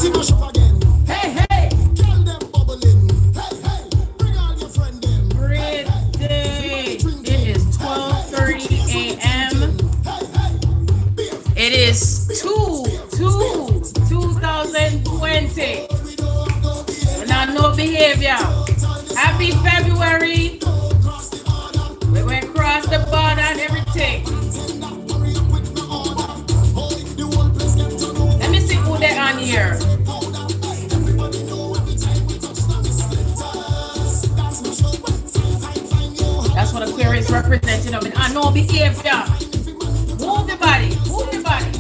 Hey, hey. Great day. It is 12:30 a.m. It is 2020. We're not no behavior. Happy February. We went across the border and everything. Let me see who they on here. That's what Aquarius representing of an no behavior. Move the body. Move the body.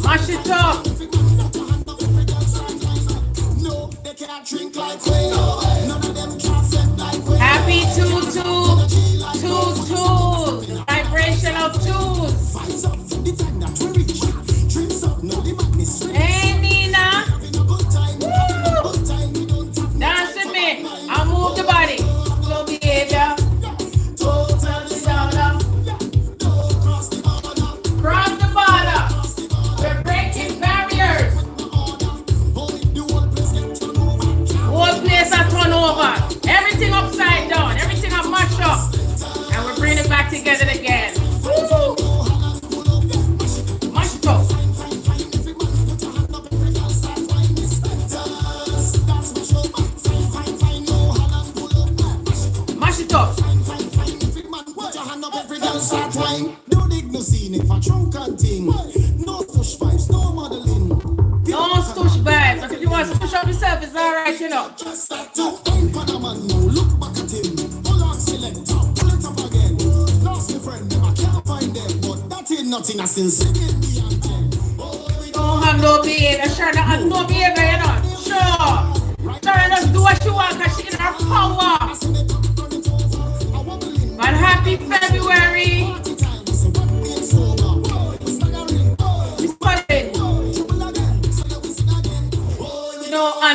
Mash it up. Happy 2-2-2-2. Vibration of twos. Hey Nina. Woo. Dance with me. I'll move the body. Slow behavior. Cross the border. We're breaking barriers. Whole place a turn over. Everything upside down. Everything a mash up. And we're bringing it back together again. Woo. Mash it up. Mash it up. No stush vibes. But if you want to push up yourself, it's all right, you know. Don't have no behavior. Sure, not have no behavior, you know. Sure. Sure, just do what she want because she in her power. But happy February.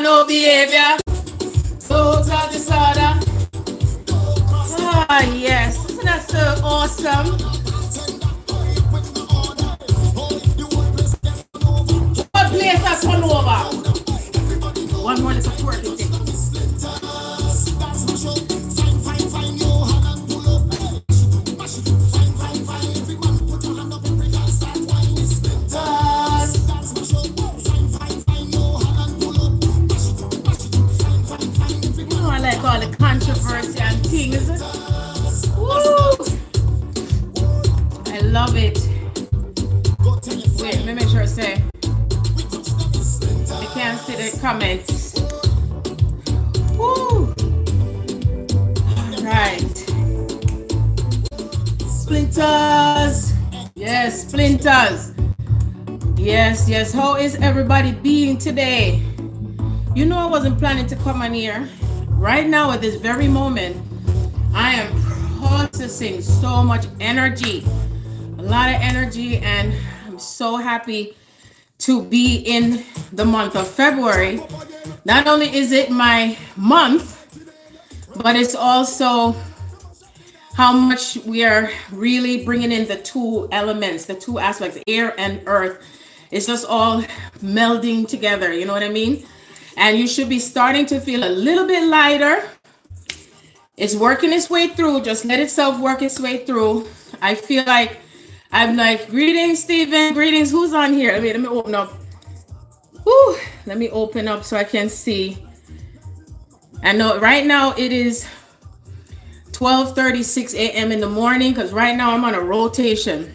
No behavior. Total disorder. Ah, yes. Isn't that so awesome? What place has gone over? One more little twerking thing. All the controversy and things. Woo! I love it. Wait, let me make sure I say. I can't see the comments. Woo! Alright. Splinters. Yes, splinters. Yes, yes. How is everybody being today? You know I wasn't planning to come on here. Right now, at this very moment, I am processing so much energy, a lot of energy, and I'm so happy to be in the month of February. Not only is it my month, but it's also how much we are really bringing in the two elements, the two aspects, air and earth. It's just all melding together, you know what I mean? And you should be starting to feel a little bit lighter. It's working its way through. Just let itself work its way through. I feel like I'm like, greetings, Stephen. Greetings. Who's on here? Let me open up. Woo. Let me open up so I can see. I know right now it is 12:36 a.m. in the morning because right now I'm on a rotation.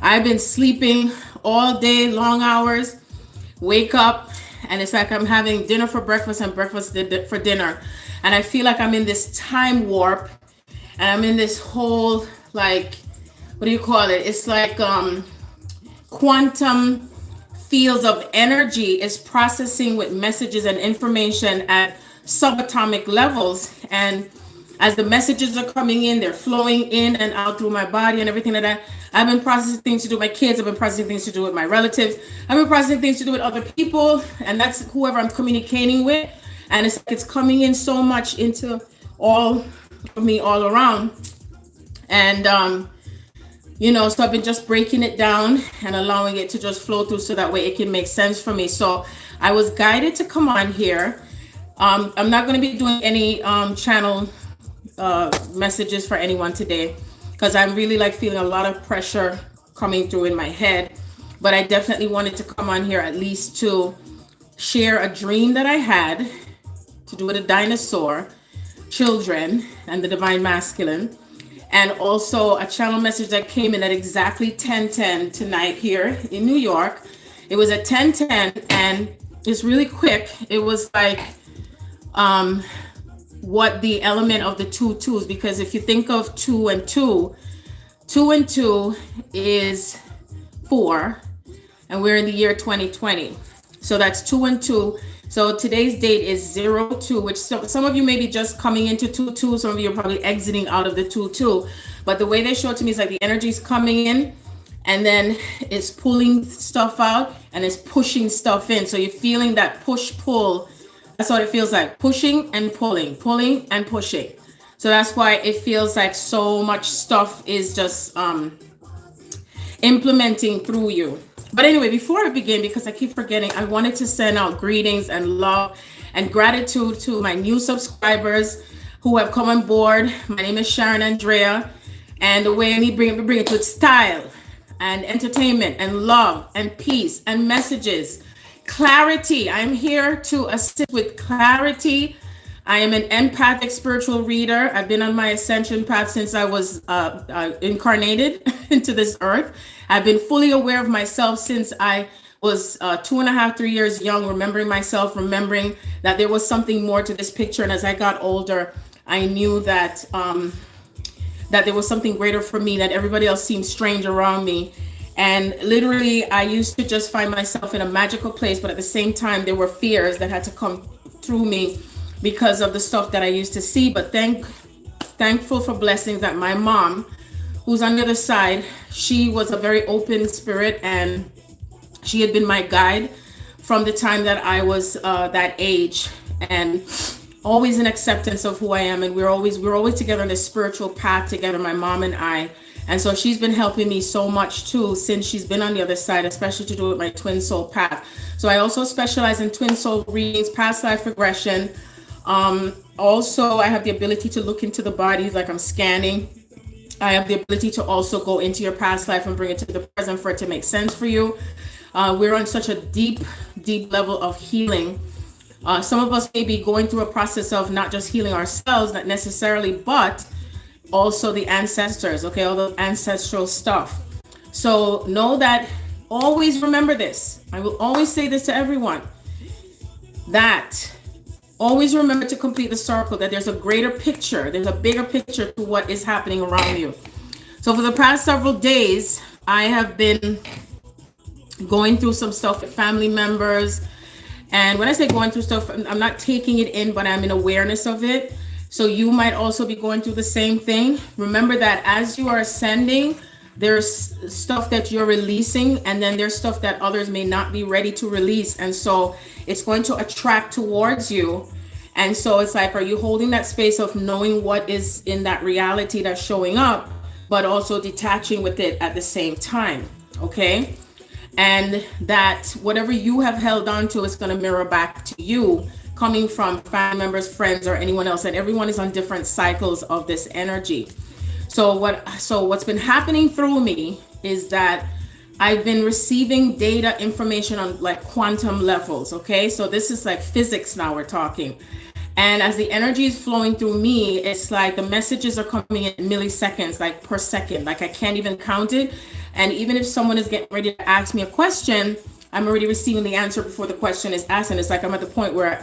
I've been sleeping all day, long hours. Wake up. And it's like I'm having dinner for breakfast and breakfast for dinner. And I feel like I'm in this time warp. And I'm in this whole, like, what do you call it? It's like quantum fields of energy is processing with messages and information at subatomic levels. And as the messages are coming in, they're flowing in and out through my body and everything like that. I've been processing things to do with my kids. I've been processing things to do with my relatives. I've been processing things to do with other people. And that's whoever I'm communicating with. And it's coming in so much into all of me all around. And So I've been just breaking it down and allowing it to just flow through so that way it can make sense for me. So I was guided to come on here. I'm not going to be doing any channel messages for anyone today because I'm really like feeling a lot of pressure coming through in my head. But I definitely wanted to come on here at least to share a dream that I had to do with a dinosaur, children, and the divine masculine. And also a channel message that came in at exactly 10:10 tonight here in New York. It was at 10:10 and it's really quick. It was like what the element of the two twos, because if you think of two and two is 4, and we're in the year 2020. So that's 2 and 2. So today's date is 02, which some of you may be just coming into 22. Some of you are probably exiting out of the 22. But the way they show it to me is like the energy is coming in and then it's pulling stuff out and it's pushing stuff in. So you're feeling that push-pull. That's what it feels like. Pushing and pulling and pushing. So that's why it feels like so much stuff is just implementing through you. But anyway, before I begin, because I keep forgetting, I wanted to send out greetings and love and gratitude to my new subscribers who have come on board. My name is Sharon Andrea, and the way we bring it with style and entertainment and love and peace and messages, clarity. I'm here to assist with clarity. I am an empathic spiritual reader. I've been on my ascension path since I was incarnated into this earth. I've been fully aware of myself since I was 2.5, 3 years young, remembering myself, remembering that there was something more to this picture. And as I got older, I knew that that there was something greater for me, that everybody else seemed strange around me. And literally, I used to just find myself in a magical place, but at the same time, there were fears that had to come through me because of the stuff that I used to see. But thankful for blessings that my mom, who's on the other side, she was a very open spirit, and she had been my guide from the time that I was that age, and always in acceptance of who I am. And we're always together on this spiritual path together, my mom and I. And so she's been helping me so much too since she's been on the other side, especially to do with my twin soul path. So I also specialize in twin soul readings, past life regression. Also, I have the ability to look into the bodies like I'm scanning. I have the ability to also go into your past life and bring it to the present for it to make sense for you. We're on such a deep level of healing. Some of us may be going through a process of not just healing ourselves, not necessarily, but also the ancestors, okay, all the ancestral stuff. So know that, always remember this. I will always say this to everyone, that always remember to complete the circle, that there's a greater picture, there's a bigger picture to what is happening around you. So for the past several days, I have been going through some stuff with family members. And when I say going through stuff, I'm not taking it in, but I'm in awareness of it. So you might also be going through the same thing. Remember that as you are ascending, there's stuff that you're releasing, and then there's stuff that others may not be ready to release. And so it's going to attract towards you. And so it's like, are you holding that space of knowing what is in that reality that's showing up, but also detaching with it at the same time? Okay. And that whatever you have held on to is going to mirror back to you, coming from family members, friends, or anyone else. And everyone is on different cycles of this energy. So what's been happening through me is that I've been receiving data information on like quantum levels. Okay. So this is like physics now we're talking. And as the energy is flowing through me, it's like the messages are coming in milliseconds, like per second, like I can't even count it. And even if someone is getting ready to ask me a question, I'm already receiving the answer before the question is asked. And it's like I'm at the point where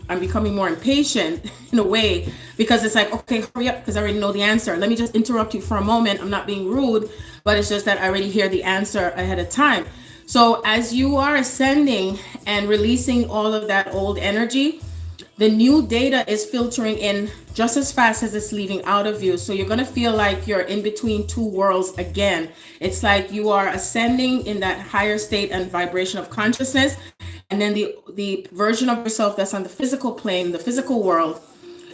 I'm becoming more impatient in a way, because it's like, okay, hurry up, because I already know the answer. Let me just interrupt you for a moment. I'm not being rude, but it's just that I already hear the answer ahead of time. So as you are ascending and releasing all of that old energy, the new data is filtering in just as fast as it's leaving out of you. So you're going to feel like you're in between two worlds again. It's like you are ascending in that higher state and vibration of consciousness. And then the version of yourself that's on the physical plane, the physical world,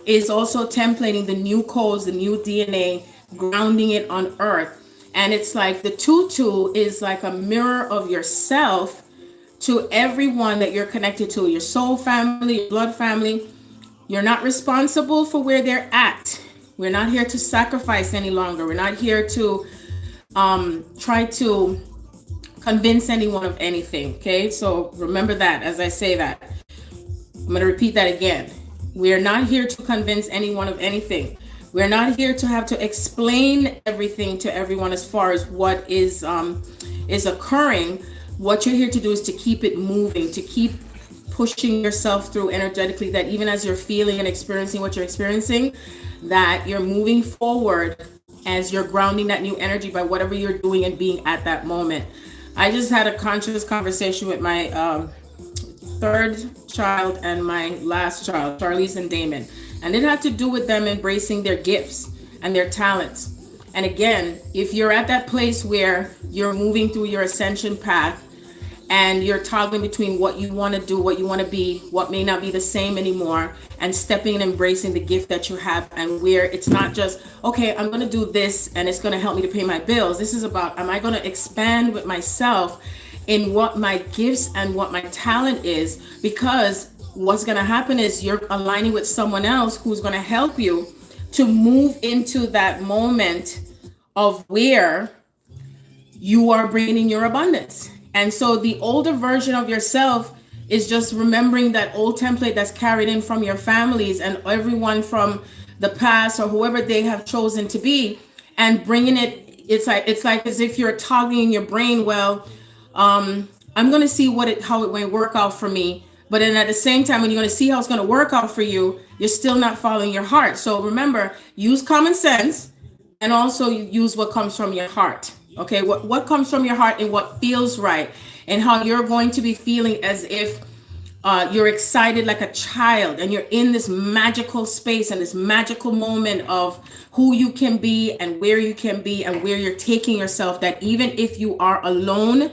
is also templating the new codes, the new DNA, grounding it on earth. And it's like the tutu is like a mirror of yourself to everyone that you're connected to, your soul family, your blood family. You're not responsible for where they're at. We're not here to sacrifice any longer. We're not here to try to convince anyone of anything. Okay, so remember that as I say that. I'm going to repeat that again. We are not here to convince anyone of anything. We're not here to have to explain everything to everyone as far as what is occurring. What you're here to do is to keep it moving, to keep pushing yourself through energetically, that even as you're feeling and experiencing what you're experiencing, that you're moving forward as you're grounding that new energy by whatever you're doing and being at that moment. I just had a conscious conversation with my third child and my last child, Charlize and Damon. And it had to do with them embracing their gifts and their talents. And again, if you're at that place where you're moving through your ascension path and you're toggling between what you want to do, what you want to be, what may not be the same anymore, and stepping and embracing the gift that you have, and where it's not just, okay, I'm going to do this and it's going to help me to pay my bills. This is about, am I going to expand with myself in what my gifts and what my talent is? Because what's going to happen is you're aligning with someone else who's going to help you to move into that moment of where you are bringing your abundance. And so the older version of yourself is just remembering that old template that's carried in from your families and everyone from the past or whoever they have chosen to be, and bringing it. It's like as if you're toggling your brain. Well, I'm going to see how it may work out for me. But then at the same time, when you're going to see how it's going to work out for you, you're still not following your heart. So remember, use common sense and also use what comes from your heart. Okay, what comes from your heart and what feels right, and how you're going to be feeling as if you're excited like a child and you're in this magical space and this magical moment of who you can be and where you can be and where you're taking yourself, that even if you are alone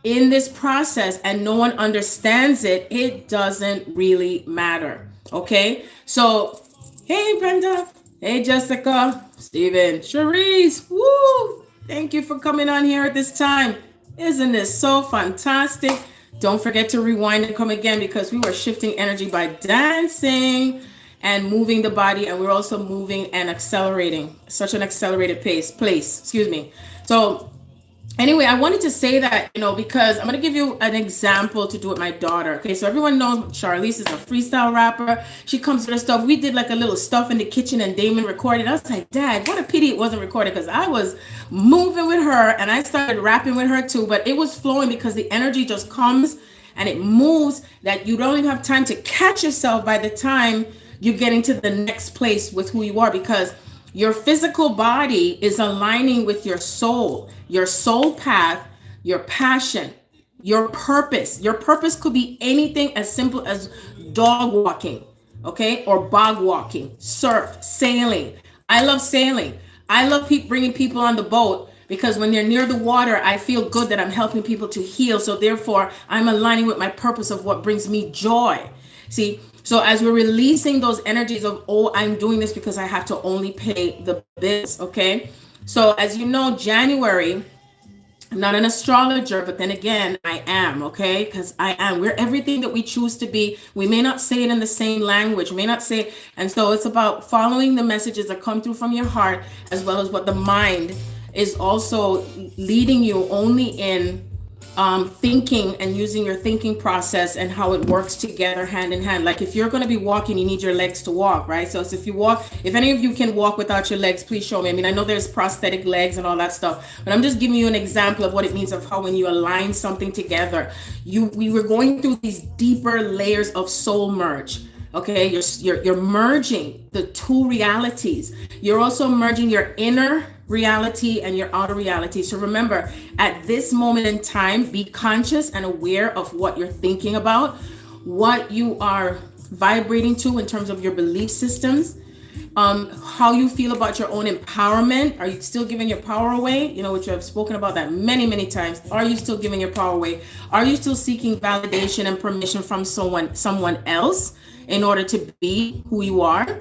in this process and no one understands it, it doesn't really matter. Okay, so hey Brenda, hey Jessica, Steven, Cherise, woo! Thank you for coming on here at this time. Isn't this so fantastic? Don't forget to rewind and come again, because we were shifting energy by dancing and moving the body, and we're also moving and accelerating, such an accelerated place, excuse me. So anyway, I wanted to say that, because I'm going to give you an example to do with my daughter. Okay, so everyone knows Charlize is a freestyle rapper. She comes with her stuff. We did like a little stuff in the kitchen and Damon recorded. I was like, Dad, what a pity it wasn't recorded, because I was moving with her and I started rapping with her too, but it was flowing because the energy just comes and it moves that you don't even have time to catch yourself by the time you get into the next place with who you are, because your physical body is aligning with your soul path, your passion, your purpose. Your purpose could be anything as simple as dog walking, okay, or bog walking, surf, sailing. I love sailing. I love bringing people on the boat, because when they're near the water, I feel good that I'm helping people to heal. So therefore, I'm aligning with my purpose of what brings me joy. See, so as we're releasing those energies of, oh, I'm doing this because I have to only pay the bills, okay? So as you know, January, I'm not an astrologer, but then again, I am, okay? Because I am. We're everything that we choose to be. We may not say it in the same language. We may not say, and so it's about following the messages that come through from your heart, as well as what the mind is also leading you only in thinking and using your thinking process and how it works together hand in hand. Like if you're going to be walking, you need your legs to walk, right? So if you walk, if any of you can walk without your legs, please show me. I mean, I know there's prosthetic legs and all that stuff, but I'm just giving you an example of what it means of how when you align something together, we were going through these deeper layers of soul merge. Okay, you're merging the two realities. You're also merging your inner reality and your outer reality. So remember, at this moment in time, be conscious and aware of what you're thinking about, what you are vibrating to in terms of your belief systems, how you feel about your own empowerment. Are you still giving your power away? Which I've spoken about that many, many times. Are you still giving your power away? Are you still seeking validation and permission from someone else in order to be who you are?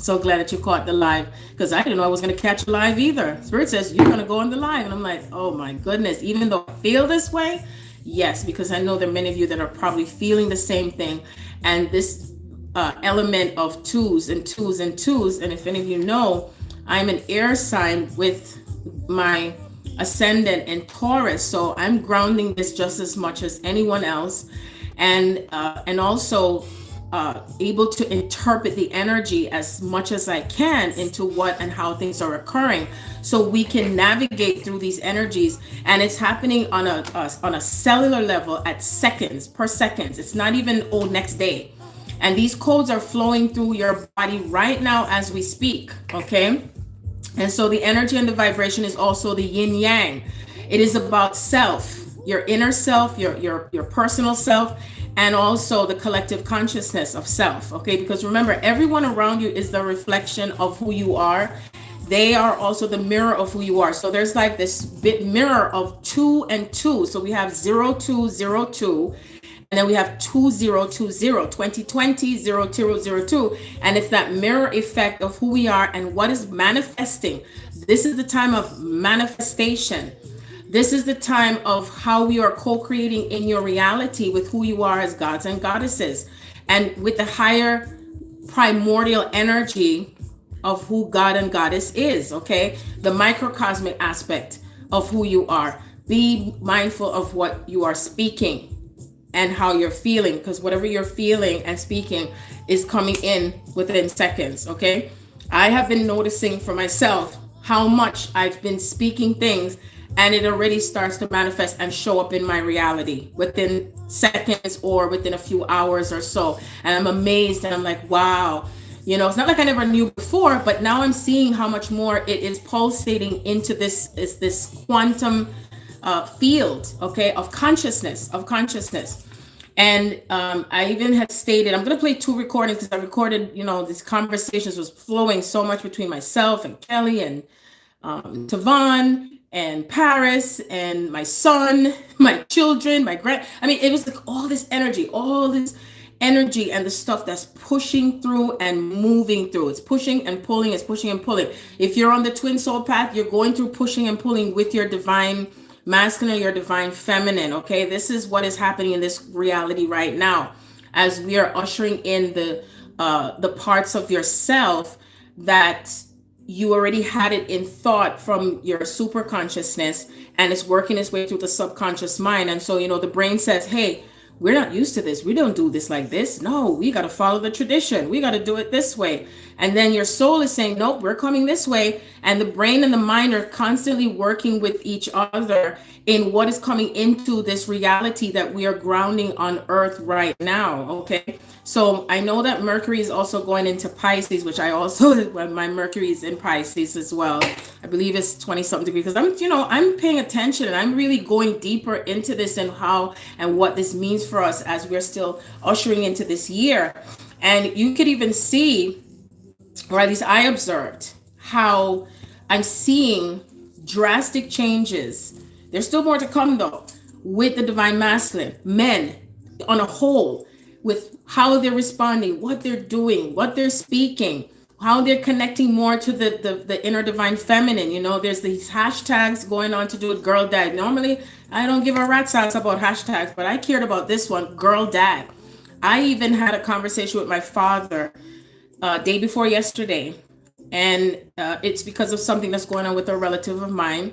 So glad that you caught the live, because I didn't know I was going to catch a live either. Spirit says you're going to go on the live, and I'm like, oh my goodness. Even though I feel this way, yes, because I know there are many of you that are probably feeling the same thing, and this element of twos and twos and twos. And if any of you know, I'm an air sign with my Ascendant in Taurus, so I'm grounding this just as much as anyone else, and also able to interpret the energy as much as I can into what and how things are occurring, so we can navigate through these energies. And it's happening on a cellular level at seconds per seconds. It's not even next day, and these codes are flowing through your body right now as we speak. Okay. And so the energy and the vibration is also the yin yang. It is about self, your inner self, your personal self, and also the collective consciousness of self. Okay, because remember, everyone around you is the reflection of who you are. They are also the mirror of who you are. So there's like this bit mirror of 2 and 2. So we have 0202. And then we have 2020, 2020, 0002. And it's that mirror effect of who we are and what is manifesting. This is the time of manifestation. This is the time of how we are co-creating in your reality with who you are as gods and goddesses, and with the higher primordial energy of who God and Goddess is. Okay. The microcosmic aspect of who you are. Be mindful of what you are speaking and how you're feeling, because whatever you're feeling and speaking is coming in within seconds. Okay. I have been noticing for myself how much I've been speaking things, and it already starts to manifest and show up in my reality within seconds or within a few hours or so. And I'm amazed, and I'm like, wow, it's not like I never knew before, but now I'm seeing how much more it is pulsating into this quantum field, okay, of consciousness. And I even had stated, I'm going to play 2 recordings, because I recorded, these conversations was flowing so much between myself and Kelly and Tavon and Paris and my son, my children, it was like all this energy and the stuff that's pushing through and moving through. It's pushing and pulling, it's pushing and pulling. If you're on the twin soul path, you're going through pushing and pulling with your divine masculine, your divine feminine. Okay, this is what is happening in this reality right now, as we are ushering in the parts of yourself that you already had it in thought from your super consciousness, and it's working its way through the subconscious mind. And so, the brain says, hey, we're not used to this. We don't do this like this. No, we got to follow the tradition. We got to do it this way. And then your soul is saying, nope, we're coming this way. And the brain and the mind are constantly working with each other in what is coming into this reality that we are grounding on earth right now. Okay. So I know that Mercury is also going into Pisces, which I also, my Mercury is in Pisces as well. I believe it's 20 something degrees, because I'm paying attention, and I'm really going deeper into this and how and what this means for us as we're still ushering into this year. And you could even see, or at least I observed, how I'm seeing drastic changes. There's still more to come though, with the divine masculine, men on a whole, with how they're responding, what they're doing, what they're speaking, how they're connecting more to the inner divine feminine. There's these hashtags going on to do with girl dad. Normally, I don't give a rat's ass about hashtags, but I cared about this one, girl dad. I even had a conversation with my father day before yesterday, and it's because of something that's going on with a relative of mine.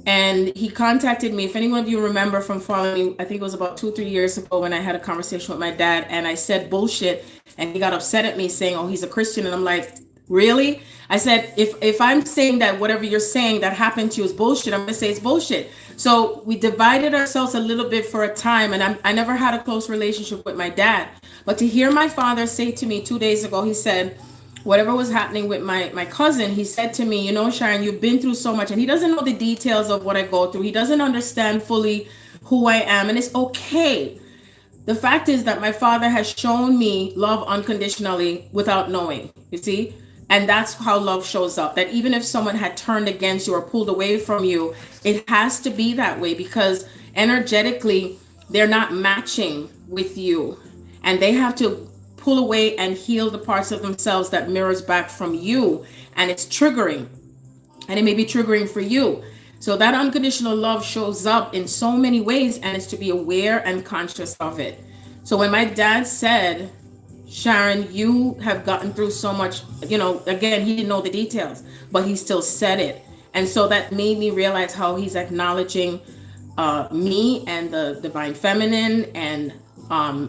And he contacted me. If any one of you remember from following me, I think it was about 2-3 years ago when I had a conversation with my dad, and I said bullshit, and he got upset at me saying, oh, he's a Christian. And I'm like, really? I said, if I'm saying that whatever you're saying that happened to you is bullshit, I'm going to say it's bullshit. So we divided ourselves a little bit for a time, and I never had a close relationship with my dad. But to hear my father say to me 2 days ago, he said, whatever was happening with my cousin, he said to me, Sharon, you've been through so much, and he doesn't know the details of what I go through. He doesn't understand fully who I am, and it's okay. The fact is that my father has shown me love unconditionally without knowing, you see? And that's how love shows up, that even if someone had turned against you or pulled away from you, it has to be that way, because energetically, they're not matching with you, and they have to pull away and heal the parts of themselves that mirrors back from you, and it's triggering, and it may be triggering for you. So that unconditional love shows up in so many ways, and it's to be aware and conscious of it. So when my dad said, Sharon, you have gotten through so much, again, he didn't know the details, but he still said it. And so that made me realize how he's acknowledging me and the divine feminine, and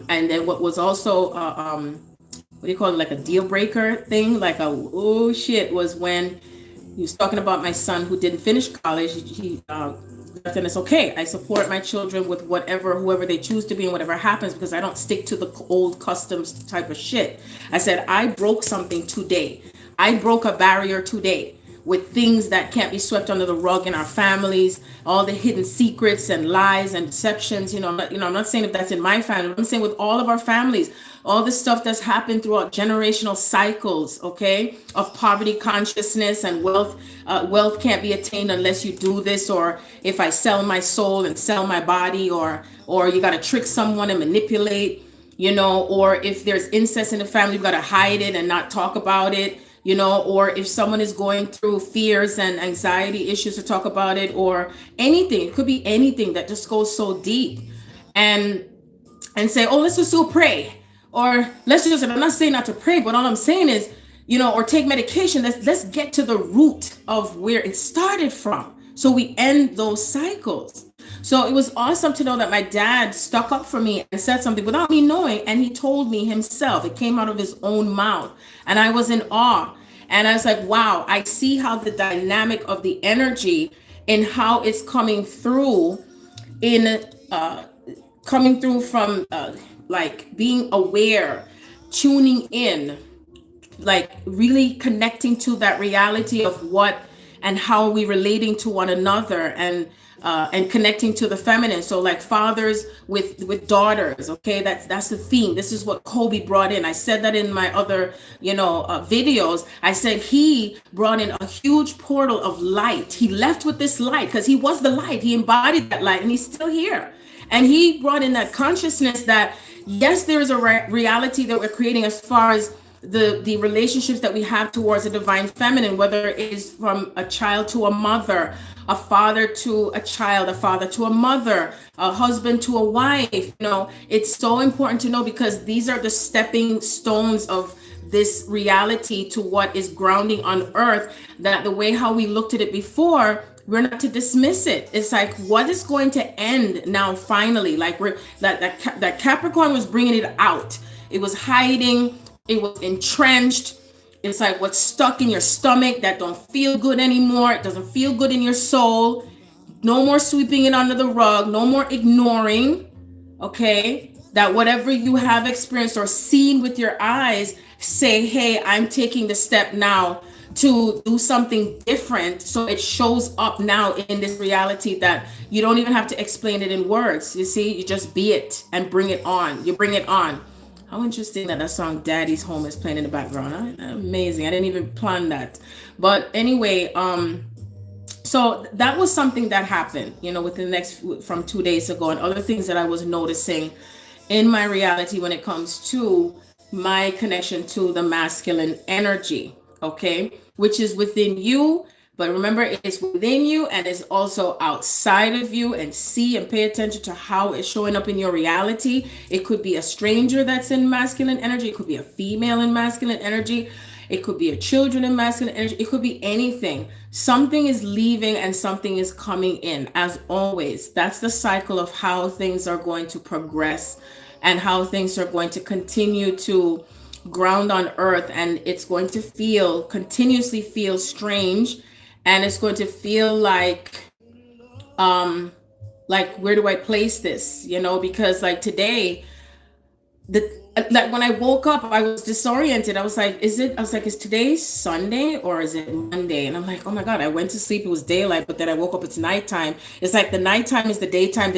then what was also what do you call it, like a deal breaker thing, like a oh shit, was when he was talking about my son who didn't finish college. He and it's okay. I support my children with whoever they choose to be and whatever happens, because I don't stick to the old customs type of shit. I said, I broke something today. I broke a barrier today with things that can't be swept under the rug in our families, all the hidden secrets and lies and deceptions. I'm not saying if that's in my family. I'm saying with all of our families, all the stuff that's happened throughout generational cycles, okay, of poverty consciousness and wealth. Wealth can't be attained unless you do this, or if I sell my soul and sell my body, or you got to trick someone and manipulate, or if there's incest in the family, you got to hide it and not talk about it. Or if someone is going through fears and anxiety issues, to talk about it, or anything. It could be anything that just goes so deep, and say, oh, let's just go pray, or let's just, I'm not saying not to pray, but all I'm saying is, or take medication. Let's get to the root of where it started from, so we end those cycles. So it was awesome to know that my dad stuck up for me and said something without me knowing. And he told me himself. It came out of his own mouth. And I was in awe. And I was like, wow, I see how the dynamic of the energy and how it's coming through from like being aware, tuning in, like really connecting to that reality of what and how are we relating to one another, and connecting to the feminine. So like fathers with daughters, okay, that's the theme. This is what Kobe brought in. I said that in my other videos. I said he brought in a huge portal of light. He left with this light because he was the light. He embodied that light, and he's still here. And he brought in that consciousness that yes, there is a reality that we're creating as far as the relationships that we have towards the divine feminine, whether it is from a child to a mother, a father to a child, a father to a mother, a husband to a wife. It's so important to know, because these are the stepping stones of this reality to what is grounding on earth, that the way how we looked at it before, we're not to dismiss it. It's like, what is going to end now finally? Like that Capricorn was bringing it out. It was hiding. It was entrenched. It's like what's stuck in your stomach that don't feel good anymore. It doesn't feel good in your soul. No more sweeping it under the rug. No more ignoring. Okay? That whatever you have experienced or seen with your eyes, say, hey, I'm taking the step now to do something different. So it shows up now in this reality that you don't even have to explain it in words. You see, you just be it and bring it on. You bring it on. How interesting that song Daddy's Home is playing in the background. Huh? Amazing. I didn't even plan that. But anyway, so that was something that happened, within the next, from 2 days ago, and other things that I was noticing in my reality when it comes to my connection to the masculine energy, okay, which is within you. But remember, it's within you and it's also outside of you, and see and pay attention to how it's showing up in your reality. It could be a stranger that's in masculine energy. It could be a female in masculine energy. It could be a children in masculine energy. It could be anything. Something is leaving and something is coming in, as always. That's the cycle of how things are going to progress and how things are going to continue to ground on earth. And it's going to continuously feel strange. And it's going to feel like where do I place this? Because like today, like when I woke up, I was disoriented. I was like, is today Sunday or is it Monday? And I'm like, oh my God, I went to sleep. It was daylight, but then I woke up, it's nighttime. It's like the nighttime is the daytime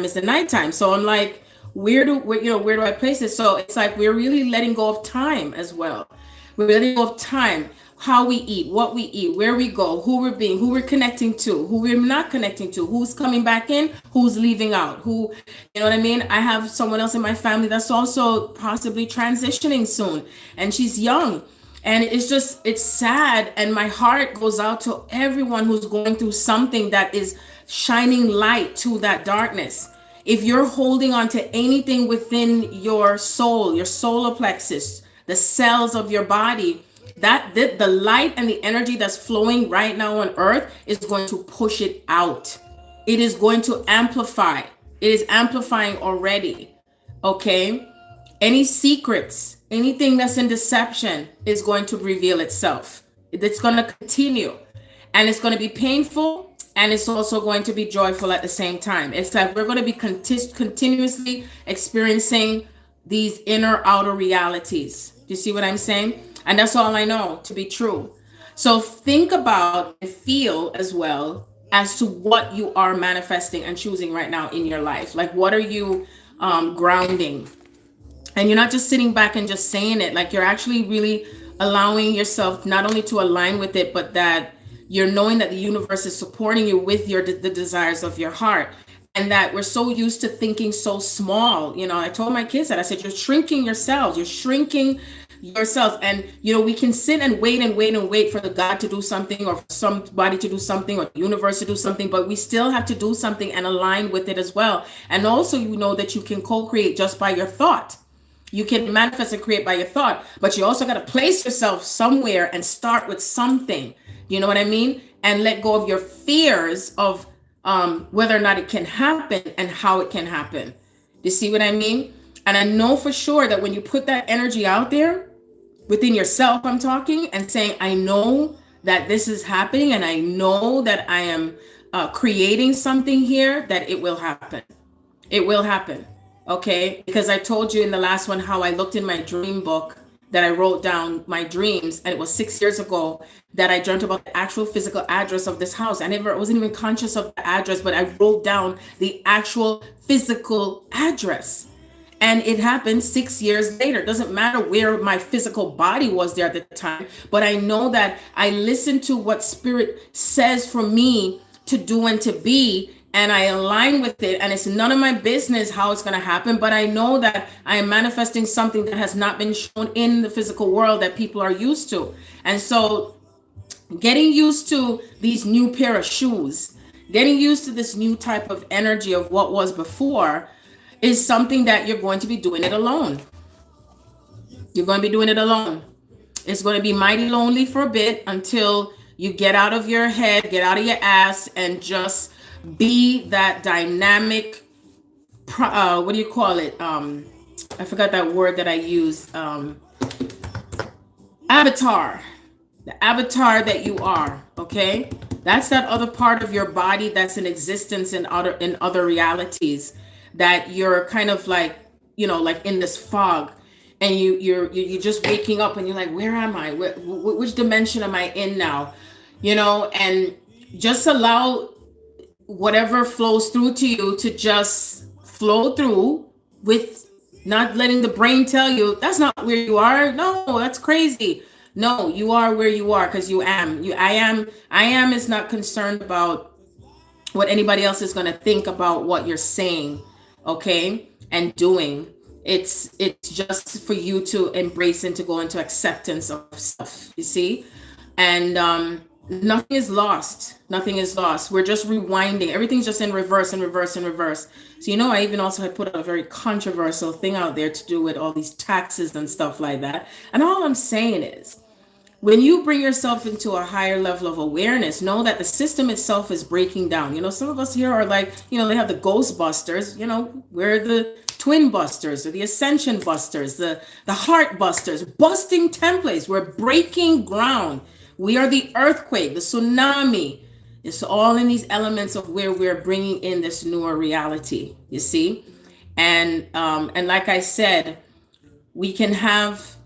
is the nighttime. So I'm like, where do I place it? So it's like, we're really letting go of time as well. We're letting go of time. how we eat, what we eat, where we go, who we're being, who we're connecting to, who we're not connecting to, who's coming back in, who's leaving out, who, you know what I mean? I have someone else in my family that's also possibly transitioning soon, and she's young. And it's sad. And my heart goes out to everyone who's going through something that is shining light to that darkness. If you're holding on to anything within your soul, your solar plexus, the cells of your body, that the light and the energy that's flowing right now on earth is going to push it out. It is going to amplify. It is amplifying already. Okay? Any secrets, anything that's in deception is going to reveal itself. It's going to continue, and it's going to be painful, and it's also going to be joyful at the same time. It's like we're going to be continuously experiencing these inner outer realities. Do you see what I'm saying? And that's all I know to be true. So think about and feel as well as to what you are manifesting and choosing right now in your life. Like, what are you grounding? And you're not just sitting back and just saying it. Like, you're actually really allowing yourself not only to align with it, but that you're knowing that the universe is supporting you with the desires of your heart. And that we're so used to thinking so small. You know, I told my kids that. I said, you're shrinking yourselves. You're shrinking yourselves. And, you know, we can sit and wait for the God to do something, or for somebody to do something, or the universe to do something, but we still have to do something and align with it as well. And also, you know that you can co-create just by your thought. You can manifest and create by your thought, but you also got to place yourself somewhere and start with something. You know what I mean? And let go of your fears of whether or not it can happen and how it can happen. You see what I mean? And I know for sure that when you put that energy out there within yourself, I'm talking, and saying, I know that this is happening, and I know that I am creating something here, that it will happen. It will happen. Okay, because I told you in the last one how I looked in my dream book, that I wrote down my dreams, and it was 6 years ago that I dreamt about the actual physical address of this house. I wasn't even conscious of the address, but I wrote down the actual physical address, and it happened 6 years later. It doesn't matter where my physical body was there at the time, but I know that I listened to what spirit says for me to do and to be, and I align with it, and it's none of my business how it's going to happen, but I know that I am manifesting something that has not been shown in the physical world that people are used to. And so getting used to these new pair of shoes, getting used to this new type of energy of what was before, is something that you're going to be doing it alone. You're going to be doing it alone. It's going to be mighty lonely for a bit until you get out of your head, get out of your ass, and just be that dynamic, what do you call it? I forgot that word that I used. Avatar. The avatar that you are, okay? That's that other part of your body that's in existence in other realities, that you're kind of like, you know, like in this fog, and you're just waking up and you're like, where am I? Which dimension am I in now? You know, and just allow whatever flows through to you to just flow through, with not letting the brain tell you that's not where you are. No, that's crazy. No, you are where you are, because I am is not concerned about what anybody else is going to think about what you're saying, okay, and doing. It's just for you to embrace and to go into acceptance of stuff, you see? And nothing is lost. Nothing is lost. We're just rewinding. Everything's just in reverse and reverse and reverse. So, you know, I even also had put a very controversial thing out there to do with all these taxes and stuff like that. And all I'm saying is, when you bring yourself into a higher level of awareness, know that the system itself is breaking down. You know, some of us here are like, you know, they have the Ghostbusters, you know, we're the Twin Busters or the Ascension Busters, the Heart Busters, busting templates. We're breaking ground. We are the earthquake, the tsunami. It's all in these elements of where we're bringing in this newer reality, you see? And like I said, we can have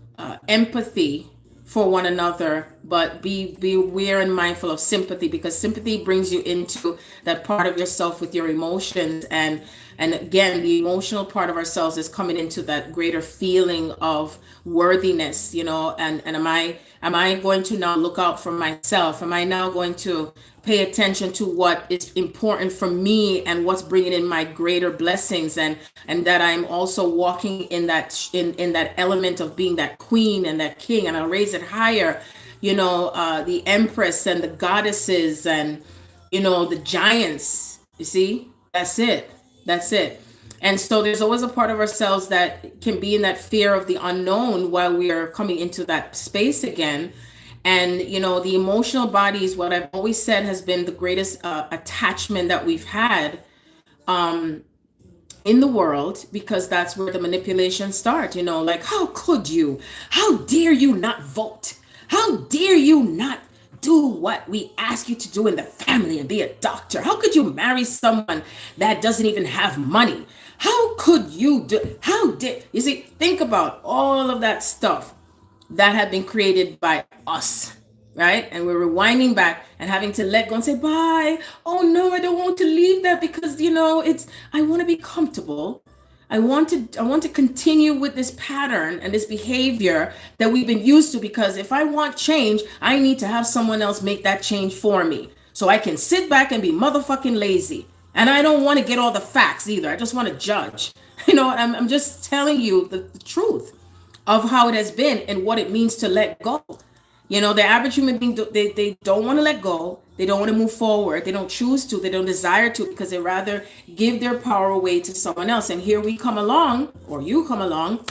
empathy for one another, but be aware and mindful of sympathy, because sympathy brings you into that part of yourself with your emotions. And again, the emotional part of ourselves is coming into that greater feeling of worthiness, and am I going to now look out for myself? Am I now going to pay attention to what is important for me and what's bringing in my greater blessings, and that I'm also walking in that element of being that queen and that king, and I'll raise it higher, the empress and the goddesses, and the giants. You see, that's it. And so there's always a part of ourselves that can be in that fear of the unknown while we are coming into that space again. And the emotional body is what I've always said has been the greatest attachment that we've had in the world, because that's where the manipulation starts. Like, how dare you not vote? How dare you not do what we ask you to do in the family and be a doctor? How could you marry someone that doesn't even have money? How could you you see, think about all of that stuff that had been created by us, right? And we're rewinding back and having to let go and say, bye. Oh no, I don't want to leave that, because I want to be comfortable. I want to continue with this pattern and this behavior that we've been used to, because if I want change, I need to have someone else make that change for me, so I can sit back and be motherfucking lazy. And I don't want to get all the facts either. I just want to judge. I'm just telling you the truth of how it has been and what it means to let go. The average human being, they don't want to let go. They don't want to move forward. They don't choose to. They don't desire to, because they rather give their power away to someone else. And here we come along, or you come along,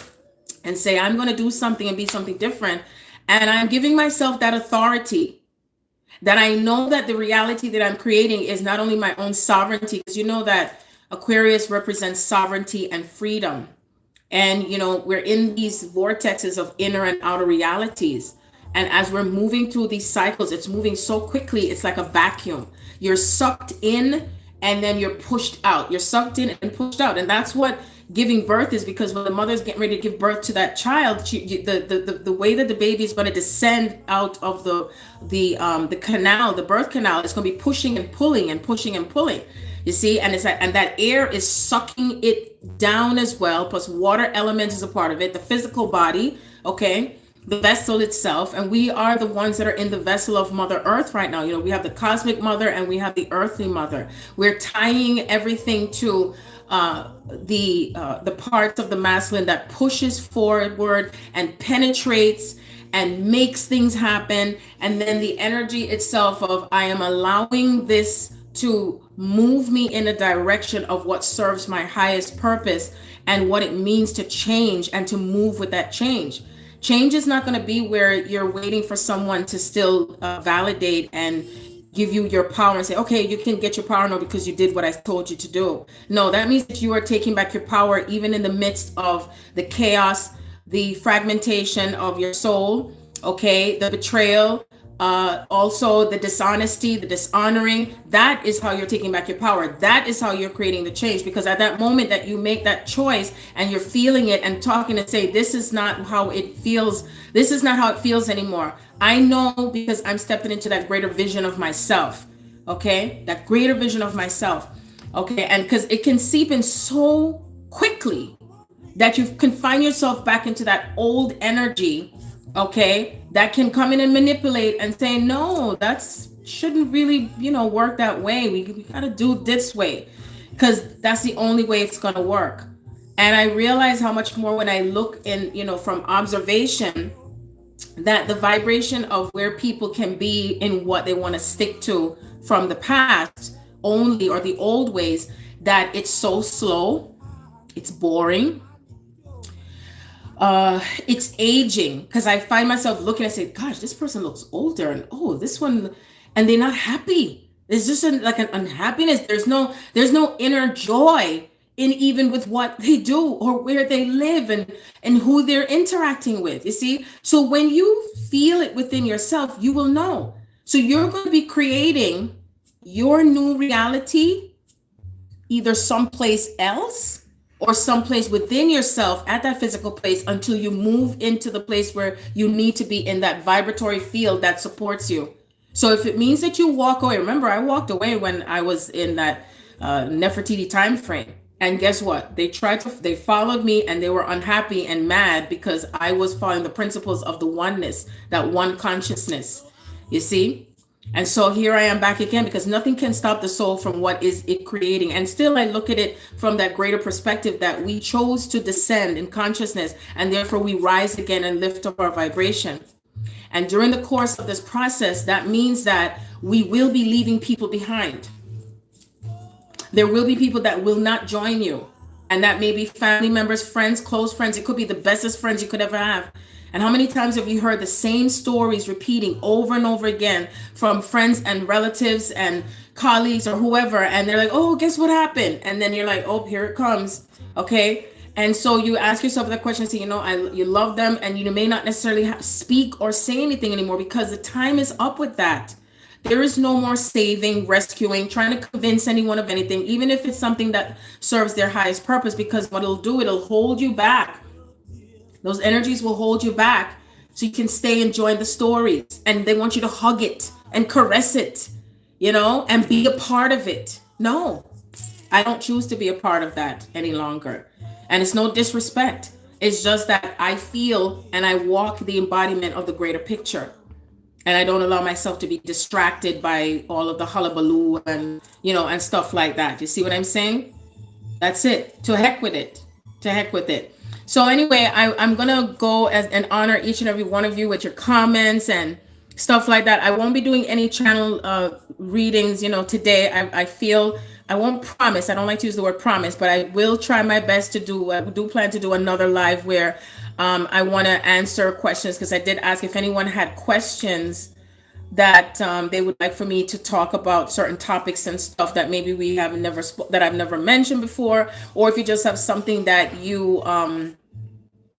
and say, I'm going to do something and be something different. And I'm giving myself that authority, that I know that the reality that I'm creating is not only my own sovereignty, because that Aquarius represents sovereignty and freedom. And, we're in these vortexes of inner and outer realities. And as we're moving through these cycles, it's moving so quickly. It's like a vacuum. You're sucked in and then you're pushed out. You're sucked in and pushed out. And that's what giving birth is, because when the mother's getting ready to give birth to that child, the way that the baby is going to descend out of the canal, the birth canal, is going to be pushing and pulling and pushing and pulling. You see, and that air is sucking it down as well. Plus, water element is a part of it. The physical body, okay, the vessel itself, and we are the ones that are in the vessel of Mother Earth right now. We have the cosmic mother and we have the earthly mother. We're tying everything to the parts of the masculine that pushes forward and penetrates and makes things happen, and then the energy itself of I am allowing this to move me in a direction of what serves my highest purpose and what it means to change and to move with that change. Change is not going to be where you're waiting for someone to still validate and give you your power and say, okay, you can get your power now because you did what I told you to do. No, that means that you are taking back your power even in the midst of the chaos, the fragmentation of your soul, okay, the betrayal, also the dishonesty, the dishonoring. That is how you're taking back your power. That is how you're creating the change, because at that moment that you make that choice and you're feeling it and talking and say, this is not how it feels. This is not how it feels anymore. I know, because I'm stepping into that greater vision of myself. Okay. That greater vision of myself. Okay. And because it can seep in so quickly that you can find yourself back into that old energy. Okay, that can come in and manipulate and say, no, that's shouldn't really, work that way. We got to do this way, because that's the only way it's going to work. And I realize how much more when I look in, from observation, that the vibration of where people can be in what they want to stick to from the past only, or the old ways, that it's so slow, it's boring. It's aging, because I find myself looking, I say, gosh, this person looks older, and oh, this one, and they're not happy. There's just an unhappiness. There's no inner joy in even with what they do or where they live and who they're interacting with. You see, so when you feel it within yourself, you will know. So you're going to be creating your new reality either someplace else, or someplace within yourself at that physical place until you move into the place where you need to be in that vibratory field that supports you. So if it means that you walk away, remember I walked away when I was in that Nefertiti time frame. And guess what? They followed me and they were unhappy and mad because I was following the principles of the oneness, that one consciousness. You see? And so here I am back again because nothing can stop the soul from what is it creating. And still I look at it from that greater perspective that we chose to descend in consciousness and therefore we rise again and lift up our vibration. And during the course of this process, that means that we will be leaving people behind. There will be people that will not join you. And that may be family members, friends, close friends. It could be the bestest friends you could ever have. And how many times have you heard the same stories repeating over and over again from friends and relatives and colleagues or whoever? And they're like, oh, guess what happened? And then you're like, oh, here it comes. Okay. And so you ask yourself that question, say, you love them and you may not necessarily speak or say anything anymore because the time is up with that. There is no more saving, rescuing, trying to convince anyone of anything, even if it's something that serves their highest purpose, because what it'll do, it'll hold you back. Those energies will hold you back so you can stay enjoying the stories. And they want you to hug it and caress it, and be a part of it. No, I don't choose to be a part of that any longer. And it's no disrespect. It's just that I feel and I walk the embodiment of the greater picture. And I don't allow myself to be distracted by all of the hullabaloo and, and stuff like that. You see what I'm saying? That's it. To heck with it. To heck with it. So anyway, I'm going to go and honor each and every one of you with your comments and stuff like that. I won't be doing any channel readings, today. I feel I won't promise. I don't like to use the word promise, but I will try my best to do. I do plan to do another live where I want to answer questions, because I did ask if anyone had questions that they would like for me to talk about certain topics and stuff that maybe we have never that I've never mentioned before, or if you just have something that you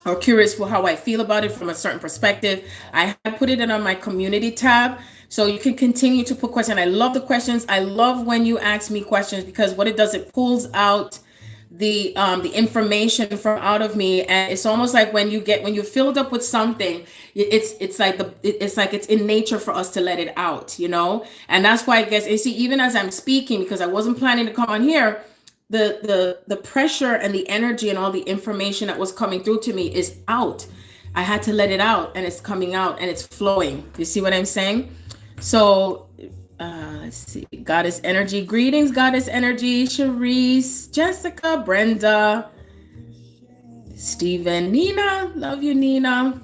are curious for how I feel about it from a certain perspective. I have put it in on my community tab, so you can continue to put questions. I love the questions. I love when you ask me questions, because what it does, it pulls out the information from out of me, and it's almost like when you're filled up with something, it's like it's in nature for us to let it out, and that's why I guess you see, even as I'm speaking, because I wasn't planning to come on here, the pressure and the energy and all the information that was coming through to me is out. I had to let it out, and it's coming out and it's flowing. You see what I'm saying? So let's see. Goddess energy. Greetings, Goddess energy. Cherise, Jessica, Brenda, Stephen, Nina. Love you, Nina.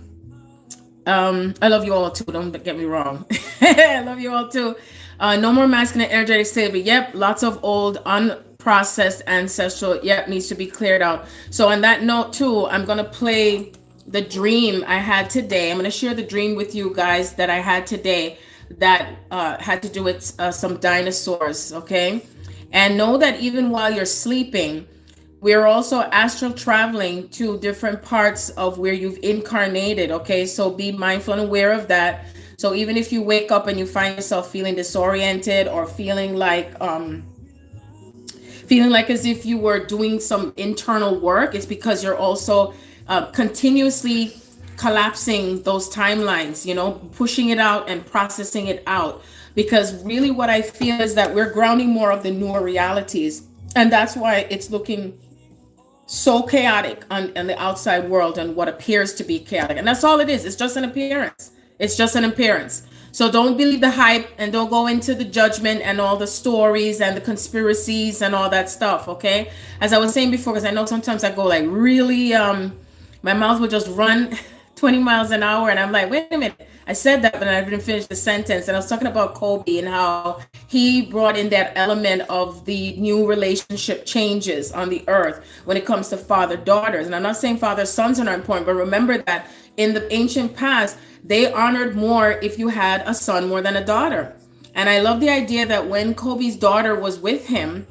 I love you all too. Don't get me wrong. I love you all too. No more masculine energetic slavery. Yep. Lots of old unprocessed ancestral. Yep. Needs to be cleared out. So on that note too, I'm going to play the dream I had today. I'm going to share the dream with you guys that I had today, that had to do with some dinosaurs, okay? And know that even while you're sleeping, we're also astral traveling to different parts of where you've incarnated, okay? So be mindful and aware of that. So even if you wake up and you find yourself feeling disoriented or feeling like as if you were doing some internal work, it's because you're also continuously collapsing those timelines, pushing it out and processing it out. Because really what I feel is that we're grounding more of the newer realities. And that's why it's looking so chaotic in the outside world and what appears to be chaotic. And that's all it is. It's just an appearance. It's just an appearance. So don't believe the hype and don't go into the judgment and all the stories and the conspiracies and all that stuff, okay? As I was saying before, because I know sometimes I go like really, my mouth will just run 20 miles an hour. And I'm like, wait a minute. I said that, but I didn't finish the sentence. And I was talking about Kobe and how he brought in that element of the new relationship changes on the earth when it comes to father-daughters. And I'm not saying father-sons are not important, but remember that in the ancient past, they honored more if you had a son more than a daughter. And I love the idea that when Kobe's daughter was with him,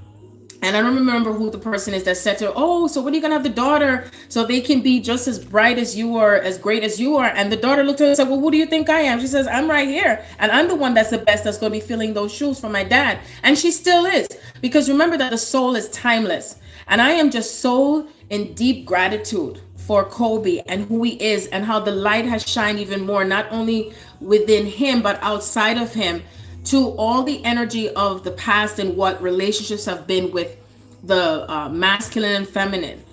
and I don't remember who the person is that said to her, oh, so when are you going to have the daughter so they can be just as bright as you are, as great as you are? And the daughter looked at her and said, well, who do you think I am? She says, I'm right here. And I'm the one that's the best that's going to be filling those shoes for my dad. And she still is. Because remember that the soul is timeless. And I am just so in deep gratitude for Kobe and who he is, and how the light has shined even more, not only within him, but outside of him, to all the energy of the past and what relationships have been with the masculine and feminine,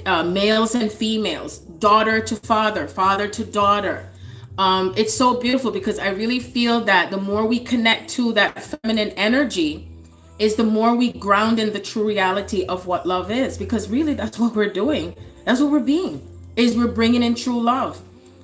males and females, daughter to father, father to daughter. It's so beautiful because I really feel that the more we connect to that feminine energy is the more we ground in the true reality of what love is, because really that's what we're doing. That's what we're being, is we're bringing in true love.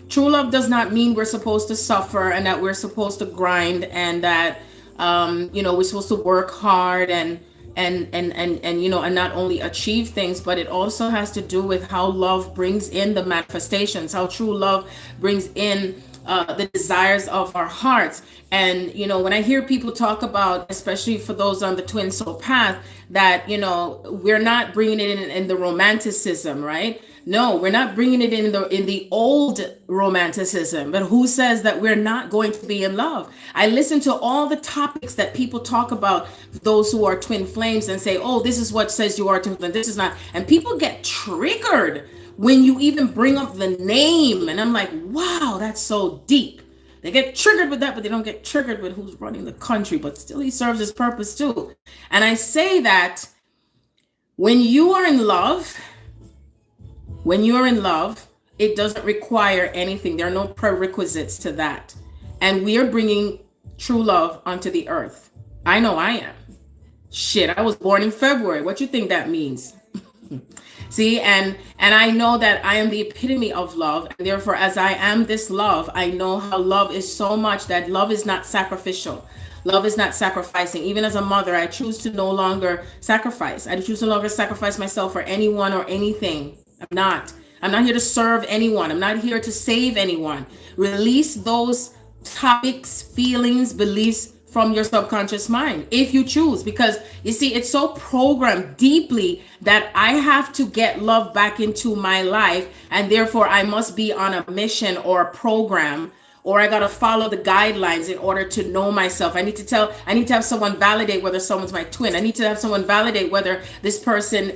True love does not mean we're supposed to suffer and that we're supposed to grind and that we're supposed to work hard and not only achieve things, but it also has to do with how love brings in the manifestations, how true love brings in the desires of our hearts. And when I hear people talk about, especially for those on the twin soul path, that we're not bringing it in the romanticism, right? No, we're not bringing it in the old romanticism. But who says that we're not going to be in love? I listen to all the topics that people talk about, those who are twin flames, and say, oh, this is what says you are twin flame, this is not. And people get triggered when you even bring up the name. And I'm like, wow, that's so deep. They get triggered with that, but they don't get triggered with who's running the country. But still, he serves his purpose too. And I say that when you are in love, it doesn't require anything. There are no prerequisites to that. And we are bringing true love onto the earth. I know I am. Shit, I was born in February. What you think that means? See, and I know that I am the epitome of love. And therefore, as I am this love, I know how love is so much that love is not sacrificial. Love is not sacrificing. Even as a mother, I choose to no longer sacrifice. I choose to no longer sacrifice myself for anyone or anything. I'm not here to serve anyone. I'm not here to save anyone. Release those topics, feelings, beliefs from your subconscious mind if you choose, because you see, it's so programmed deeply that I have to get love back into my life, and therefore I must be on a mission or a program, or I got to follow the guidelines in order to know myself. I need to have someone validate whether someone's my twin. I need to have someone validate whether this person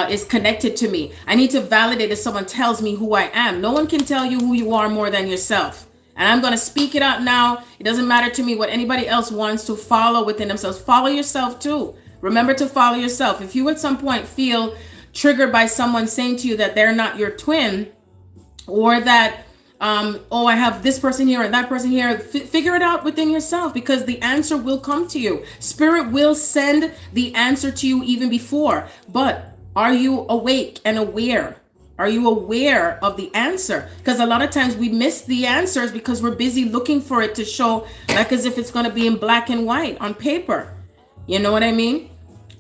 is connected to me. I need to validate if someone tells me who I am. No one can tell you who you are more than yourself. And I'm going to speak it out now. It doesn't matter to me what anybody else wants to follow within themselves. Follow yourself too. Remember to follow yourself. If you at some point feel triggered by someone saying to you that they're not your twin, or that I have this person here and that person here, figure it out within yourself, because the answer will come to you. Spirit will send the answer to you even before. But are you awake and aware? Are you aware of the answer? Because a lot of times we miss the answers because we're busy looking for it to show, like as if it's going to be in black and white on paper. You know what I mean?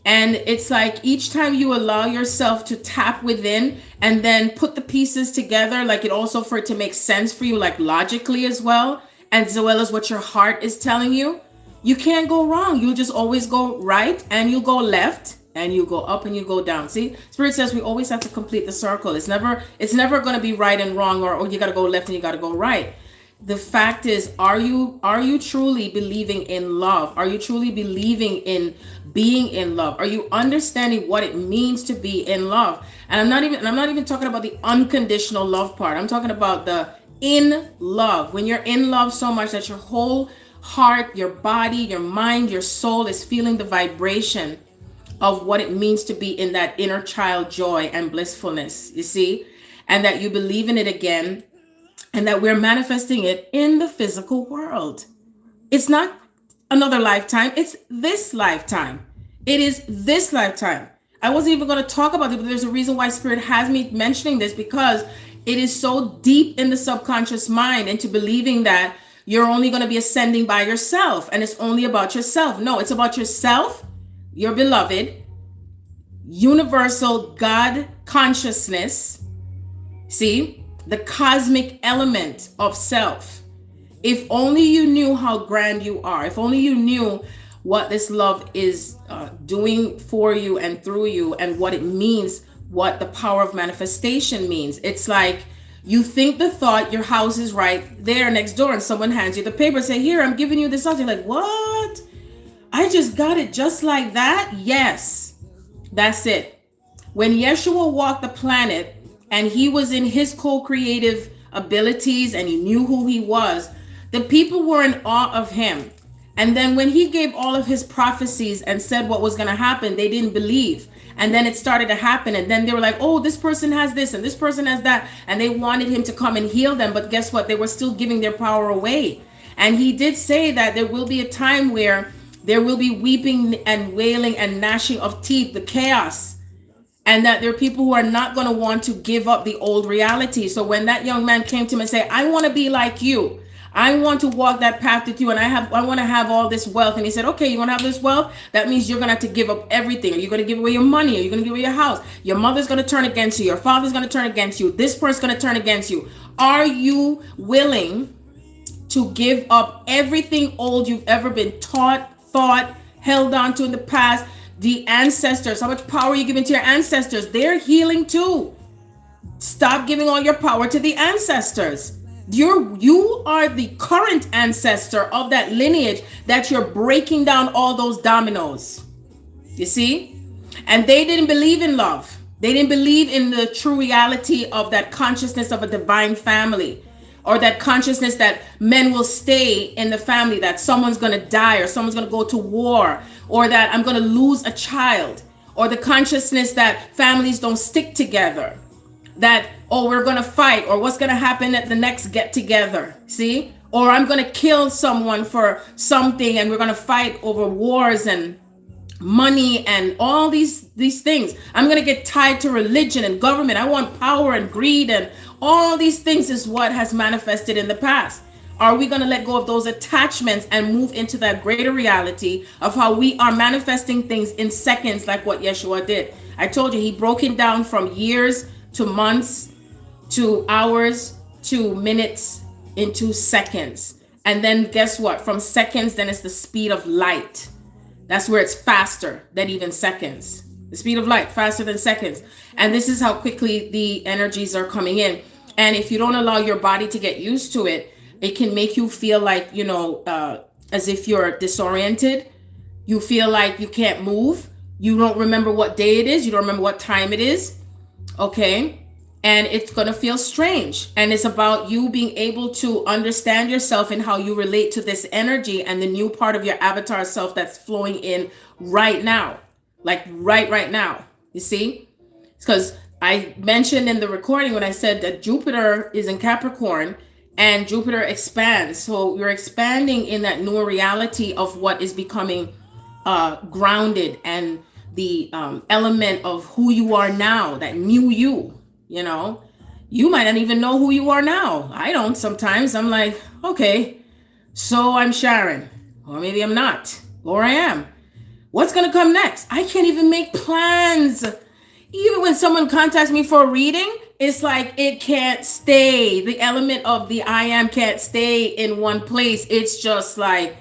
And it's like each time you allow yourself to tap within and then put the pieces together, like it also for it to make sense for you, like logically as well, and as well as what your heart is telling you, you can't go wrong. You'll just always go right, and you'll go left, and you go up and you go down. See, Spirit says we always have to complete the circle. It's never going to be right and wrong, or you got to go left and you got to go right. The fact is, are you truly believing in love? Are you truly believing in being in love? Are you understanding what it means to be in love? And I'm not even talking about the unconditional love part. I'm talking about the in love. When you're in love so much that your whole heart, your body, your mind, your soul is feeling the vibration of what it means to be in that inner child joy and blissfulness, you see? And that you believe in it again, and that we're manifesting it in the physical world. It's not another lifetime, it's this lifetime. It is this lifetime. I wasn't even going to talk about it, but there's a reason why Spirit has me mentioning this, because it is so deep in the subconscious mind into believing that you're only going to be ascending by yourself, and it's only about yourself. No, it's about yourself, your beloved, universal God consciousness, see, the cosmic element of self. If only you knew how grand you are, if only you knew what this love is doing for you and through you, and what it means, what the power of manifestation means. It's like you think the thought, your house is right there next door, and someone hands you the paper and say, here, I'm giving you this house. You're like, what? I just got it just like that? Yes, that's it. when Yeshua walked the planet and he was in his co-creative abilities and he knew who he was, the people were in awe of him. And then when he gave all of his prophecies and said what was going to happen, they didn't believe. And then it started to happen. And then they were like, oh, this person has this and this person has that. And they wanted him to come and heal them. But guess what? They were still giving their power away. And he did say that there will be a time where there will be weeping and wailing and gnashing of teeth, the chaos. And that there are people who are not going to want to give up the old reality. So when that young man came to him and said, I want to be like you. I want to walk that path with you, and I want to have all this wealth. And he said, okay, you want to have this wealth? That means you're going to have to give up everything. Are you going to give away your money? Are you going to give away your house? Your mother's going to turn against you. Your father's going to turn against you. This person's going to turn against you. Are you willing to give up everything old you've ever been taught, thought, held on to in the past? The ancestors, how much power are you giving to your ancestors? They're healing too. Stop giving all your power to the ancestors. You are the current ancestor of that lineage that you're breaking down all those dominoes. You see? And they didn't believe in love. They didn't believe in the true reality of that consciousness of a divine family, or that consciousness that men will stay in the family, that someone's going to die or someone's going to go to war, or that I'm going to lose a child, or the consciousness that families don't stick together. That, oh, we're going to fight, or what's going to happen at the next get together, see? Or I'm going to kill someone for something, and we're going to fight over wars and money and all these things. I'm going to get tied to religion and government. I want power and greed, and all these things is what has manifested in the past. Are we going to let go of those attachments and move into that greater reality of how we are manifesting things in seconds, like what Yeshua did? I told you, he broke it down from years to months, to hours, to minutes, into seconds. And then guess what? From seconds, then it's the speed of light. That's where it's faster than even seconds. The speed of light, faster than seconds. And this is how quickly the energies are coming in. And if you don't allow your body to get used to it, it can make you feel like, as if you're disoriented. You feel like you can't move. You don't remember what day it is. You don't remember what time it is. Okay, and it's going to feel strange. And it's about you being able to understand yourself and how you relate to this energy and the new part of your avatar self that's flowing in right now. Like right now. You see? Because I mentioned in the recording when I said that Jupiter is in Capricorn and Jupiter expands. So you're expanding in that new reality of what is becoming grounded, and the element of who you are now, that new you. You might not even know who you are now. I don't sometimes. I'm like, okay, so I'm Sharon, or maybe I'm not, or I am. What's going to come next? I can't even make plans. Even when someone contacts me for a reading, it's like it can't stay. The element of the I am can't stay in one place. It's just like,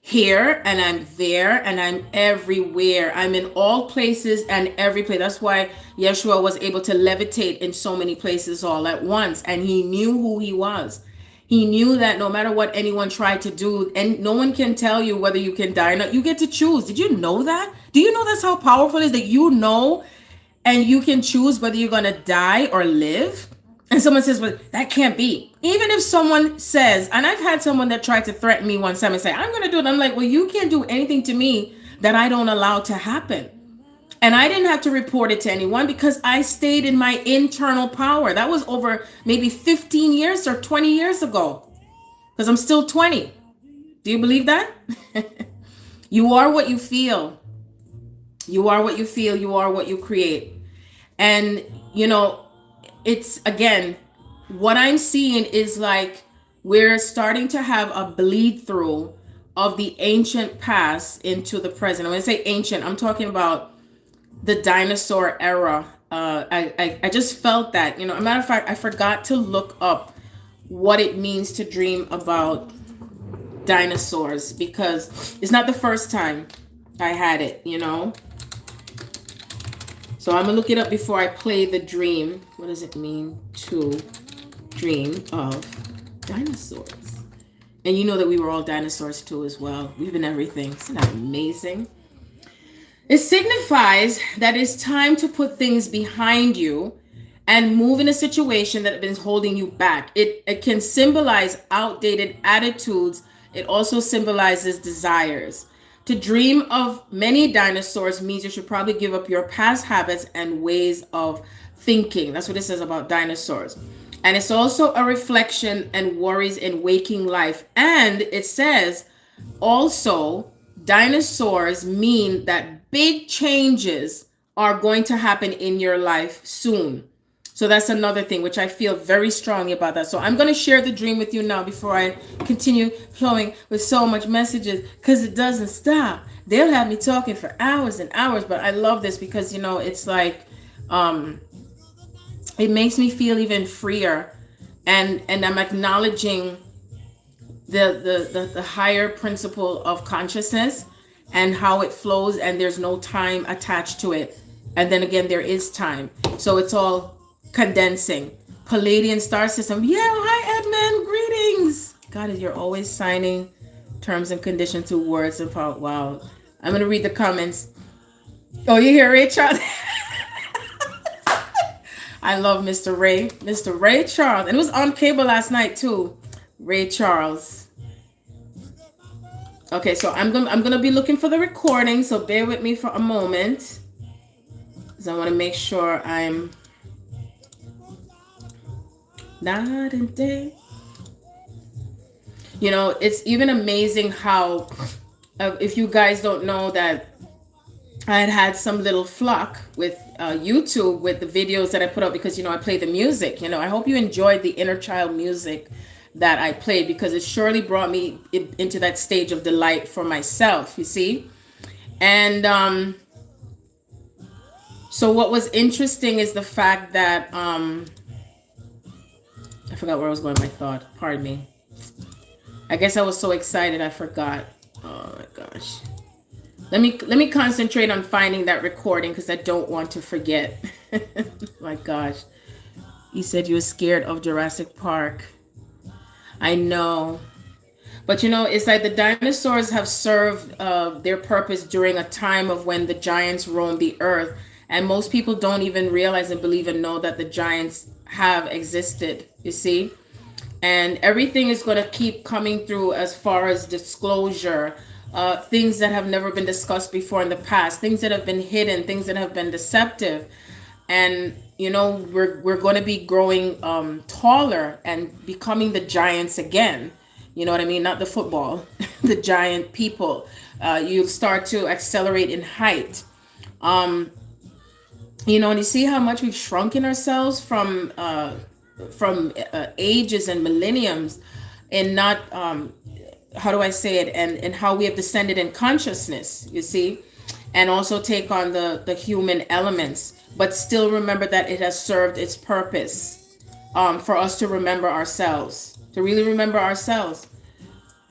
here and I'm there and I'm everywhere. I'm in all places and every place. That's why Yeshua was able to levitate in so many places all at once. And he knew who he was. He knew that no matter what anyone tried to do, and no one can tell you whether you can die or not. You get to choose. Did you know that? Do you know that's how powerful it is, that you know and you can choose whether you're going to die or live? And someone says, well, that can't be. Even if someone says, and I've had someone that tried to threaten me one time and say, I'm going to do it. I'm like, well, you can't do anything to me that I don't allow to happen. And I didn't have to report it to anyone because I stayed in my internal power. That was over maybe 15 years or 20 years ago, because I'm still 20. Do you believe that? You are what you feel. You are what you feel. You are what you create. And, it's, again, what I'm seeing is like we're starting to have a bleed through of the ancient past into the present. When I say ancient, I'm talking about the dinosaur era. I just felt that, a matter of fact, I forgot to look up what it means to dream about dinosaurs, because it's not the first time I had it, So I'm going to look it up before I play the dream. What does it mean to dream of dinosaurs? And you know that we were all dinosaurs too as well. We've been everything. Isn't that amazing? It signifies that it's time to put things behind you and move in a situation that has been holding you back. It can symbolize outdated attitudes. It also symbolizes desires. To dream of many dinosaurs means you should probably give up your past habits and ways of thinking. That's what it says about dinosaurs. And it's also a reflection and worries in waking life. And it says also, dinosaurs mean that big changes are going to happen in your life soon. So that's another thing which I feel very strongly about that. So I'm going to share the dream with you now before I continue flowing with so much messages, because it doesn't stop. They'll have me talking for hours and hours, but I love this because, you know, it's like it makes me feel even freer, and I'm acknowledging the higher principle of consciousness and how it flows, and there's no time attached to it. And then again, there is time. So it's all condensing. Palladian star system. Yeah, hi Edmund, greetings. God, you're always signing terms and conditions through words and power. Wow. I'm gonna read the comments. Oh, you hear Ray Charles? I love Mr. Ray Charles. And it was on cable last night too. Ray Charles. Okay, so I'm gonna be looking for the recording, so bear with me for a moment, because I want to make sure I'm not in day. You know, it's even amazing how, if you guys don't know that I had some little flock with YouTube with the videos that I put up, because, you know, I play the music. You know, I hope you enjoyed the inner child music that I played, because it surely brought me into that stage of delight for myself, you see. And so what was interesting is the fact that I forgot where I was going with my thought. Pardon me. I guess I was so excited I forgot. Oh my gosh. Let me concentrate on finding that recording, because I don't want to forget. My gosh. You said you were scared of Jurassic Park. I know. But you know, it's like the dinosaurs have served their purpose during a time of when the giants roamed the earth. And most people don't even realize and believe and know that the giants have existed, you see. And everything is going to keep coming through as far as disclosure, things that have never been discussed before in the past, things that have been hidden, things that have been deceptive. And you know, we're going to be growing taller and becoming the giants again. You know what I mean? Not the football, the giant people. You'll start to accelerate in height. You know, and you see how much we've shrunken ourselves from ages and millenniums, and not how do I say it, and how we have descended in consciousness, you see, and also take on the human elements, but still remember that it has served its purpose for us to remember ourselves, to really remember ourselves.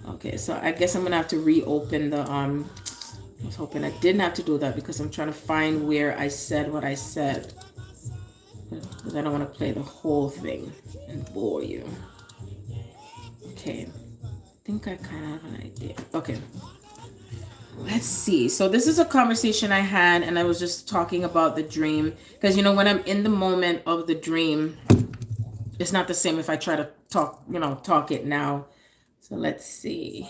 Okay, so I guess I'm gonna have to reopen the I was hoping I didn't have to do that, because I'm trying to find where I said what I said, because I don't want to play the whole thing and bore you. Okay, I think I kind of have an idea. Okay, let's see. So this is a conversation I had, and I was just talking about the dream, because you know, when I'm in the moment of the dream, it's not the same if I try to talk, you know, talk it now. So let's see.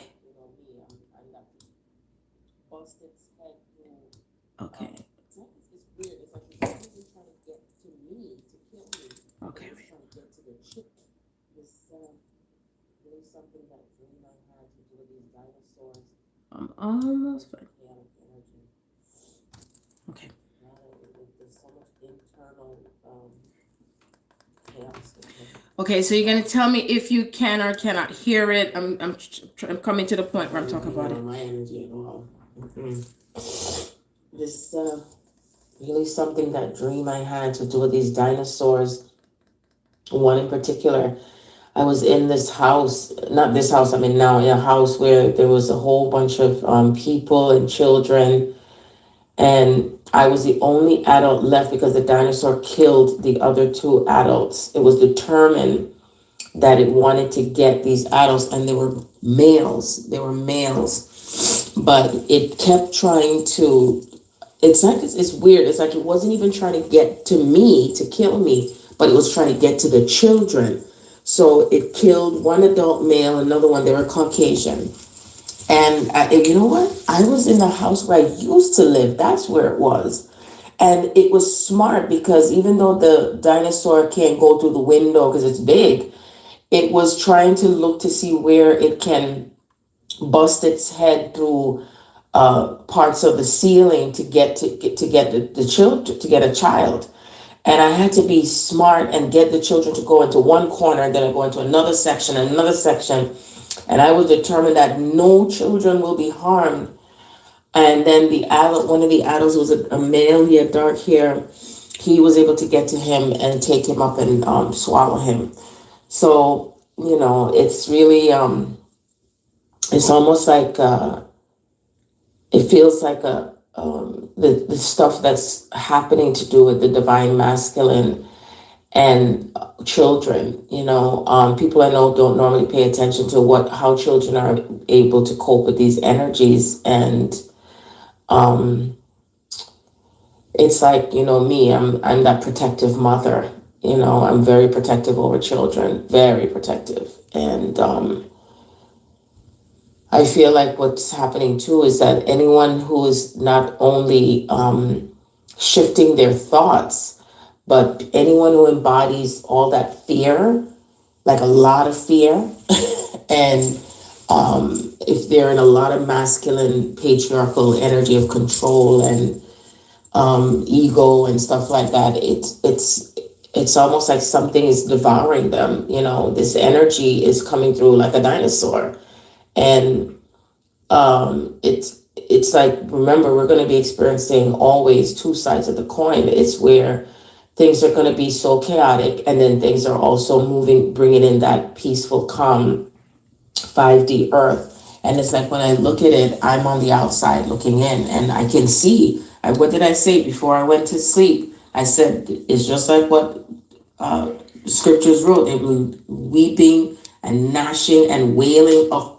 Okay. Okay. I'm almost fine. Okay. Okay, so you're gonna tell me if you can or cannot hear it. I'm coming to the point where I'm talking about it. My energy. This really something, that dream I had to do with these dinosaurs. One in particular, I was in this house, not this house I'm in now, in a house where there was a whole bunch of people and children, and I was the only adult left because the dinosaur killed the other two adults. It was determined that it wanted to get these adults, and they were males, but it kept trying to it's like it's weird. It's like it wasn't even trying to get to me to kill me, but it was trying to get to the children. So it killed one adult male, another one, they were Caucasian. And you know what? I was in the house where I used to live. That's where it was. And it was smart because even though the dinosaur can't go through the window because it's big, it was trying to look to see where it can bust its head through parts of the ceiling to get the children to get a child. And I had to be smart and get the children to go into one corner, and then I go into another section, and I was determined that no children will be harmed. And then the adult, one of the adults was a male. He had dark hair. He was able to get to him and take him up and swallow him. So it's really it's almost like it feels like the stuff that's happening to do with the divine masculine and children. People I know don't normally pay attention to how children are able to cope with these energies. And it's like, me, I'm that protective mother. I'm very protective over children, very protective. And I feel like what's happening too is that anyone who is not only shifting their thoughts, but anyone who embodies all that fear, like a lot of fear, and if they're in a lot of masculine patriarchal energy of control and ego and stuff like that, it's almost like something is devouring them. This energy is coming through like a dinosaur. And it's like, remember, we're going to be experiencing always two sides of the coin. It's where things are going to be so chaotic, and then things are also moving, bringing in that peaceful, calm 5D earth. And it's like when I look at it, I'm on the outside looking in, and I can see. What did I say before I went to sleep? I said it's just like what scriptures wrote. They were weeping and gnashing and wailing of,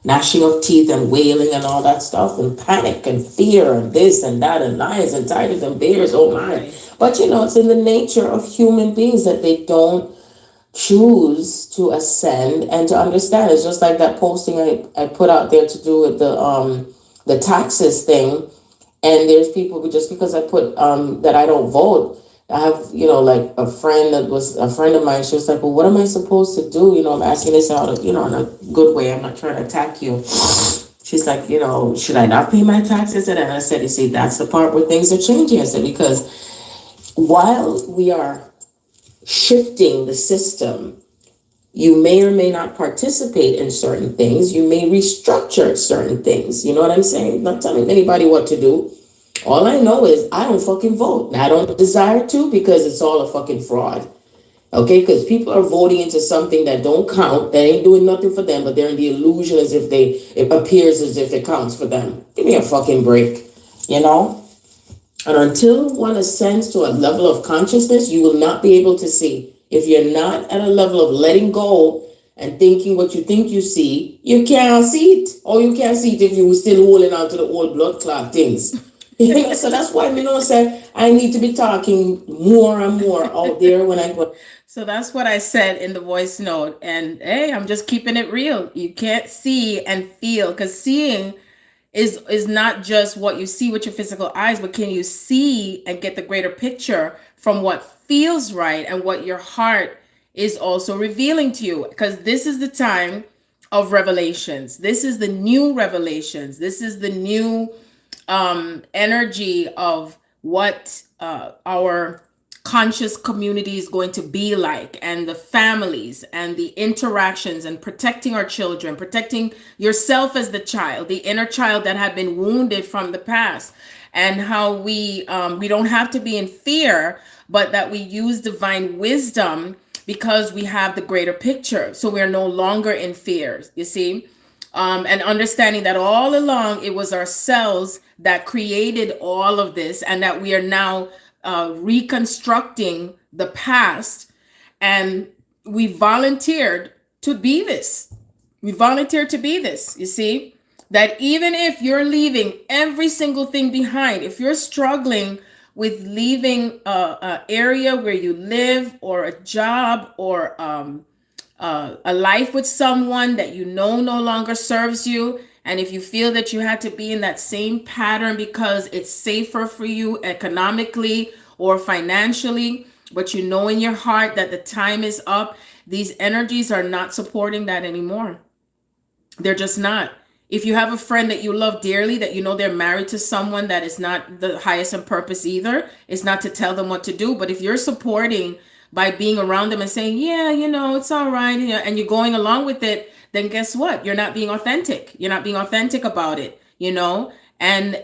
gnashing of teeth and wailing and all that stuff, and panic and fear and this and that, and lions and tigers and bears. Oh my. But it's in the nature of human beings that they don't choose to ascend and to understand. It's just like that posting I put out there to do with the taxes thing. And there's people who, just because I put that I don't vote, I have, like a friend that was a friend of mine. She was like, well, what am I supposed to do? I'm asking this out of, in a good way. I'm not trying to attack you. She's like, should I not pay my taxes? And I said, you see, that's the part where things are changing. I said, because while we are shifting the system, you may or may not participate in certain things. You may restructure certain things. You know what I'm saying? I'm not telling anybody what to do. All I know is I don't fucking vote. And I don't desire to, because it's all a fucking fraud. Okay? Because people are voting into something that don't count, that ain't doing nothing for them, but they're in the illusion as if it appears as if it counts for them. Give me a fucking break. And until one ascends to a level of consciousness, you will not be able to see. If you're not at a level of letting go and thinking what you think you see, you can't see it. Or you can't see it if you were still holding on to the old blood clot things. So that's why I said I need to be talking more and more out there when I go. So that's what I said in the voice note. And hey, I'm just keeping it real. You can't see and feel, because seeing is not just what you see with your physical eyes, but can you see and get the greater picture from what feels right and what your heart is also revealing to you? Because this is the time of revelations. This is the new revelations. This is the new energy of what our conscious community is going to be like, and the families and the interactions, and protecting our children, protecting yourself as the child, the inner child that had been wounded from the past, and how we don't have to be in fear, but that we use divine wisdom because we have the greater picture. So we're no longer in fear, you see, and understanding that all along it was ourselves that created all of this, and that we are now reconstructing the past, and we volunteered to be this. We volunteered to be this, you see. that even if you're leaving every single thing behind, if you're struggling with leaving a area where you live, or a job, or a life with someone that you know no longer serves you, and if you feel that you had to be in that same pattern because it's safer for you economically or financially, but you know in your heart that the time is up, these energies are not supporting that anymore. They're just not. If you have a friend that you love dearly, that you know they're married to someone that is not the highest in purpose either, it's not to tell them what to do. But if you're supporting by being around them and saying, yeah, it's all right, and you're going along with it, then guess what? You're not being authentic. You're not being authentic about it. And,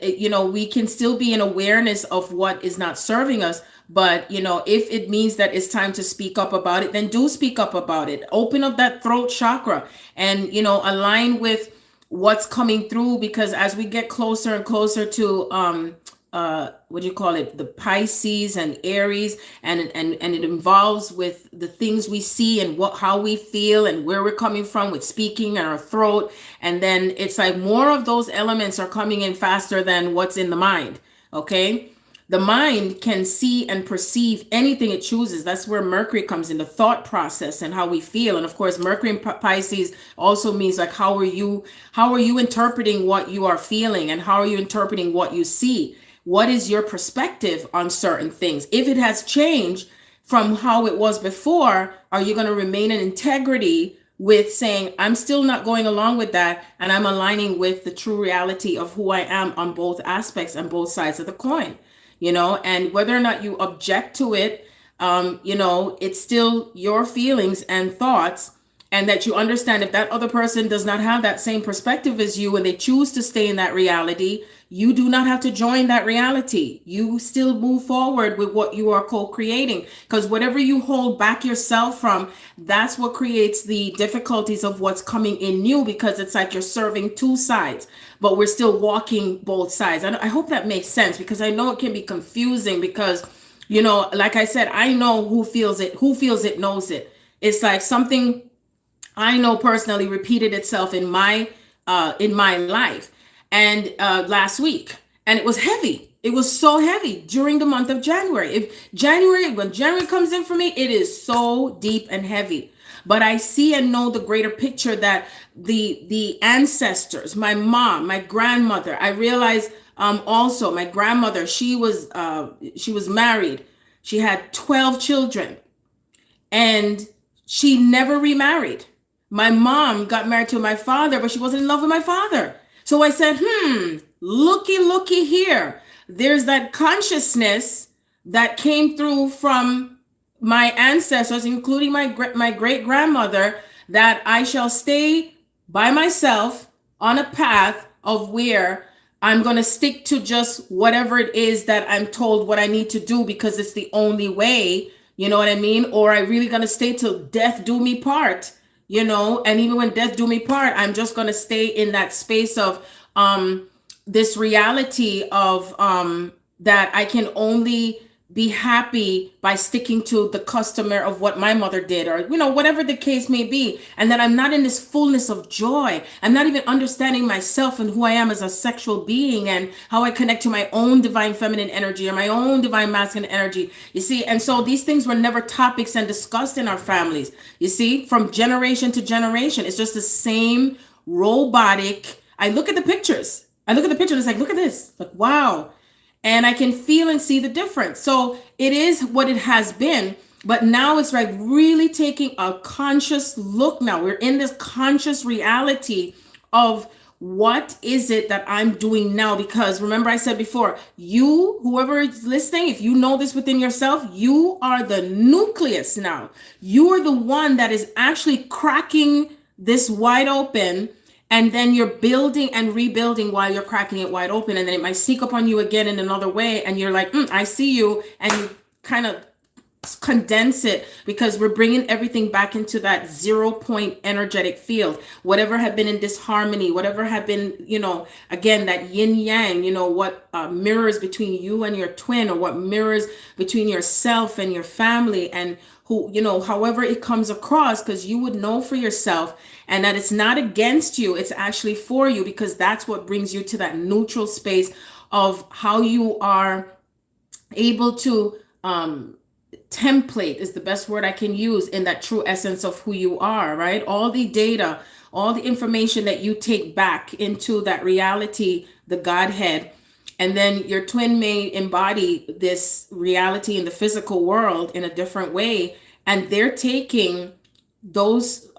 we can still be in awareness of what is not serving us. But, if it means that it's time to speak up about it, then do speak up about it. Open up that throat chakra and, align with what's coming through, because as we get closer and closer to what do you call it, the Pisces and Aries, and it involves with the things we see and how we feel and where we're coming from with speaking and our throat, and then it's like more of those elements are coming in faster than what's in the mind. Okay, the mind can see and perceive anything it chooses. That's where Mercury comes in, the thought process and how we feel. And of course, Mercury in Pisces also means like, how are you interpreting what you are feeling, and how are you interpreting what you see? What is your perspective on certain things? If it has changed from how it was before, are you going to remain in integrity with saying, I'm still not going along with that, and I'm aligning with the true reality of who I am on both aspects and both sides of the coin? And whether or not you object to it, it's still your feelings and thoughts, and that you understand if that other person does not have that same perspective as you and they choose to stay in that reality, you do not have to join that reality. You still move forward with what you are co-creating, because whatever you hold back yourself from, that's what creates the difficulties of what's coming in new, because it's like you're serving two sides, but we're still walking both sides. I hope that makes sense, because I know it can be confusing, because, like I said, I know who feels it knows it. It's like something I know personally repeated itself in my life, and last week, and it was heavy. It was so heavy during the month of January. When January comes in for me, it is so deep and heavy. But I see and know the greater picture, that the ancestors, my mom, my grandmother, I realize also my grandmother, she was married. She had 12 children, and she never remarried. My mom got married to my father, but she wasn't in love with my father. So I said, looky here. There's that consciousness that came through from my ancestors, including my great grandmother, that I shall stay by myself on a path of where I'm going to stick to just whatever it is that I'm told what I need to do, because it's the only way, you know what I mean? Or I really going to stay till death do me part. And even when death do me part, I'm just going to stay in that space of this reality of that I can only be happy by sticking to the customer of what my mother did, or whatever the case may be, and that I'm not in this fullness of joy. I'm not even understanding myself and who I am as a sexual being, and how I connect to my own divine feminine energy or my own divine masculine energy, you see. And so these things were never topics and discussed in our families, you see, from generation to generation. It's just the same robotic. I look at the pictures, it's like, look at this, like, wow. And I can feel and see the difference. So it is what it has been. But now it's like really taking a conscious look. Now we're in this conscious reality of what is it that I'm doing now? Because remember I said before, you, whoever is listening, if you know this within yourself, you are the nucleus now. You are the one that is actually cracking this wide open. And then you're building and rebuilding while you're cracking it wide open. And then it might sneak up on you again in another way. And you're like, I see you. And you kind of condense it, because we're bringing everything back into that 0 point energetic field. Whatever had been in disharmony, whatever had been, again, that yin yang, what mirrors between you and your twin, or what mirrors between yourself and your family, and who, however it comes across, because you would know for yourself, and that it's not against you, it's actually for you, because that's what brings you to that neutral space of how you are able to template, is the best word I can use, in that true essence of who you are, right? All the data, all the information that you take back into that reality, the Godhead, and then your twin may embody this reality in the physical world in a different way, and they're taking those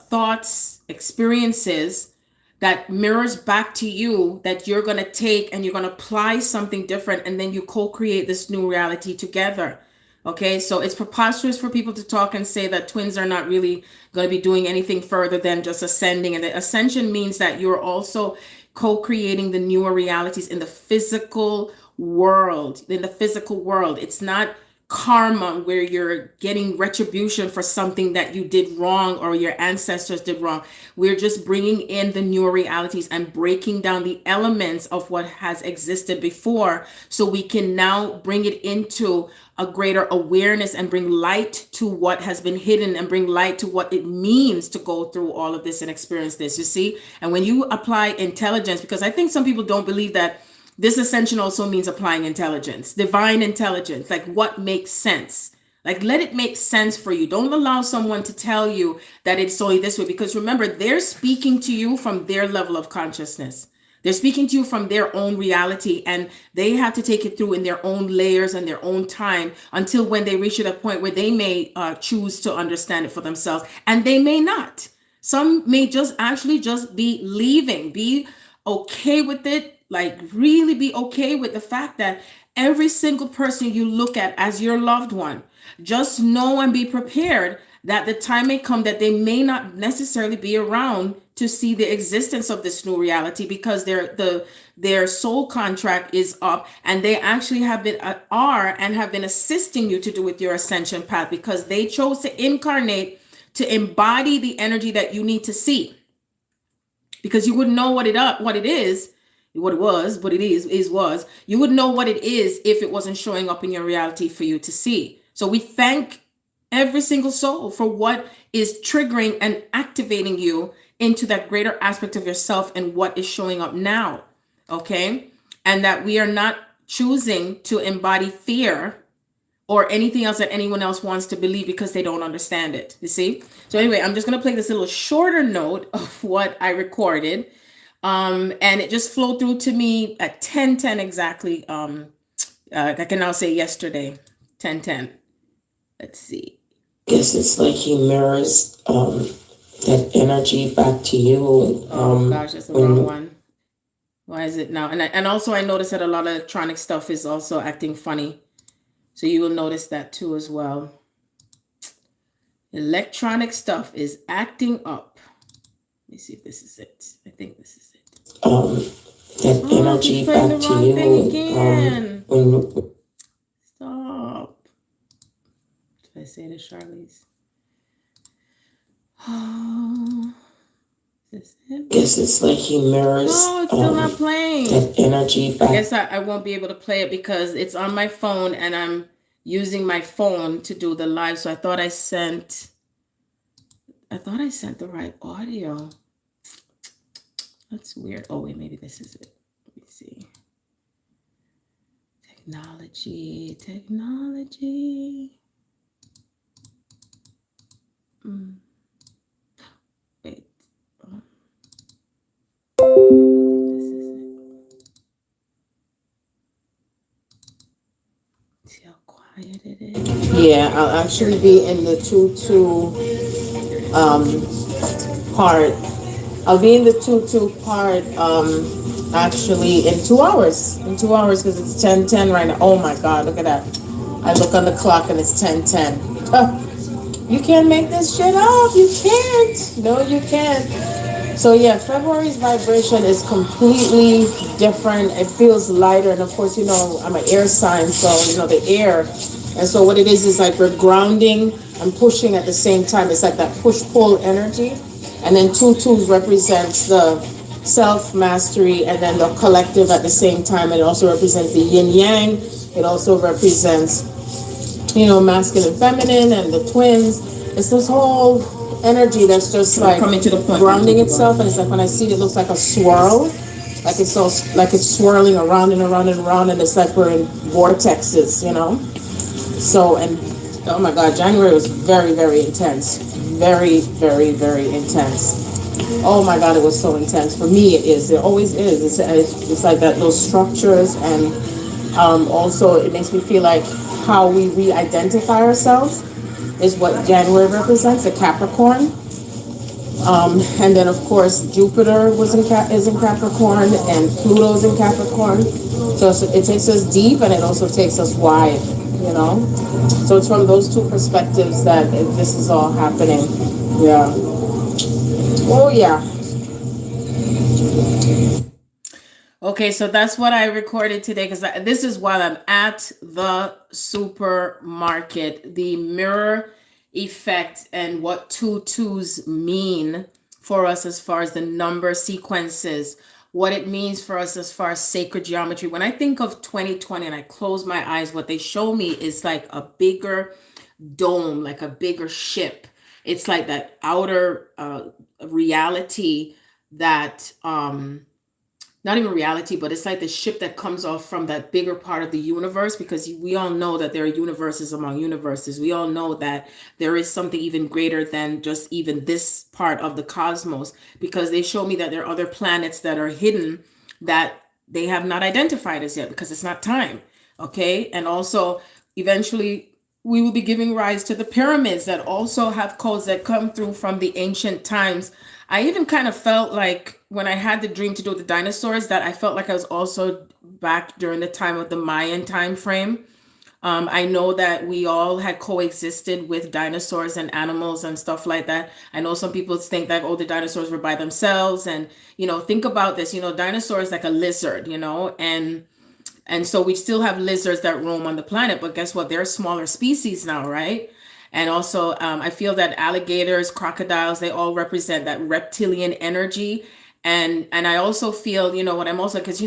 thoughts, experiences, that mirrors back to you, that you're going to take and you're going to apply something different, and then you co-create this new reality together. Okay, so it's preposterous for people to talk and say that twins are not really going to be doing anything further than just ascending. And the ascension means that you're also co-creating the newer realities in the physical world. In the physical world, it's not karma where you're getting retribution for something that you did wrong or your ancestors did wrong. We're just bringing in the newer realities and breaking down the elements of what has existed before, so we can now bring it into a greater awareness and bring light to what has been hidden, and bring light to what it means to go through all of this and experience this, you see? And when you apply intelligence, because I think some people don't believe that this ascension also means applying intelligence, divine intelligence, like what makes sense. Like, let it make sense for you. Don't allow someone to tell you that it's only this way, because remember, they're speaking to you from their level of consciousness. They're speaking to you from their own reality, and they have to take it through in their own layers and their own time, until when they reach a point where they may choose to understand it for themselves, and they may not. Some may just actually just be leaving, be okay with it, like really be okay with the fact that every single person you look at as your loved one, just know and be prepared that the time may come that they may not necessarily be around to see the existence of this new reality, because their soul contract is up, and they actually have been assisting you to do with your ascension path, because they chose to incarnate to embody the energy that you need to see, because you wouldn't know what it is. What it was, what it was. You would know what it is if it wasn't showing up in your reality for you to see. So we thank every single soul for what is triggering and activating you into that greater aspect of yourself and what is showing up now. Okay. And that we are not choosing to embody fear or anything else that anyone else wants to believe, because they don't understand it. You see? So anyway, I'm just going to play this little shorter note of what I recorded. And it just flowed through to me at 10:10 exactly. I can now say yesterday, 10:10. Let's see. Guess it's like he mirrors that energy back to you. Oh gosh, that's the wrong one. Why is it now? And also I noticed that a lot of electronic stuff is also acting funny. So you will notice that too as well. Electronic stuff is acting up. Let me see if this is it. I think this is it. That energy back to you. Stop. Did I say this, Charlize? Oh, is this it? Guess it's like he mirrors. Oh, it's still not playing. That energy back. I guess I won't be able to play it because it's on my phone and I'm using my phone to do the live. So I thought I sent the right audio. That's weird. Oh, wait, maybe this is it. Let me see. Technology. Wait. This is it. See how quiet it is? Yeah, I'll actually be in the 2-2 part. I'll be in the 2-2 part actually in 2 hours. In 2 hours, because it's 10:10 right now. Oh my God, look at that. I look on the clock and it's 10:10. You can't make this shit up. You can't. No, you can't. So yeah, February's vibration is completely different. It feels lighter. And of course, I'm an air sign. So, the air And so what it is like we're grounding and pushing at the same time. It's like that push-pull energy. And then two twos represents the self-mastery and then the collective at the same time. It also represents the yin-yang. It also represents, masculine, feminine, and the twins. It's this whole energy that's just like coming to the point, grounding itself. And it's like when I see it, it looks like a swirl. Like it's swirling around and around and around. And it's like we're in vortexes. So, and oh my God, January was very, very intense. Very, very, very intense. Oh my God, it was so intense. For me, it is. It always is. It's like that, those structures. And also, it makes me feel like how we re-identify ourselves is what January represents, a Capricorn. And then, of course, Jupiter is in Capricorn, and Pluto's in Capricorn. So it takes us deep, and it also takes us wide. So it's from those two perspectives that this is all happening. Yeah. Oh yeah. Okay, so that's what I recorded today, because this is while I'm at the supermarket. The mirror effect and what two twos mean for us as far as the number sequences, what it means for us as far as sacred geometry. When I think of 2020 and I close my eyes, what they show me is like a bigger dome, like a bigger ship. It's like that outer reality that not even reality, but it's like the ship that comes off from that bigger part of the universe, because we all know that there are universes among universes. We all know that there is something even greater than just even this part of the cosmos, because they show me that there are other planets that are hidden that they have not identified as yet, because it's not time. Okay. And also eventually we will be giving rise to the pyramids that also have codes that come through from the ancient times. I even kind of felt like when I had the dream to do the dinosaurs, that I felt like I was also back during the time of the Mayan time frame. I know that we all had coexisted with dinosaurs and animals and stuff like that. I know some people think that, oh, the dinosaurs were by themselves. And, think about this, dinosaurs like a lizard, and so we still have lizards that roam on the planet, but guess what? They're smaller species now, right? And also, I feel that alligators, crocodiles, they all represent that reptilian energy. And I also feel, what I'm also, because,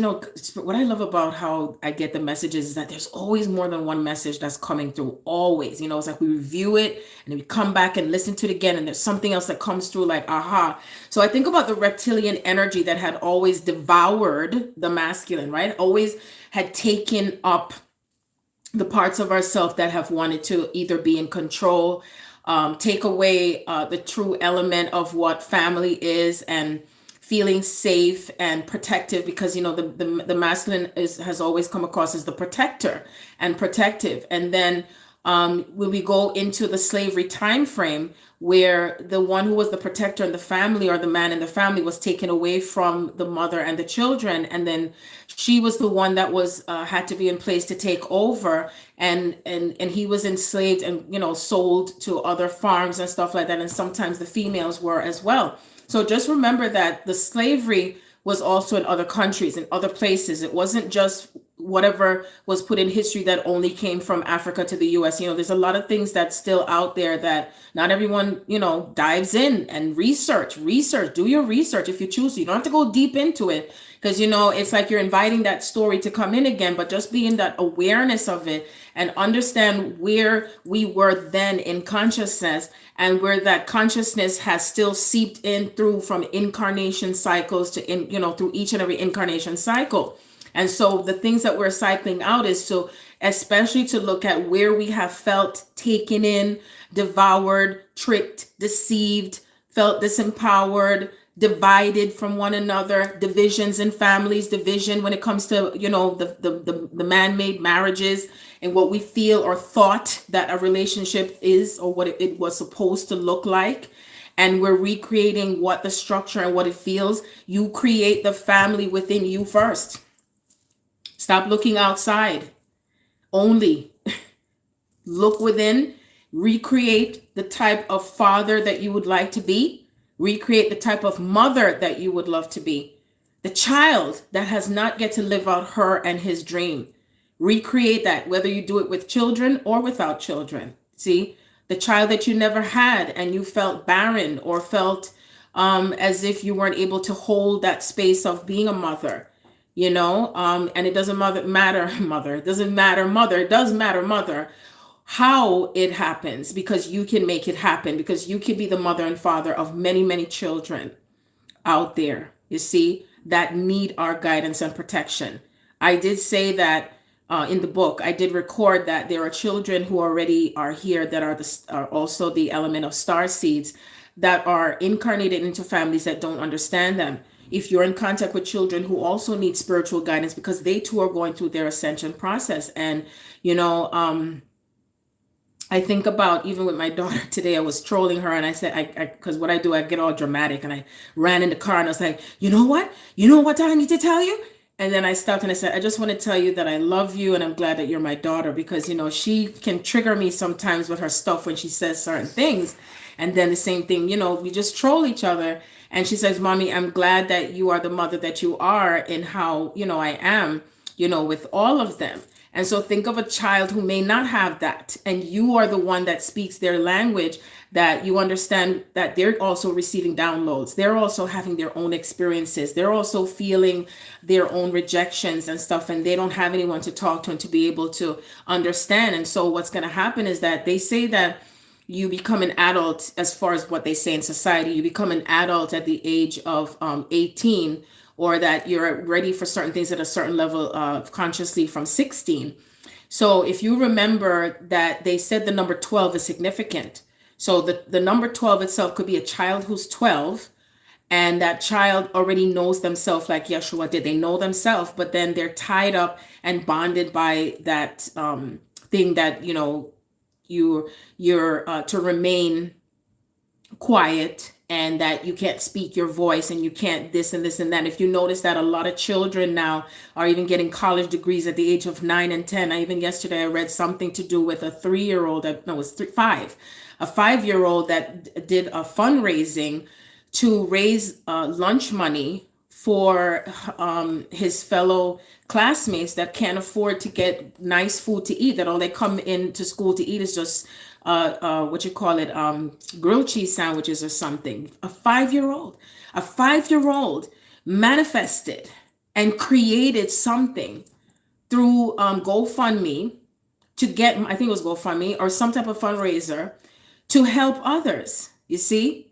what I love about how I get the messages is that there's always more than one message that's coming through, always. It's like we review it and then we come back and listen to it again, and there's something else that comes through like, aha. So I think about the reptilian energy that had always devoured the masculine, right? Always had taken up the parts of ourselves that have wanted to either be in control, take away the true element of what family is, and feeling safe and protective, because the masculine has always come across as the protector and protective. And then when we go into the slavery time frame, where the one who was the protector in the family, or the man in the family, was taken away from the mother and the children, and then she was the one that was had to be in place to take over, and he was enslaved and sold to other farms and stuff like that, and sometimes the females were as well. So just remember that the slavery was also in other countries, in other places. It wasn't just whatever was put in history that only came from Africa to the US. There's a lot of things that's still out there that not everyone, dives in and research, do your research if you choose to. You don't have to go deep into it, because, it's like you're inviting that story to come in again, but just be in that awareness of it and understand where we were then in consciousness, and where that consciousness has still seeped in through from incarnation cycles to through each and every incarnation cycle. And so the things that we're cycling out is especially to look at where we have felt taken in, devoured, tricked, deceived, felt disempowered, divided from one another, divisions in families, division when it comes to, the man-made marriages, and what we feel or thought that a relationship is, or what it was supposed to look like. And we're recreating what the structure and what it feels. You create the family within you first. Stop looking outside. Only look within. Recreate the type of father that you would like to be. Recreate the type of mother that you would love to be. The child that has not yet to live out her and his dream. Recreate that, whether you do it with children or without children. See, the child that you never had and you felt barren or felt as if you weren't able to hold that space of being a mother, and it doesn't matter mother, it doesn't matter mother, it does matter mother, how it happens, because you can make it happen, because you can be the mother and father of many, many children out there, you see, that need our guidance and protection. I did say that in the book, I did record that there are children who already are here that are also the element of star seeds that are incarnated into families that don't understand them. If you're in contact with children who also need spiritual guidance, because they too are going through their ascension process. And, I think about, even with my daughter today, I was trolling her and I said, because what I do, I get all dramatic, and I ran in the car and I was like, you know what I need to tell you? And then I stopped and I said, I just want to tell you that I love you and I'm glad that you're my daughter, because, she can trigger me sometimes with her stuff when she says certain things. And then the same thing, we just troll each other. And she says, Mommy, I'm glad that you are the mother that you are, and how, I am, with all of them. And so think of a child who may not have that, and you are the one that speaks their language, that you understand that they're also receiving downloads. They're also having their own experiences. They're also feeling their own rejections and stuff, and they don't have anyone to talk to and to be able to understand. And so what's going to happen is that they say that you become an adult, as far as what they say in society, you become an adult at the age of 18, or that you're ready for certain things at a certain level of consciously from 16. So if you remember that they said the number 12 is significant. So the number 12 itself could be a child who's 12, and that child already knows themselves, like Yeshua did. They know themselves, but then they're tied up and bonded by that thing that, you're to remain quiet, and that you can't speak your voice, and you can't this and this and that. If you notice that a lot of children now are even getting college degrees at the age of 9 and 10. Yesterday I read something to do with a 3-year-old, no, it was 5, a 5-year-old that did a fundraising to raise lunch money for his fellow classmates that can't afford to get nice food to eat, that all they come into school to eat is just grilled cheese sandwiches or something. A 5-year-old manifested and created something through GoFundMe to get, I think it was GoFundMe or some type of fundraiser, to help others, you see,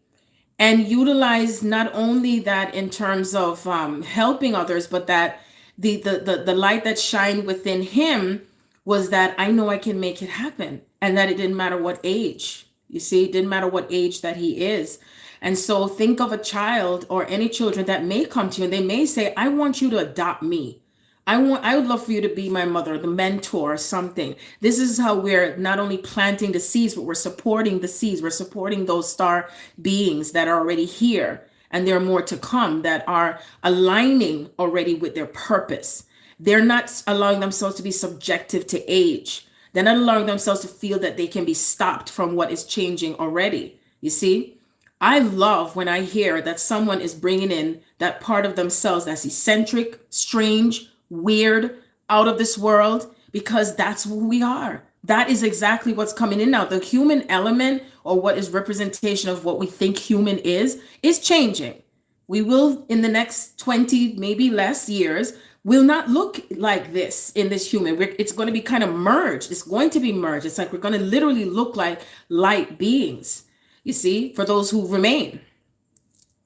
and utilize not only that in terms of helping others, but that the light that shined within him was that I know I can make it happen. And that it didn't matter what age, you see, it didn't matter what age that he is. And so think of a child or any children that may come to you and they may say, I want you to adopt me. I would love for you to be my mother, the mentor or something. This is how we're not only planting the seeds, but we're supporting the seeds. We're supporting those star beings that are already here. And there are more to come that are aligning already with their purpose. They're not allowing themselves to be subjective to age. They're not allowing themselves to feel that they can be stopped from what is changing already. You see, I love when I hear that someone is bringing in that part of themselves that's eccentric, strange, weird, out of this world, because that's who we are. That is exactly what's coming in now. The human element, or what is representation of what we think human is changing. We will, in the next 20, maybe less years, will not look like this in this human. It's going to be kind of merged. It's going to be merged. It's like we're going to literally look like light beings, you see, for those who remain.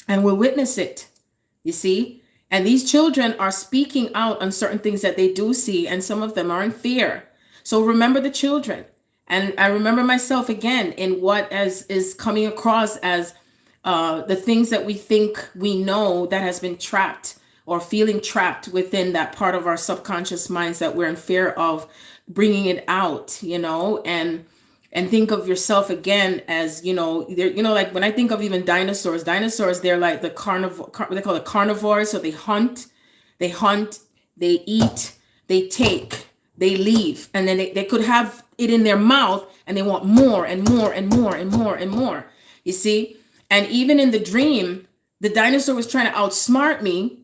And we'll witness it, you see. And these children are speaking out on certain things that they do see, and some of them are in fear. So remember the children. And I remember myself again in what is coming across as the things that we think we know that has been trapped, or feeling trapped within that part of our subconscious minds that we're in fear of bringing it out, and think of yourself again as, like when I think of even dinosaurs, they're like the carnivore, they call it carnivores. So they hunt, they eat, they take, they leave, and then they could have it in their mouth and they want more and more and more and more and more, you see? And even in the dream, the dinosaur was trying to outsmart me,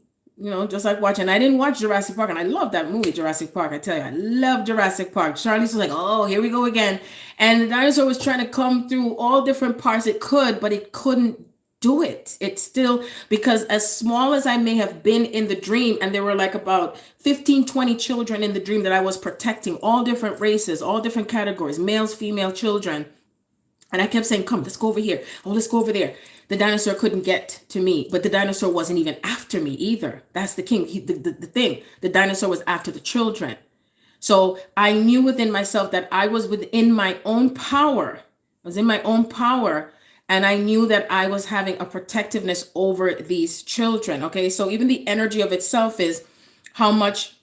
just like watching. I didn't watch Jurassic Park, and I love that movie, Jurassic Park. I tell you, I love Jurassic Park. Charlize was like, oh, here we go again. And the dinosaur was trying to come through all different parts it could, but it couldn't do it. It's still, because as small as I may have been in the dream, and there were like about 15, 20 children in the dream that I was protecting, all different races, all different categories, males, female, children. And I kept saying, come, let's go over here. Oh, let's go over there. The dinosaur couldn't get to me, but the dinosaur wasn't even after me either. That's the king. The thing. The dinosaur was after the children. So I knew within myself that I was within my own power. I was in my own power. And I knew that I was having a protectiveness over these children. Okay. So even the energy of itself is how much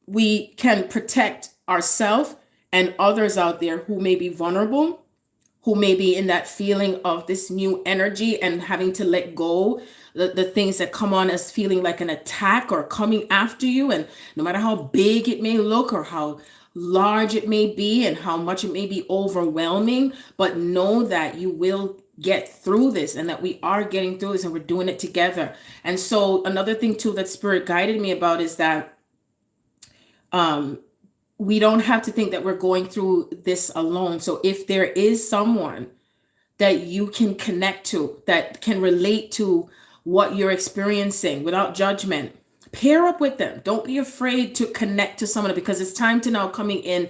we can protect ourselves and others out there who may be vulnerable, who may be in that feeling of this new energy and having to let go the things that come on as feeling like an attack or coming after you. And no matter how big it may look or how large it may be and how much it may be overwhelming, but know that you will get through this and that we are getting through this and we're doing it together. And so another thing too that Spirit guided me about is that we don't have to think that we're going through this alone. So if there is someone that you can connect to, that can relate to what you're experiencing without judgment, pair up with them. Don't be afraid to connect to someone, because it's time to now coming in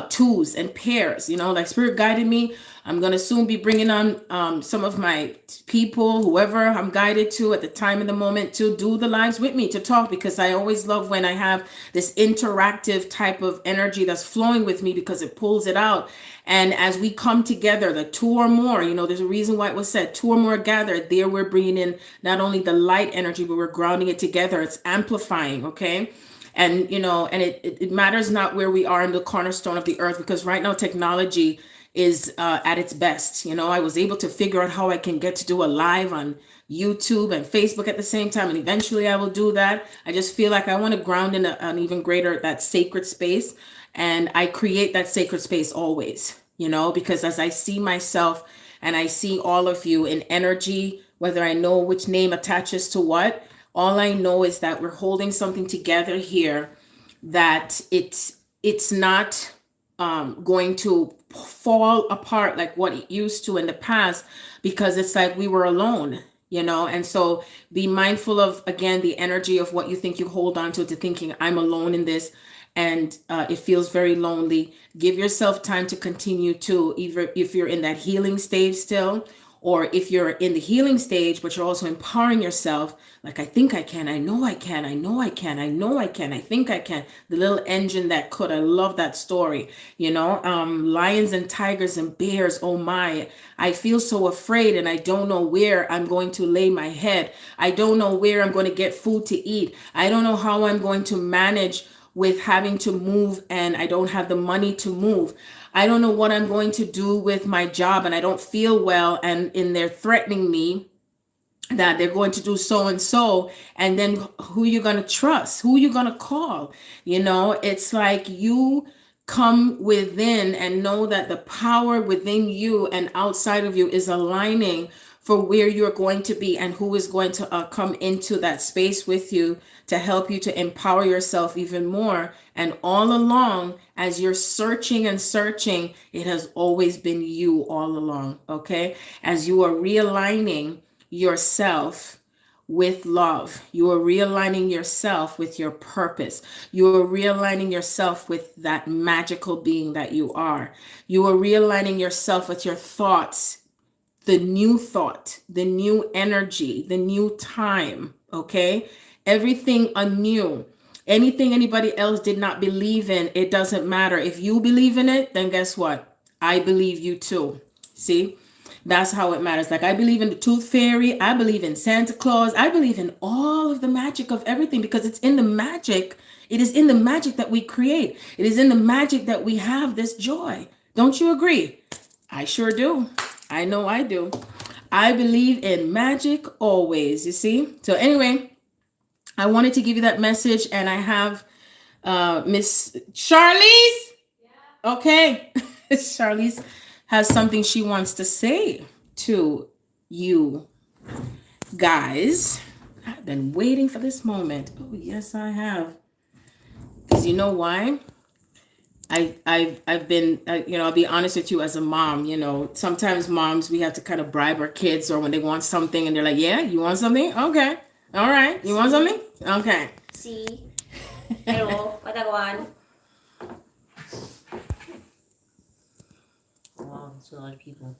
twos and pairs. Like Spirit guided me. I'm going to soon be bringing on some of my people, whoever I'm guided to at the time and the moment, to do the lives with me, to talk, because I always love when I have this interactive type of energy that's flowing with me, because it pulls it out. And as we come together, the two or more, there's a reason why it was said, two or more gathered, there we're bringing in not only the light energy, but we're grounding it together. It's amplifying. Okay. And, and it matters not where we are in the cornerstone of the earth, because right now technology is at its best. I was able to figure out how I can get to do a live on YouTube and Facebook at the same time. And eventually I will do that. I just feel like I want to ground in an even greater, that sacred space. And I create that sacred space always, because as I see myself and I see all of you in energy, whether I know which name attaches to what, all I know is that we're holding something together here, that it's not going to fall apart like what it used to in the past, because it's like we were alone, and so be mindful of, again, the energy of what you think you hold on to thinking I'm alone in this, and it feels very lonely. Give yourself time to continue to, either if you're in that healing stage still, or if you're in the healing stage, but you're also empowering yourself, like, I think I can, I know I can, I know I can, I know I can, I think I can. The little engine that could. I love that story. Lions and tigers and bears. Oh my, I feel so afraid and I don't know where I'm going to lay my head. I don't know where I'm going to get food to eat. I don't know how I'm going to manage with having to move, and I don't have the money to move. I don't know what I'm going to do with my job, and I don't feel well, and they're threatening me that they're going to do so and so, and then who you going to trust? Who you going to call? It's like you come within and know that the power within you and outside of you is aligning for where you're going to be, and who is going to come into that space with you to help you to empower yourself even more. And all along, as you're searching and searching, it has always been you all along. Okay. As you are realigning yourself with love, you are realigning yourself with your purpose. You are realigning yourself with that magical being that you are. You are realigning yourself with your thoughts, the new thought, the new energy, the new time. Okay. Everything anew. Anything anybody else did not believe in, it doesn't matter. If you believe in it, then guess what? I believe you too. See? That's how it matters. Like, I believe in the tooth fairy. I believe in Santa Claus. I believe in all of the magic of everything, because it's in the magic. It is in the magic that we create. It is in the magic that we have this joy. Don't you agree? I sure do. I know I do. I believe in magic always, you see? So anyway, I wanted to give you that message, and I have Miss Charlize. Yeah. Okay. Charlize has something she wants to say to you guys. I've been waiting for this moment. Oh, yes, I have. Because you know why? I've been, I'll be honest with you as a mom, sometimes moms, we have to kind of bribe our kids, or when they want something and they're like, yeah, you want something? Okay. All right. You want something? Okay. See? Hello. Pataguan. Wow, it's a lot of people.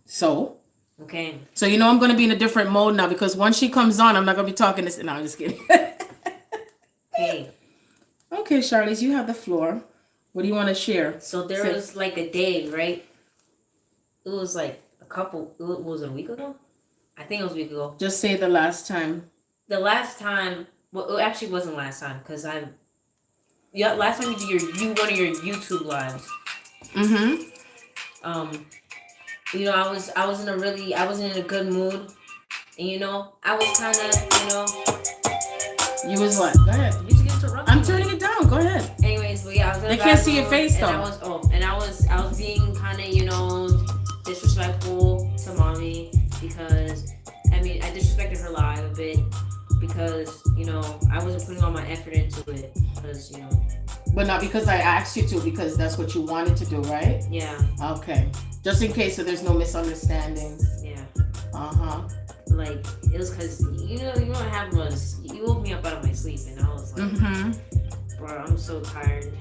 So? Okay. So, I'm going to be in a different mode now, because once she comes on, I'm not going to be talking this. No, I'm just kidding. Okay. Okay, Charlize, you have the floor. What do you want to share? So there was like a day, right? It was like was it a week ago? I think it was a week ago. Just say the last time. The last time, well, it actually wasn't last time, because last time you did one of your YouTube lives. Mm-hmm. I wasn't in a good mood, and I was kind of, You was what? Go ahead. I'm turning it down. Go ahead. Anyways, but yeah, I was in They can't see your face though. I was being kind of, disrespectful to mommy, because I disrespected her live a bit, because I wasn't putting all my effort into it, because But not because I asked you to, because that's what you wanted to do, right? Yeah. Okay. Just in case so there's no misunderstandings. Yeah. Like it was because what happened was you woke me up out of my sleep, and I was like, bro, I'm so tired.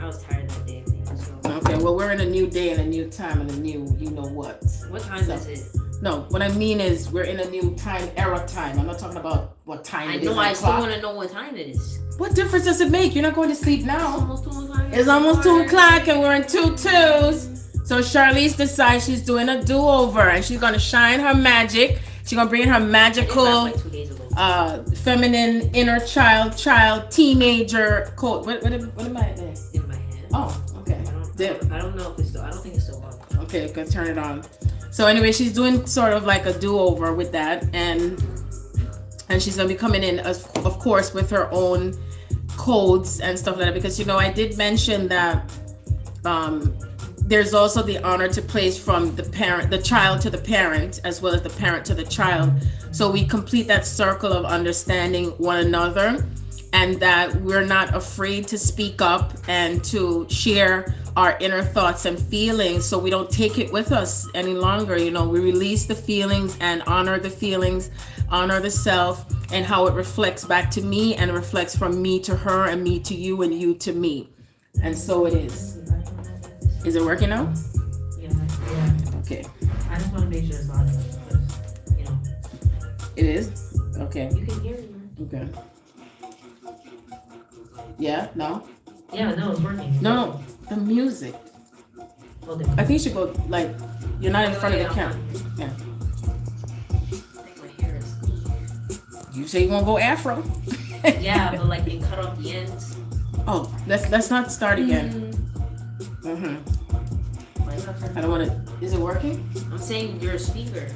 I was tired that day. So. Okay, well, we're in a new day and a new time and a new what. What time is it? No, what I mean is we're in a new time, time. I'm not talking about what time it is. I know, I still want to know what time it is. What difference does it make? You're not going to sleep now. It's almost 2 o'clock and we're in 2/2. So Charlize decides she's doing a do-over and she's going to shine her magic. She's going to bring in her magical, feminine, inner child, teenager code. What am I doing? In my head. Oh, okay. I don't know if it's still, I don't think it's still on. Okay, go turn it on. So anyway, she's doing sort of like a do-over with that, and she's gonna be coming in, of course, with her own codes and stuff like that, because I did mention that there's also the honor to place from the child to the parent, as well as the parent to the child. So we complete that circle of understanding one another, and that we're not afraid to speak up and to share our inner thoughts and feelings, so we don't take it with us any longer. We release the feelings and honor the feelings, honor the self, and how it reflects back to me, and reflects from me to her, and me to you, and you to me. And so it is. Is it working now? Yeah. Okay. I just want to make sure it's loud enough, It is? Okay. You can hear me. Okay. Yeah? No? Yeah, no, it's working. No. The music. I think you should go, you're not in front of the camera. Yeah. I think my hair is... You say you want to go afro? Yeah, but you cut off the ends. Oh, let's not start again. I don't want to... Is it working? I'm saying you're a speaker.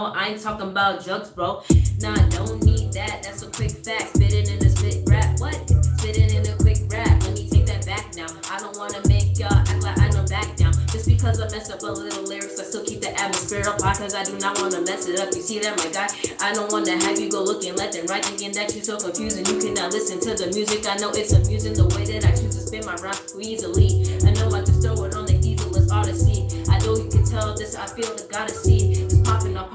No, I ain't talking about drugs, bro. Nah, don't need that. That's a quick fact. Spitting in a spit rap. What? Spitting in a quick rap. Let me take that back now. I don't wanna make y'all act like I know back down. Just because I mess up a little lyrics, I still keep the atmosphere up high, cause I do not wanna mess it up. You see that, my guy? I don't wanna have you go looking left and right, thinking that you're so confused and you cannot listen to the music. I know it's amusing the way that I choose to spin my rhymes too easily. I know I just throw it on the easel, it's all to see. I know you can tell this, I feel the gotta see. It's popping off,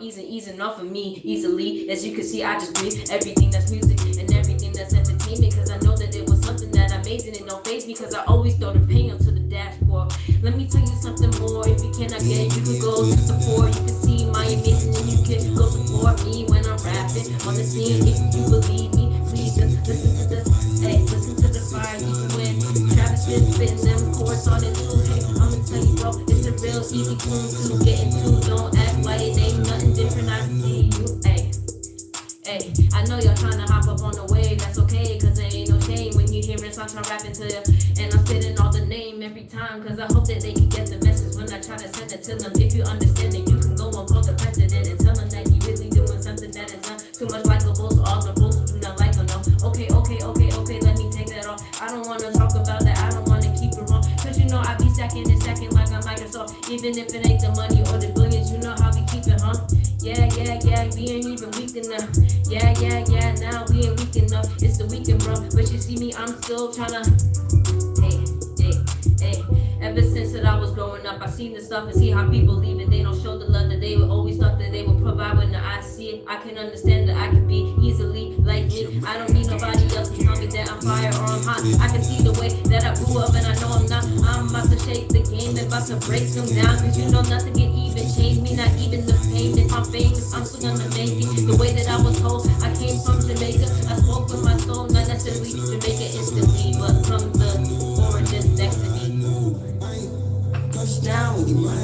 easing off of me easily. As you can see, I just breathe everything that's music and everything that's entertainment, cause I know that it was something that I made and it don't faze me, cause I always throw the pain onto the dashboard. Let me tell you something more. If you cannot get it, you can go to support. You can see my amazing and you can go support me when I'm rapping on the scene. If you believe me, please just listen to this. Hey, listen to the fire. Even when Travis is spitting them chords on it too. Hey, I'ma tell you, bro, it's a real easy tune to get into. Don't act like it ain't nothing different. I see you. Hey, I know y'all trying to hop up on the wave. That's okay, cause there ain't no shame when you hearing songs I'm rapping to you. And I'm spitting all the name every time, cause I hope that they can get the message when I try to send it to them. If you understand it, you can go and call the president and tell them that you really doing something that is not too much likable. So all the fools who do not like them know. Okay, let me take that off. I don't wanna talk about that, I don't wanna keep it wrong. Cause you know I be stacking like I'm Microsoft. Even if it ain't the money or the billions, you know how we keep it, huh? Yeah, we ain't even weak enough. Yeah, now we ain't weak enough. It's the weekend, bro. But you see me, I'm still tryna. Hey. Ever since that I was growing up, I seen the stuff and see how people leave it. They don't show the love that they would always thought that they would provide. When I see it, I can understand that I can be easily like me. I don't need nobody else to tell me that I'm fire or I'm hot. I can see the way that I grew up and I know I'm not. I'm about to shake the game and about to break them down. Cause you know nothing can even change me, not even the pain. If I'm famous, I'm still gonna make it. The way that I was told, I came from Jamaica. I spoke with my soul, not necessarily Jamaica instantly, but from the origins next to me. Now what's next?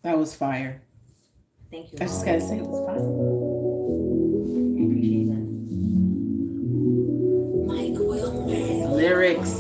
That was fire. Thank you. I just gotta say it was fire. I appreciate that. Lyrics.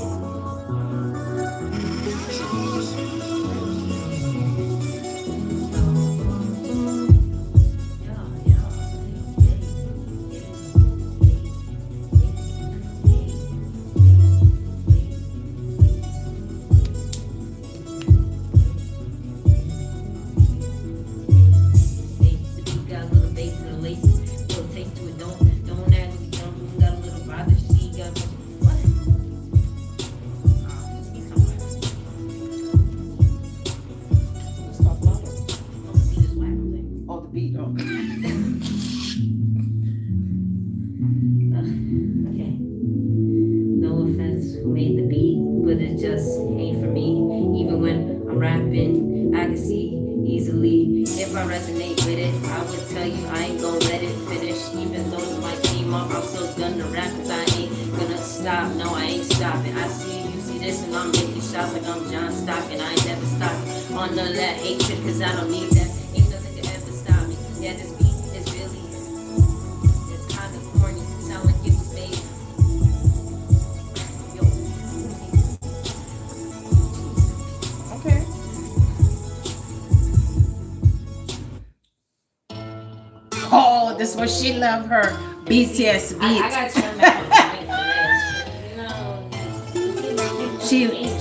Oh, this is what she love her BTS beat. I gotta turn back on.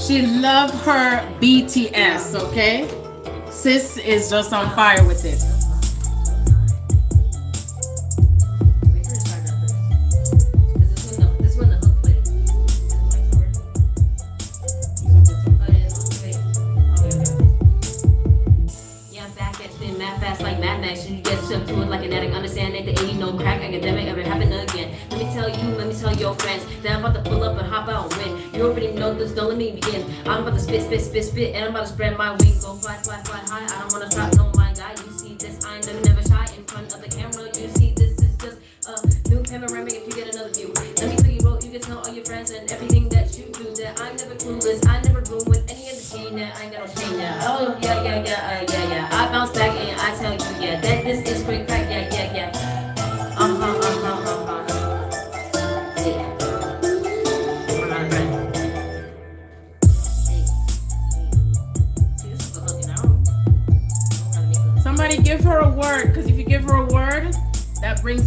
She love her BTS, okay? Sis is just on fire with it. This one the hook played. Yeah, I'm back at spin mad fast like Mad Max. You get stuck to it like an addict. Understand that there ain't no crack academic ever happen again. Let me tell your friends that I'm about to pull up and hop out and win. You already know this, don't let me begin. I'm about to spit, and I'm about to spread my wings. Go fly high. I don't wanna stop, no my guy. You see this, I ain't never shy in front of the camera. You see this is just a new panoramic if you get another view. Let me tell you, bro, you can tell all your friends and everything that you do that I'm never clueless. I never room with any of the game that I ain't got no shame now.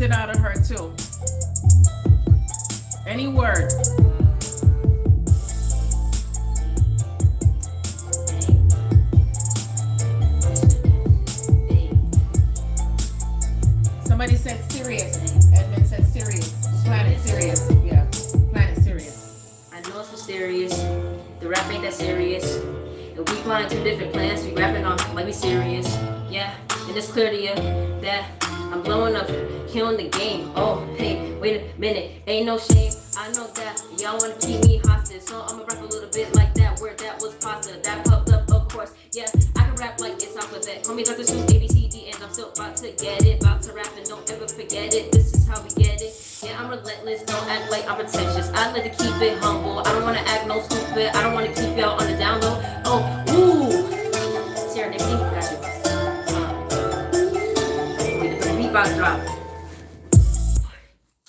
it out of her too. Any word. Somebody said serious. Edmund said serious. Planet serious. Yeah. Planet serious. I know it's mysterious. The rap ain't that serious. If we flying two different planets, we rapping on like we serious. Yeah, and it's clear to you that I'm blowing up, killing the game. Oh, hey, wait a minute, ain't no shame. I know that y'all wanna keep me hostage, so I'ma rap a little bit like that word that was pasta. That popped up, of course. Yeah, I can rap like it's alphabet. Call me Dr. Seuss, ABCD, and I'm still about to get it. About to rap and don't ever forget it. This is how we get it. Yeah, I'm relentless, don't act like I'm pretentious. I like to keep it humble. I don't wanna act no stupid. I don't wanna keep y'all on the down low. Oh, ooh. Serendipity, got you. Wait, the beatbox drop.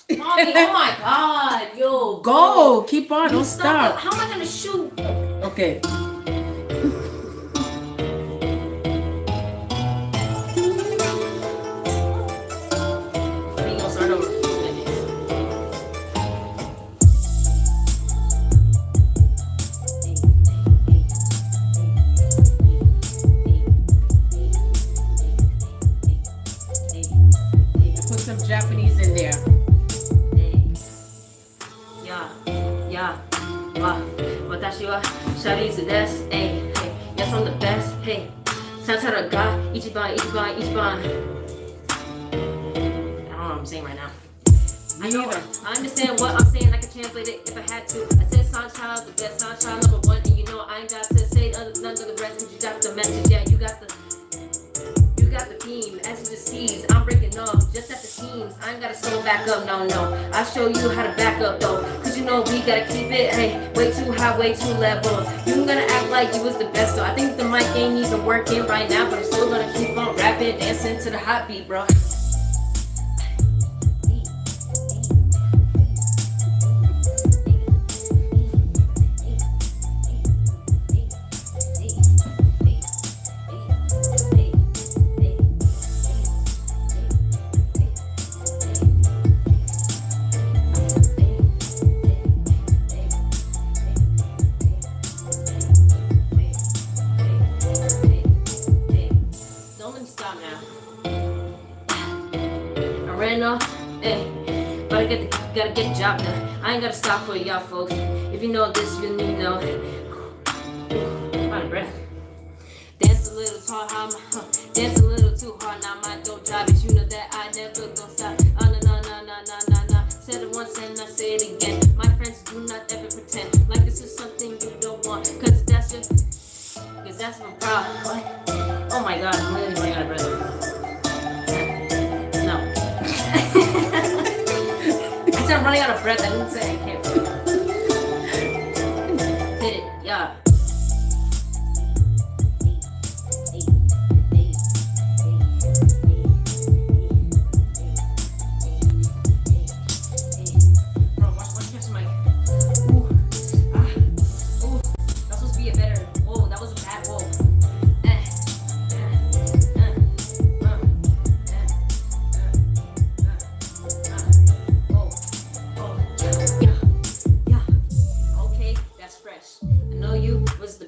Mommy, oh my god, yo. Go, keep on, don't stop. How am I gonna shoot? Okay. We gonna start over. Put some Japanese in there. Watashi wa Sharizu desu. Hey, hey, yes, I'm the best. Hey, Sanchara ga ichiban, ichiban, ichiban. I don't know what I'm saying right now. I know. I understand what I'm saying. I can translate it if I had to. I said Sanchara the best, Sanchara number one, and you know I ain't got to say none of the rest. Cause you got the message, yeah, you got the theme. As you just sees, I'm breaking off just at the seams. I ain't gotta slow back up, no. I'll show you how to back up though. Cause you know we gotta keep it, hey, way too high, way too level. You gonna act like you was the best though. I think the mic ain't even working right now, but I'm still gonna keep on rapping, dancing to the hot beat, bro. Gotta get the job done. I ain't gotta stop for y'all folks. If you know this, you need to know. I'm out of breath. Dance a little tall, dance a little too hard. Now my don't drive it. You know that I never gon' stop. No. Said it once and I say it again. My friends do not ever pretend like this is something you don't want. Cause that's my problem. What? Oh my god, I'm really running out of breath. I'm running out of breath. I didn't say I can't breathe. Hit it, yeah. Bro, watch catch the mic. Ooh, that's supposed to be a better. Whoa, that was a bad whoa.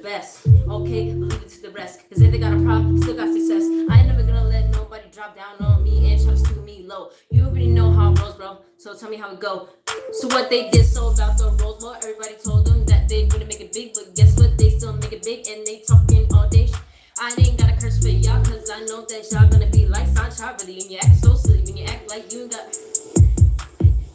Best. Okay, leave it to the rest. Cause if they got a problem, still got success. I ain't never gonna let nobody drop down on me and try to stoop me low. You already know how it rolls, bro. So tell me how it go. So what they did so about the rolls, well, everybody told them that they wouldn't make it big, but guess what? They still make it big and they talking all day. I ain't got a curse for y'all, cause I know that y'all gonna be like Sancha really. And you act so silly when you act like you ain't got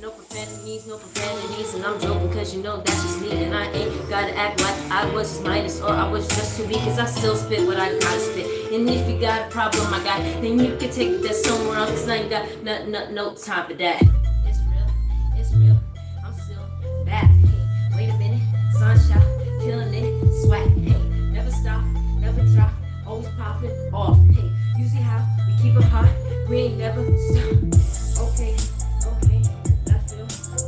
no profanities, and I'm joking cause you know that's just me. And I ain't gotta act like I was just minus or I was just too weak, cause I still spit what I gotta spit. And if you got a problem, my guy, then you can take that somewhere else, cause I ain't got no time for that. It's real, I'm still back. Hey, wait a minute, sunshine, killing it, swag. Hey, never stop, never drop, always popping off. Hey, you see how we keep it hot, we ain't never stop. Okay.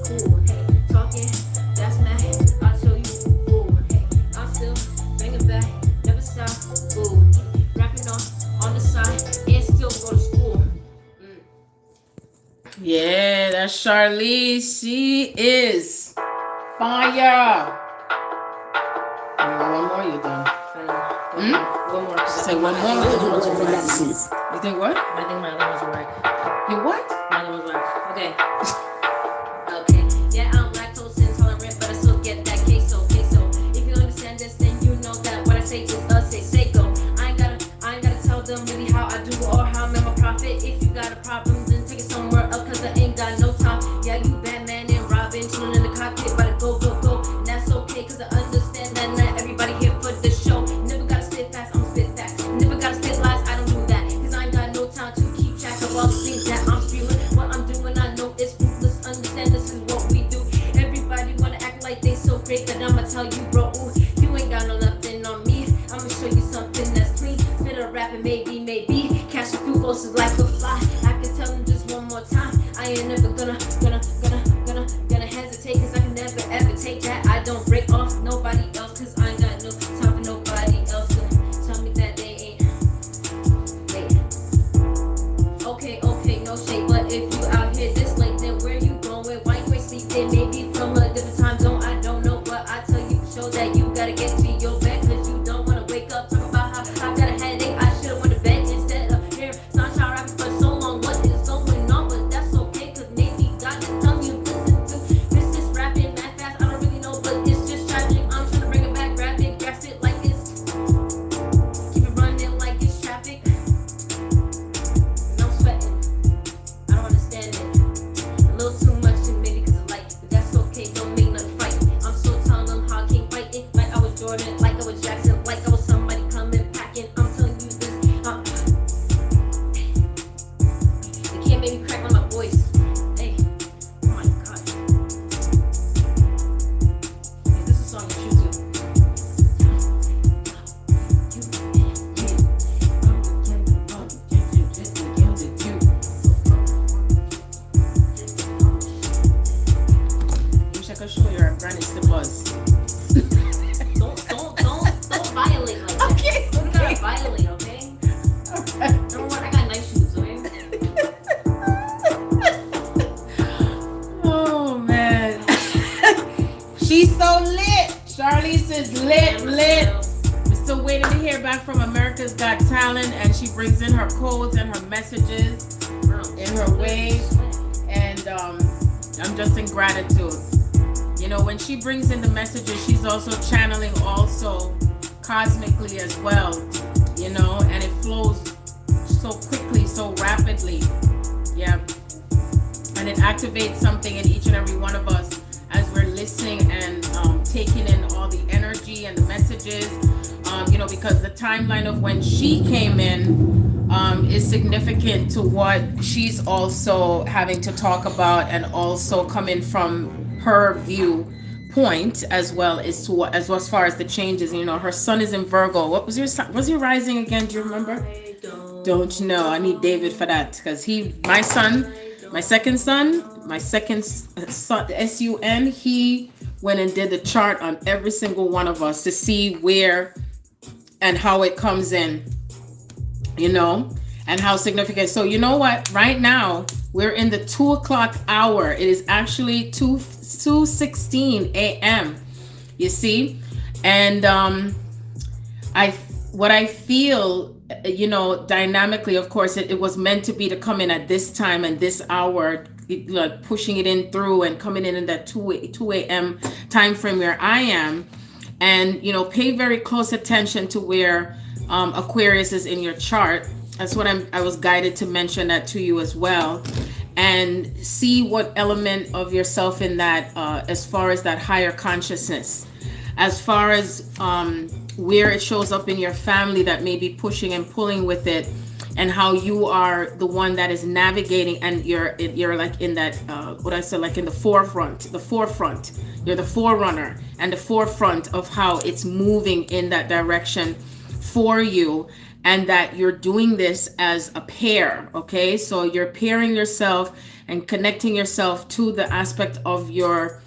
Cool, hey, talking, that's mad, I'll show you, ooh, hey, I'm still bringing back, never stop, ooh, rapping on the side, and still go to school. Yeah, Yeah, that's Charlize. She is fire. One more, you done? One more. Say one more. You think what? I think my other ones were whack. You what? My other ones were whack. Okay. Okay. Yeah, I'm lactose intolerant, but I still get that queso. If you understand this, then you know that what I say is say go. I ain't gotta tell them really how I do or how I'm a profit. If you got a problem, then take it somewhere else, cause I ain't got no time. Yeah, you Batman and Robin, chilling in the cockpit, but go. And that's okay, cause I understand that not everybody here for the show. Never gotta spit fast, I'm spit fast. Never gotta spit lies, I don't do that. Cause I ain't got no time to keep track of all the things that I'm spewing. What I'm doing, I know it's ruthless. Understand this is what we do. Everybody wanna act like they so great, but I'ma tell you, bro, ooh, you ain't got no nothing on me. I'ma show you something that's clean. Fit a rap and maybe. Catch a few forces like a fly. I can tell them just one more time. I ain't never gonna hesitate, cause I can never ever take that. I don't break off nobody else, cause I ain't got no time for nobody else to tell me that they ain't. Okay, no shade, but if you out here this late, then where you going? Why you ain't sleeping? Maybe from a different time zone, I don't know, but I tell you for sure that you gotta get to your bed, cause you don't wanna wake up talking about how I got a headache. I should've went to bed instead of here. Sunshine rapping for so long, what is going on? But that's okay, cause maybe God is telling you listen to this is rapping that fast. I don't really know, but it's just tragic. I'm trying to bring it back, grab it, grasp it like it's, keep it running like it's traffic. And I'm sweating, I don't understand it. A little too much to maybe cause I like it, but that's okay, don't make nothing fight. I'm still telling them how I can't fight it. Like I was Jordan, like I was Jackson, like I was somebody coming packing. I'm telling you this, they can't make me crack on my voice. Hey, oh my god. Hey, this is a song you should do. Wish I could show you our granny slippers. Don't violate like that. Okay. You gotta violate, okay? Number one, I got nice shoes, okay? Oh man. She's so lit. Charlize is lit. We're still waiting to hear back from America's Got Talent, and she brings in her codes and her messages in her way. And I'm just in gratitude. You know, when she brings in the messages, she's also channeling also cosmically as well, you know, and it flows so quickly, so rapidly. Yeah. And it activates something in each and every one of us as we're listening and taking in all the energy and the messages, you know, because the timeline of when she came in is significant to what she's also having to talk about, and also coming from her viewpoint as well as to as far as the changes. You know, her sun is in Virgo. What was your rising again? Do you remember? Don't know. I need David for that, because my second son, SUN, he went and did the chart on every single one of us to see where and how it comes in, you know, and how significant. So you know what? Right now we're in the 2 o'clock hour. It is actually 2:16 a.m. You see, and what I feel, you know, dynamically, of course, it was meant to be to come in at this time and this hour, like pushing it in through and coming in that 2 a.m. time frame where I am. And, you know, pay very close attention to where Aquarius is in your chart. That's what I was guided to mention that to you as well. And see what element of yourself in that, as far as that higher consciousness, as far as where it shows up in your family that may be pushing and pulling with it, and how you are the one that is navigating, and you're like in that what I said, like in the forefront. You're the forerunner and the forefront of how it's moving in that direction for you, and that you're doing this as a pair. Okay, so you're pairing yourself and connecting yourself to the aspect of your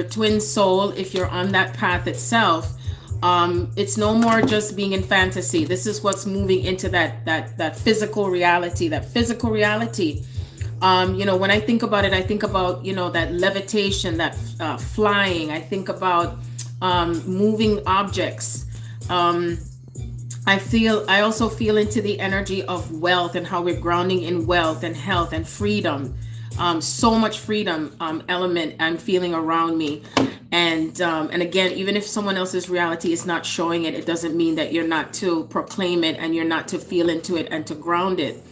twin soul. If you're on that path itself, it's no more just being in fantasy. This is what's moving into that physical reality. That physical reality When I think about it, I think about, that levitation, that flying. I think about moving objects. Um, I also feel into the energy of wealth and how we're grounding in wealth and health and freedom. So much freedom element I'm feeling around me. And again, even if someone else's reality is not showing it, it doesn't mean that you're not to proclaim it and you're not to feel into it and to ground it.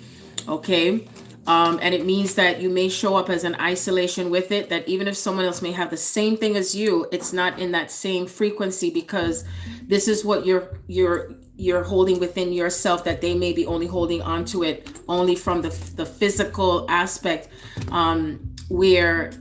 Okay. And it means that you may show up as an isolation with it, that even if someone else may have the same thing as you, it's not in that same frequency, because this is what you're holding within yourself, that they may be only holding onto it only from the physical aspect, where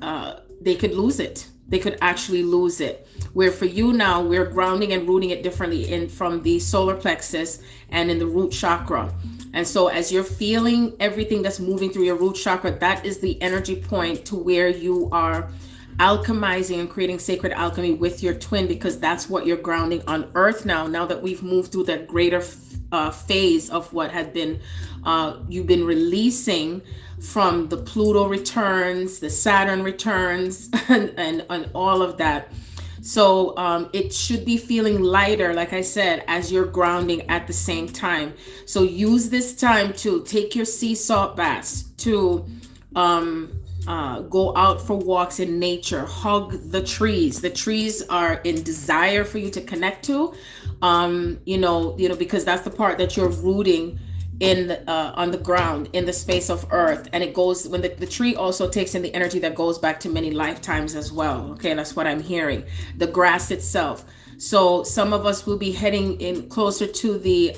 they could lose it. They could actually lose it. Where for you now, we're grounding and rooting it differently in from the solar plexus and in the root chakra. And so as you're feeling everything that's moving through your root chakra, that is the energy point to where you are alchemizing and creating sacred alchemy with your twin, because that's what you're grounding on earth now that we've moved through that greater phase of what had been you've been releasing from the Pluto returns, the Saturn returns, and all of that. So it should be feeling lighter, like I said, as you're grounding at the same time. So use this time to take your sea salt baths, to go out for walks in nature, hug the trees. The trees are in desire for you to connect to, because that's the part that you're rooting in on the ground, in the space of earth. And it goes, when the tree also takes in the energy that goes back to many lifetimes as well. Okay, that's what I'm hearing. The grass itself. So some of us will be heading in closer to the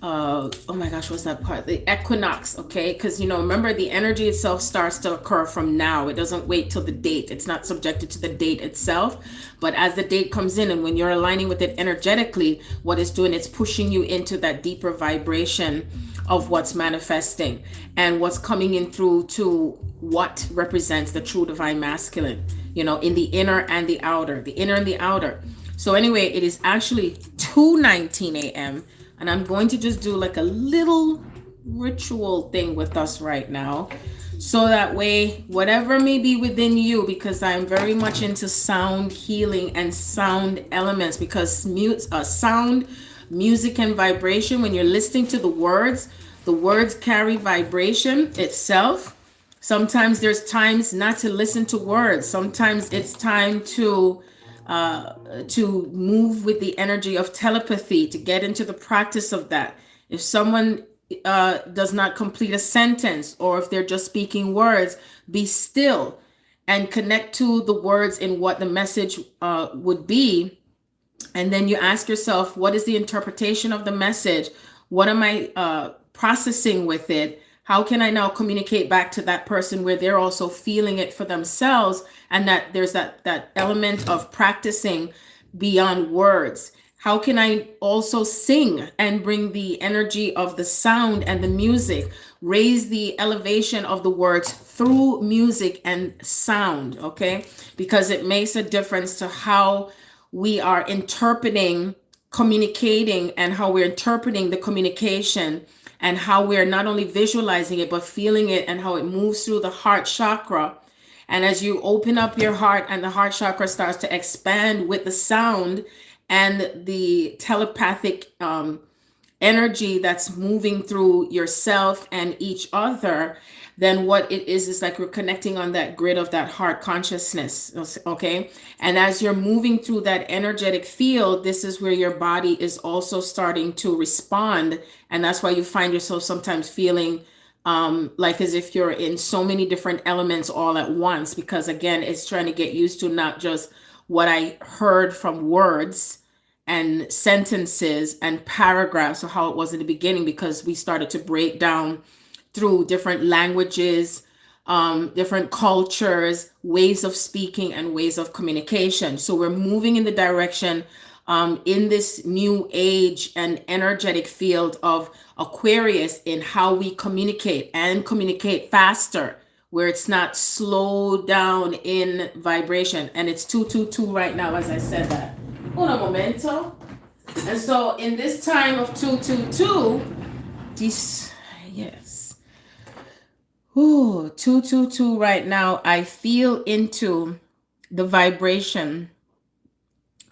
oh my gosh, what's that part? The equinox, okay? Because remember, the energy itself starts to occur from now. It doesn't wait till the date. It's not subjected to the date itself. But as the date comes in, and when you're aligning with it energetically, what it's doing, it's pushing you into that deeper vibration of what's manifesting and what's coming in through to what represents the true divine masculine, in the inner and the outer, the inner and the outer. So anyway, it is actually 2:19 a.m. and I'm going to just do like a little ritual thing with us right now. So that way, whatever may be within you, because I'm very much into sound healing and sound elements, because sound, music, and vibration, when you're listening to the words carry vibration itself. Sometimes there's times not to listen to words. Sometimes it's time to move with the energy of telepathy, to get into the practice of that. If someone does not complete a sentence, or if they're just speaking words, be still and connect to the words in what the message would be. And then you ask yourself, what is the interpretation of the message? What am I processing with it? How can I now communicate back to that person where they're also feeling it for themselves, and that there's that element of practicing beyond words? How can I also sing and bring the energy of the sound and the music, raise the elevation of the words through music and sound, okay? Because it makes a difference to how we are interpreting, communicating, and how we're interpreting the communication, and how we're not only visualizing it, but feeling it, and how it moves through the heart chakra. And as you open up your heart and the heart chakra starts to expand with the sound and the telepathic energy that's moving through yourself and each other, then what it is like we're connecting on that grid of that heart consciousness, okay? And as you're moving through that energetic field, this is where your body is also starting to respond. And that's why you find yourself sometimes feeling like as if you're in so many different elements all at once, because again, it's trying to get used to not just what I heard from words and sentences and paragraphs, or how it was in the beginning, because we started to break down through different languages, different cultures, ways of speaking, and ways of communication. So we're moving in the direction in this new age and energetic field of Aquarius, in how we communicate, and communicate faster, where it's not slowed down in vibration. And it's 222 right now, as I said that. Uno momento. And so in this time of 222, yes. Ooh, 222 right now. I feel into the vibration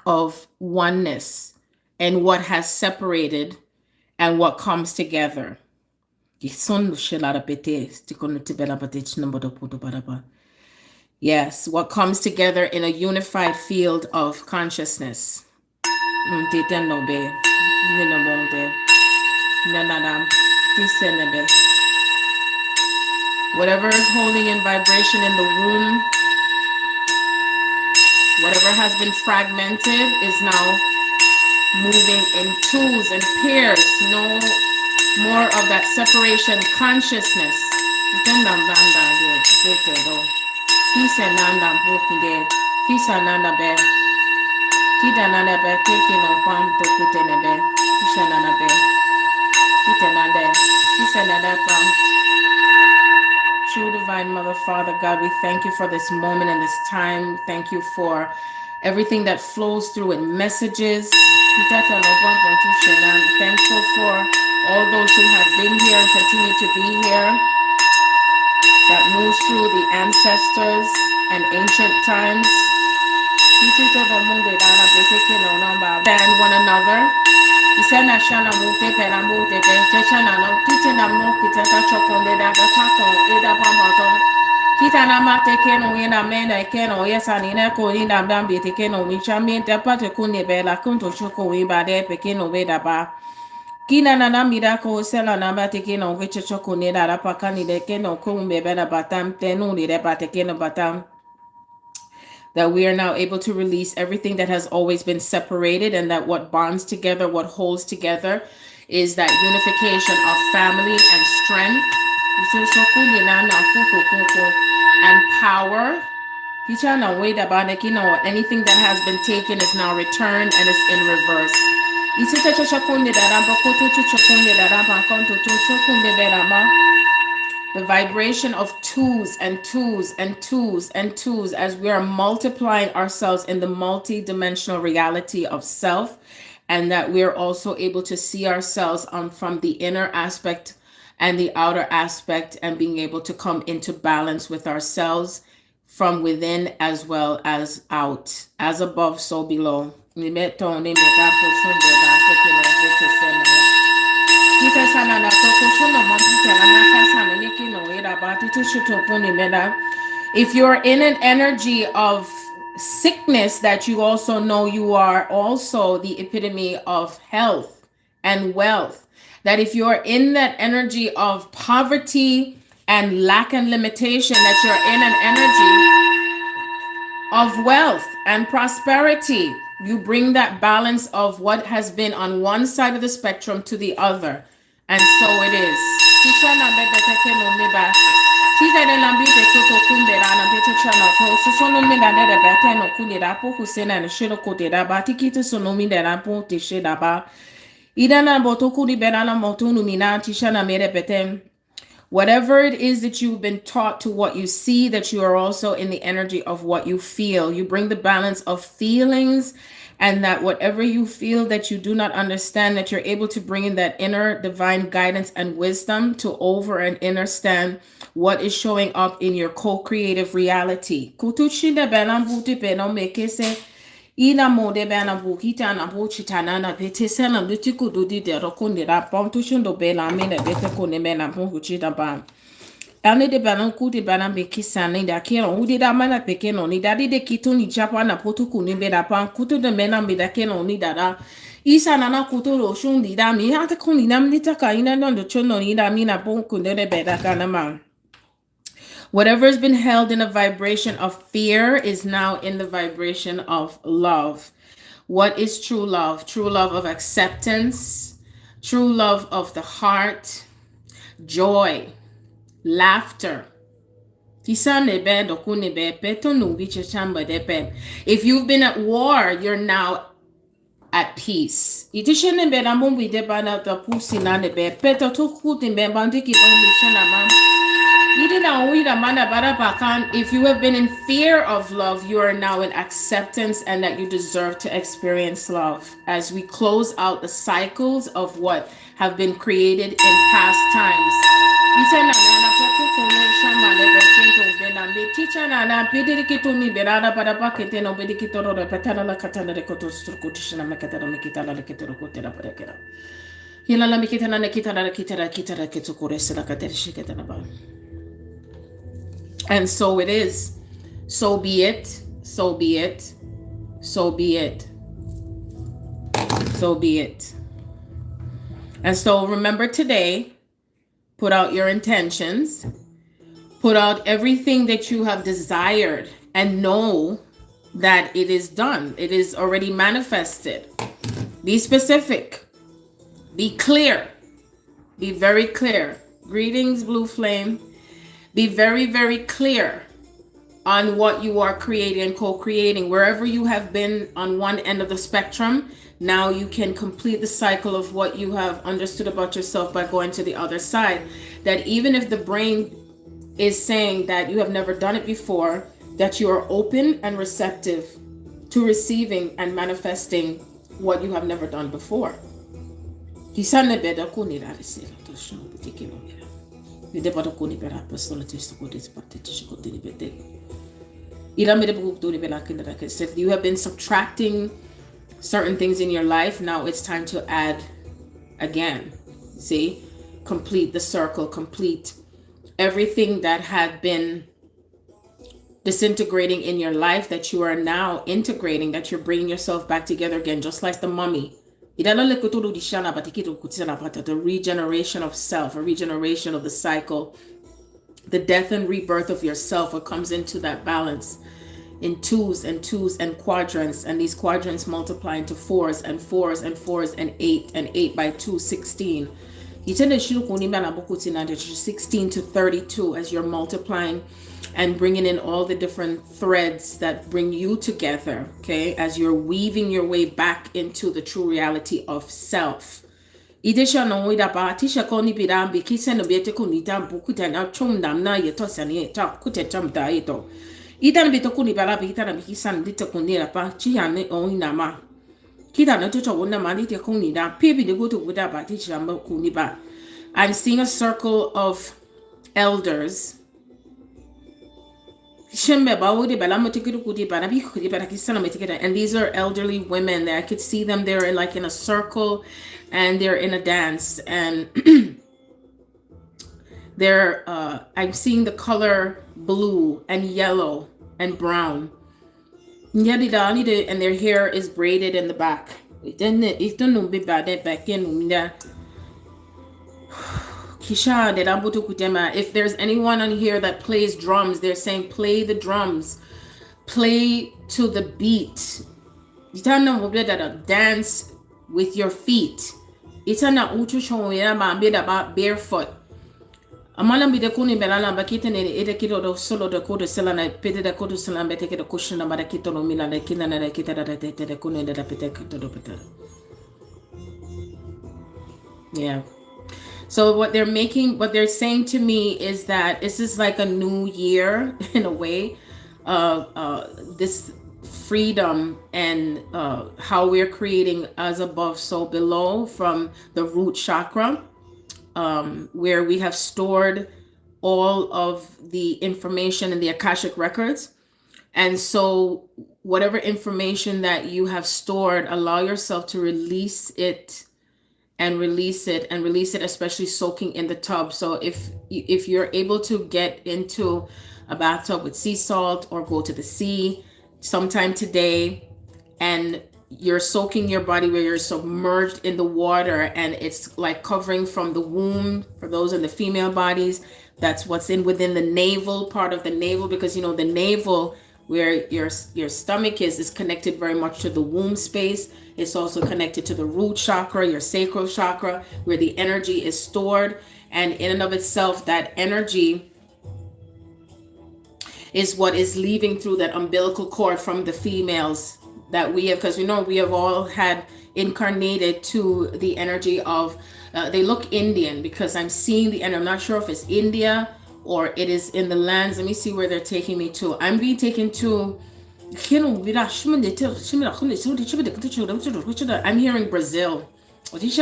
of oneness and what has separated and what comes together. Yes, what comes together in a unified field of consciousness. Whatever is holding in vibration in the room, whatever has been fragmented is now moving in twos and pairs. No more of that separation consciousness. True Divine Mother, Father God, we thank you for this moment and this time. Thank you for everything that flows through in messages. Thankful for all those who have been here and continue to be here, that moves through the ancestors and ancient times. And one another. Kita na mate keno ina mena keno yesa ni na ko ina dambi te keno mi chamien te pate kune bela kunto choko wi bade pe keno beda ba. Kina na na mira ko sela na mate keno viche choko ne da pa kani de keno kumbe bela batam tenu ni de pate keno batam. That we are now able to release everything that has always been separated, and that what bonds together, what holds together, is that unification of family and strength and power. Anything that has been taken is now returned and is in reverse. The vibration of twos and twos and twos and twos as we are multiplying ourselves in the multi-dimensional reality of self, and that we're also able to see ourselves from the inner aspect and the outer aspect, and being able to come into balance with ourselves from within as well as out. As above, so below. If you're in an energy of sickness, that you also know you are also the epitome of health and wealth. That if you're in that energy of poverty and lack and limitation, that you're in an energy of wealth and prosperity. You bring that balance of what has been on one side of the spectrum to the other. And so it is. Whatever it is that you've been taught to what you see, that you are also in the energy of what you feel. You bring the balance of feelings, and that whatever you feel that you do not understand, that you're able to bring in that inner divine guidance and wisdom to over and understand what is showing up in your co-creative reality. Ina mode bana bukita na buchitana na petesana lutiku dudi de rokunde da pom tushundo bela mena bete kone mena buchita ba. Ane de bana kuti bana be kisane da kero udi da mana pekeno ni dadi de kitu ni chapa na potu kuni beda pan kutu de mena me da keno ni dada. Isa nana kutu lo shundi da mi hata kuni nam nitaka ina no chono ni da mina bon kunde de beda kanama. Whatever has been held in a vibration of fear is now in the vibration of love. What is true love? True love of acceptance, true love of the heart, joy, laughter. If you've been at war, you're now at peace. If you have been in fear of love, you are now in acceptance and that you deserve to experience love. As we close out the cycles of what have been created in past times. And so it is. So be it. So be it. So be it. So be it. And so remember today, put out your intentions, put out everything that you have desired, and know that it is done. It is already manifested. Be specific. Be clear. Be very clear. Greetings, Blue Flame. Be very, very clear on what you are creating, co-creating. Wherever you have been on one end of the spectrum, now you can complete the cycle of what you have understood about yourself by going to the other side. That even if the brain is saying that you have never done it before, that you are open and receptive to receiving and manifesting what you have never done before. If you have been subtracting certain things in your life, now it's time to add again. See, complete the circle, complete everything that had been disintegrating in your life that you are now integrating, that you're bringing yourself back together again, just like the mummy. The regeneration of self, a regeneration of the cycle, the death and rebirth of yourself, what comes into that balance in twos and quadrants, and these quadrants multiply into fours and 8 and 8 by 2, 16. 16 to 32 as you're multiplying and bringing in all the different threads that bring you together, okay, as you're weaving your way back into the true reality of self. Idesha no wida ba tisha koni birambi kisa no bete kuni tampu kutana chum damna yeto sani ta kutetam da ito. Idan bito kuni barabi itana bikisan dito kuni rapa chihane oinama. Kita no tuto wona mani te kuni da pibi de go to wida ba tisha kuni ba. I'm seeing a circle of elders. And these are elderly women that I could see them. They're like in a circle and they're in a dance, and they're I'm seeing the color blue and yellow and brown, and their hair is braided in the back. If there's anyone on here that plays drums, they're saying play the drums, play to the beat. Dance with your feet. Barefoot. Amala bide kuni belala bakita ne ede kito do solo de kodo selana pete de kodo selana bete de kushna mara kito no mila de kina na kita da de kuni de pete kito do pete. Yeah. So what they're saying to me is that this is like a new year in a way, this freedom and how we're creating as above, so below from the root chakra, where we have stored all of the information in the Akashic records. And so whatever information that you have stored, allow yourself to release it, especially soaking in the tub. So if you're able to get into a bathtub with sea salt or go to the sea sometime today, and you're soaking your body where you're submerged in the water and it's like covering from the womb, for those in the female bodies, that's what's within the navel, part of the navel, because the navel where your stomach is connected very much to the womb space. It's also connected to the root chakra, your sacral chakra, where the energy is stored. And in and of itself, that energy is what is leaving through that umbilical cord from the females that we have, because we have all had incarnated to the energy of, they look Indian, because I'm seeing and I'm not sure if it's India or it is in the lands. Let me see where they're taking me to. I'm being taken to. I'm hearing Brazil. It's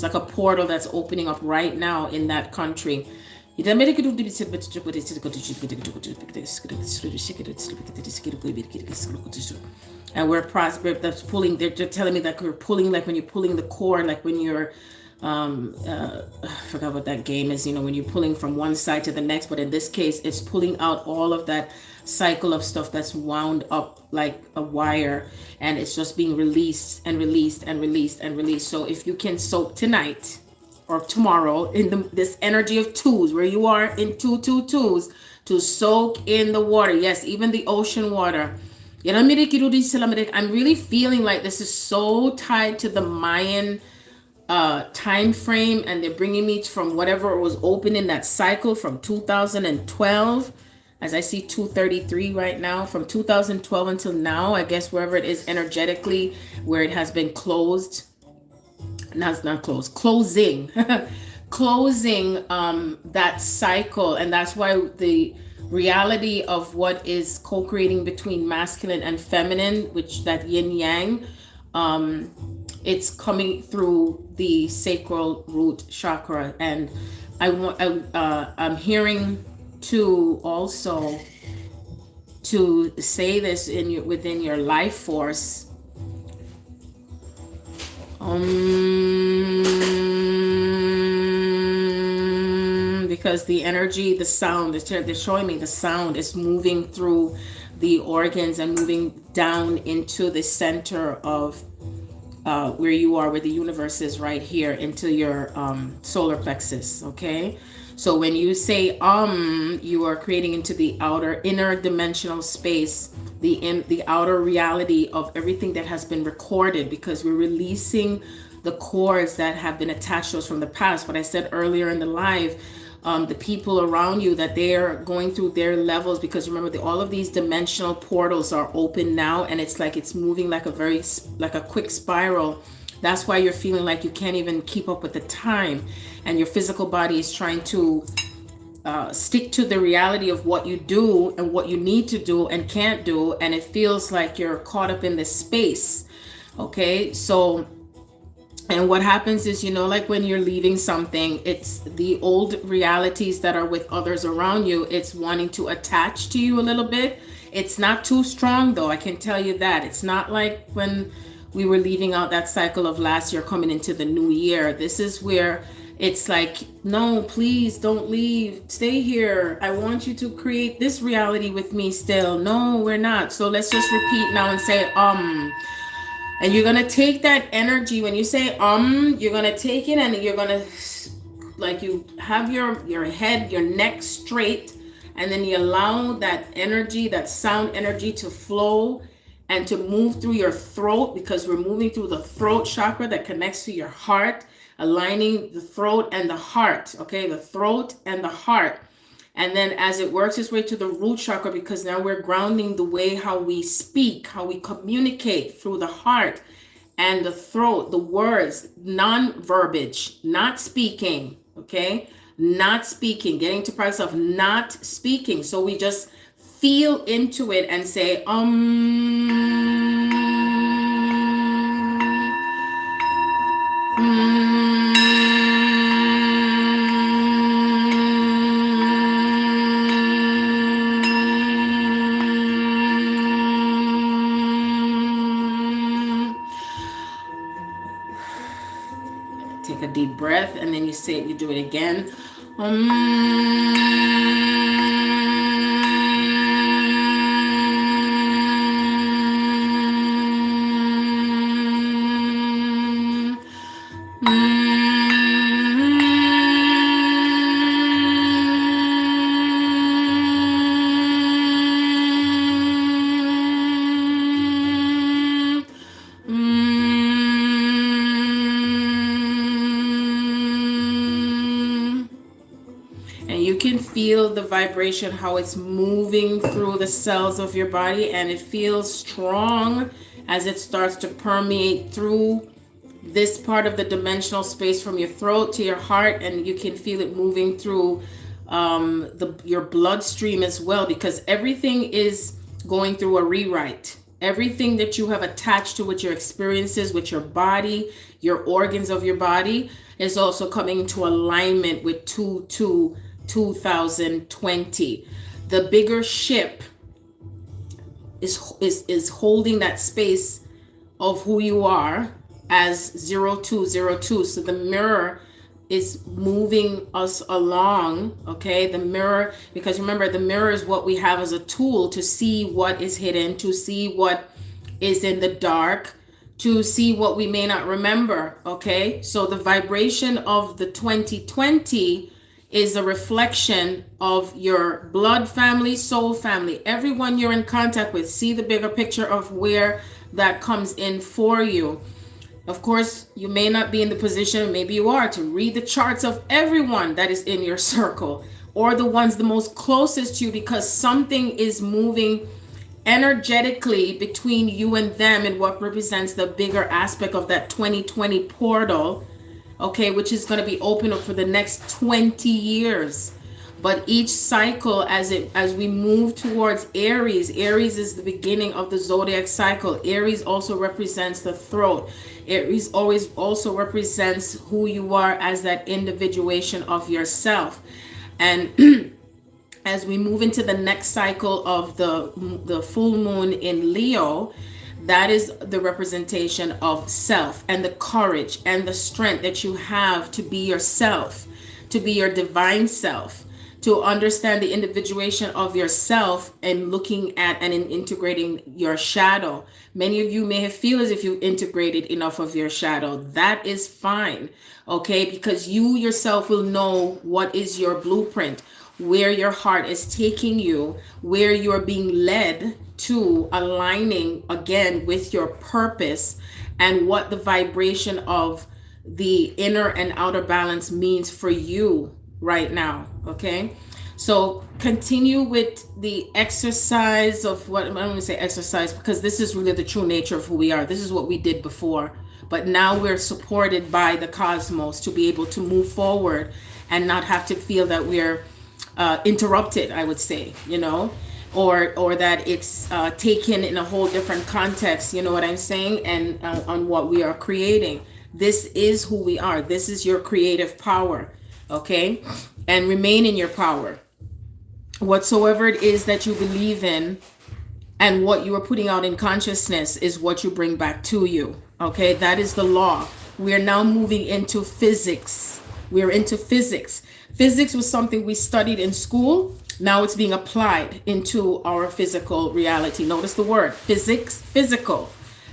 like a portal that's opening up right now in that country. And we're that's pulling. They're telling me that we're pulling, like when you're pulling the cord, like when you're I forgot what that game is, when you're pulling from one side to the next, but in this case it's pulling out all of that cycle of stuff that's wound up like a wire, and it's just being released and released and released and released. So if you can soak tonight or tomorrow in this energy of twos, where you are in twos, to soak in the water, yes, even the ocean water. I'm really feeling like this is so tied to the Mayan time frame, and they're bringing me from whatever was open in that cycle from 2012, as I see 233 right now, from 2012 until now, I guess, wherever it is energetically, where it has been closed. No, it's not closed, closing closing that cycle. And that's why the reality of what is co-creating between masculine and feminine, which that yin yang, it's coming through the sacral root chakra. And I'm hearing to also to say this within your life force. Because the energy, the sound, they're showing me the sound is moving through the organs and moving down into the center of where you are, where the universe is, right here, into your solar plexus. Okay, so when you say you are creating into the outer inner dimensional space, the outer reality of everything that has been recorded, because we're releasing the cords that have been attached to us from the past. What I said earlier in the live, the people around you, that they are going through their levels, because remember, all of these dimensional portals are open now, and it's like it's moving like a quick spiral. That's why you're feeling like you can't even keep up with the time, and your physical body is trying to stick to the reality of what you do and what you need to do and can't do, and it feels like you're caught up in this space. Okay, so and what happens is, like when you're leaving something, it's the old realities that are with others around you. It's wanting to attach to you a little bit. It's not too strong, though. I can tell you that. It's not like when we were leaving out that cycle of last year coming into the new year. This is where it's like, no, please don't leave. Stay here. I want you to create this reality with me still. No, we're not. So let's just repeat now and say, and you're going to take that energy. When you say, you're going to take it and you're going to, like, you have your head, your neck straight, and then you allow that energy, that sound energy, to flow and to move through your throat, because we're moving through the throat chakra that connects to your heart, aligning the throat and the heart. Okay, the throat and the heart. And then as it works its way to the root chakra, because now we're grounding the way how we speak, how we communicate through the heart and the throat, the words, non-verbiage, not speaking, okay? Not speaking, getting to practice of not speaking. So we just feel into it and say, Take a deep breath, and then you say it, you do it again. Feel the vibration, how it's moving through the cells of your body, and it feels strong as it starts to permeate through this part of the dimensional space from your throat to your heart, and you can feel it moving through your bloodstream as well, because everything is going through a rewrite. Everything that you have attached to with your experiences, with your body, your organs of your body, is also coming into alignment with 2020. The bigger ship is holding that space of who you are as 0202. So the mirror is moving us along, okay? The mirror, because remember, the mirror is what we have as a tool to see what is hidden, to see what is in the dark, to see what we may not remember, okay? So the vibration of the 2020 is a reflection of your blood family, soul family, everyone you're in contact with. See the bigger picture of where that comes in for you. Of course, you may not be in the position, maybe you are, to read the charts of everyone that is in your circle, or the ones the most closest to you, because something is moving energetically between you and them, and what represents the bigger aspect of that 2020 portal, okay, which is going to be open up for the next 20 years. But each cycle, as we move towards Aries is the beginning of the zodiac cycle. Aries also represents the throat. Aries always also represents who you are as that individuation of yourself. And as we move into the next cycle of the full moon in Leo, that is the representation of self, and the courage and the strength that you have to be yourself, to be your divine self, to understand the individuation of yourself, and looking at and integrating your shadow. Many of you may feel as if you integrated enough of your shadow. That is fine, okay? Because you yourself will know what is your blueprint, where your heart is taking you, where you're being led to, aligning again with your purpose, and what the vibration of the inner and outer balance means for you right now, okay? So continue with the exercise of what, I don't want to say exercise, because this is really the true nature of who we are. This is what we did before, but now we're supported by the cosmos to be able to move forward and not have to feel that we're interrupted, I would say, you know, or that it's taken in a whole different context, you know what I'm saying, and on what we are creating. This is who we are. This is your creative power, okay? And remain in your power. Whatsoever it is that you believe in and what you are putting out in consciousness is what you bring back to you, okay? That is the law. We are now moving into physics. We're into physics. Physics was something we studied in school. Now it's being applied into our physical reality. Notice the word physics, physical.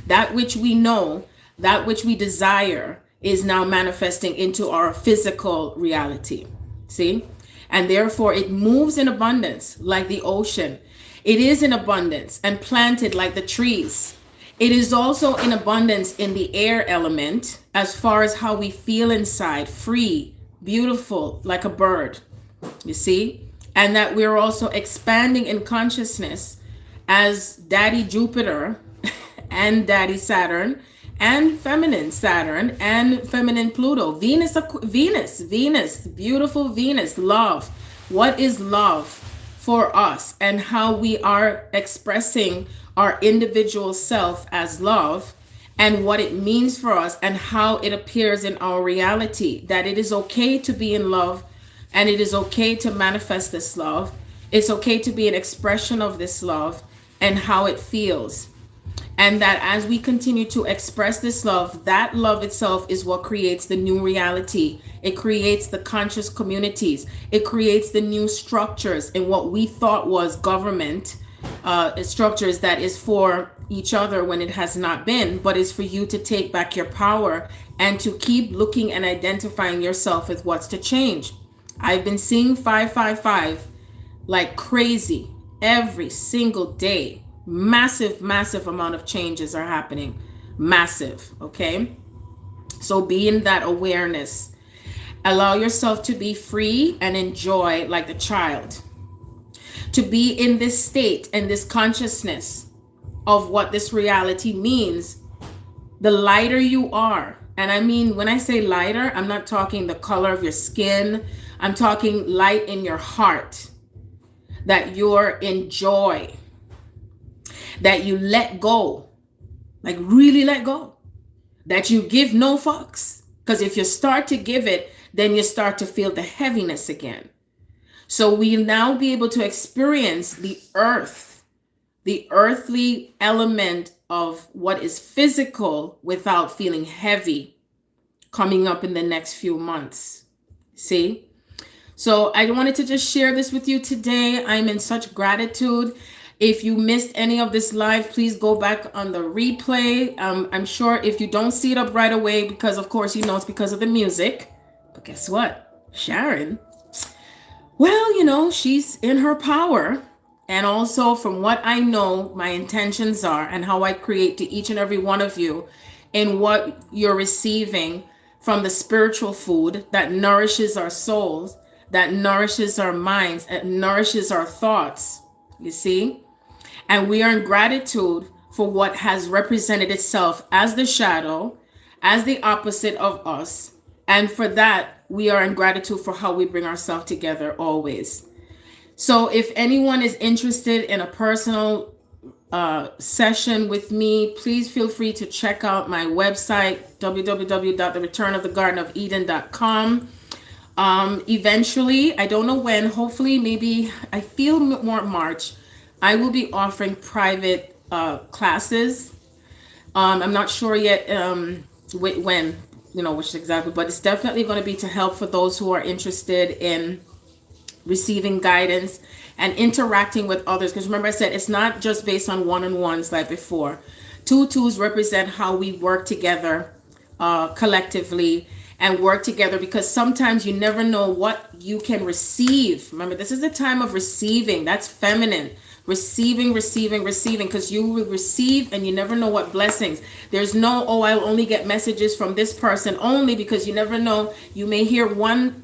That which we know, that which we desire is now manifesting into our physical reality. See? And therefore it moves in abundance like the ocean. It is in abundance and planted like the trees. It is also in abundance in the air element, as far as how we feel inside, free, beautiful, like a bird. You see? And that we're also expanding in consciousness as Daddy Jupiter and Daddy Saturn and feminine Saturn and feminine Pluto. Venus, beautiful Venus, love. What is love for us, and how we are expressing our individual self as love, and what it means for us, and how it appears in our reality, that it is okay to be in love, and it is okay to manifest this love. It's okay to be an expression of this love and how it feels. And that as we continue to express this love, that love itself is what creates the new reality. It creates the conscious communities. It creates the new structures in what we thought was government structures that is for each other when it has not been, but is for you to take back your power and to keep looking and identifying yourself with what's to change. I've been seeing 555 like crazy every single day. Massive amount of changes are happening. Massive, okay? So be in that awareness. Allow yourself to be free and enjoy like the child. To be in this state and this consciousness of what this reality means. The lighter you are, And I mean, when I say lighter, I'm not talking the color of your skin. I'm talking light in your heart, that you're in joy, that you let go, like really let go, that you give no fucks. Because if you start to give it, then you start to feel the heaviness again. So we'll now be able to experience the earth, the earthly element of what is physical without feeling heavy coming up in the next few months. See? So I wanted to just share this with you today. I'm in such gratitude. If you missed any of this live, please go back on the replay. I'm sure if you don't see it up right away, because of course, you know, it's because of the music. But guess what? Sharon, well, you know, she's in her power. And also from what I know, my intentions are and how I create to each and every one of you in what you're receiving from the spiritual food that nourishes our souls, that nourishes our minds, that nourishes our thoughts. You see? And we are in gratitude for what has represented itself as the shadow, as the opposite of us. And for that, we are in gratitude for how we bring ourselves together always. So if anyone is interested in a personal session with me, please feel free to check out my website, www.thereturnofthegardenofeden.com. Eventually, I don't know when, hopefully, maybe, I feel more March, I will be offering private classes. I'm not sure yet when, you know, which exactly, but it's definitely going to be to help for those who are interested in receiving guidance and interacting with others. Because remember I said, it's not just based on one-on-ones like before. 2-2s represent how we work together collectively and work together, because sometimes you never know what you can receive. Remember, this is the time of receiving. That's feminine. Receiving, because you will receive and you never know what blessings. There's no, oh, I'll only get messages from this person only, because you never know. You may hear one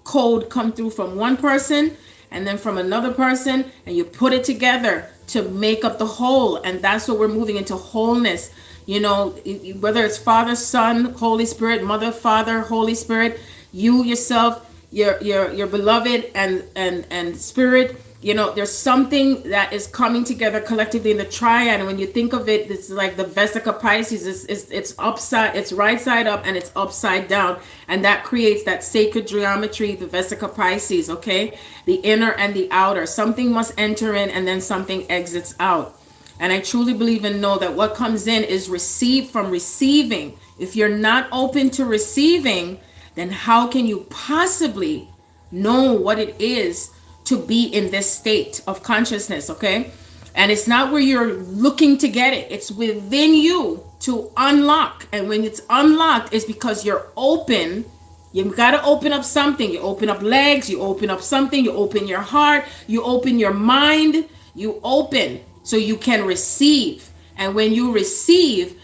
code come through from one person and then from another person, and you put it together to make up the whole. And that's what we're moving into, wholeness. You know, whether it's Father, Son, Holy Spirit, Mother, Father, Holy Spirit, you yourself, your beloved and Spirit. You know, there's something that is coming together collectively in the triad. And when you think of it, it's like the Vesica Pisces. It's upside, it's right side up and it's upside down. And that creates that sacred geometry, the Vesica Pisces, okay? The inner and the outer. Something must enter in and then something exits out. And I truly believe and know that what comes in is received from receiving. If you're not open to receiving, then how can you possibly know what it is to be in this state of consciousness, okay? And it's not where you're looking to get it. It's within you to unlock. And when it's unlocked, it's because you're open. You've got to open up something. You open up legs, you open up something, you open your heart, you open your mind, you open so you can receive. And when you receive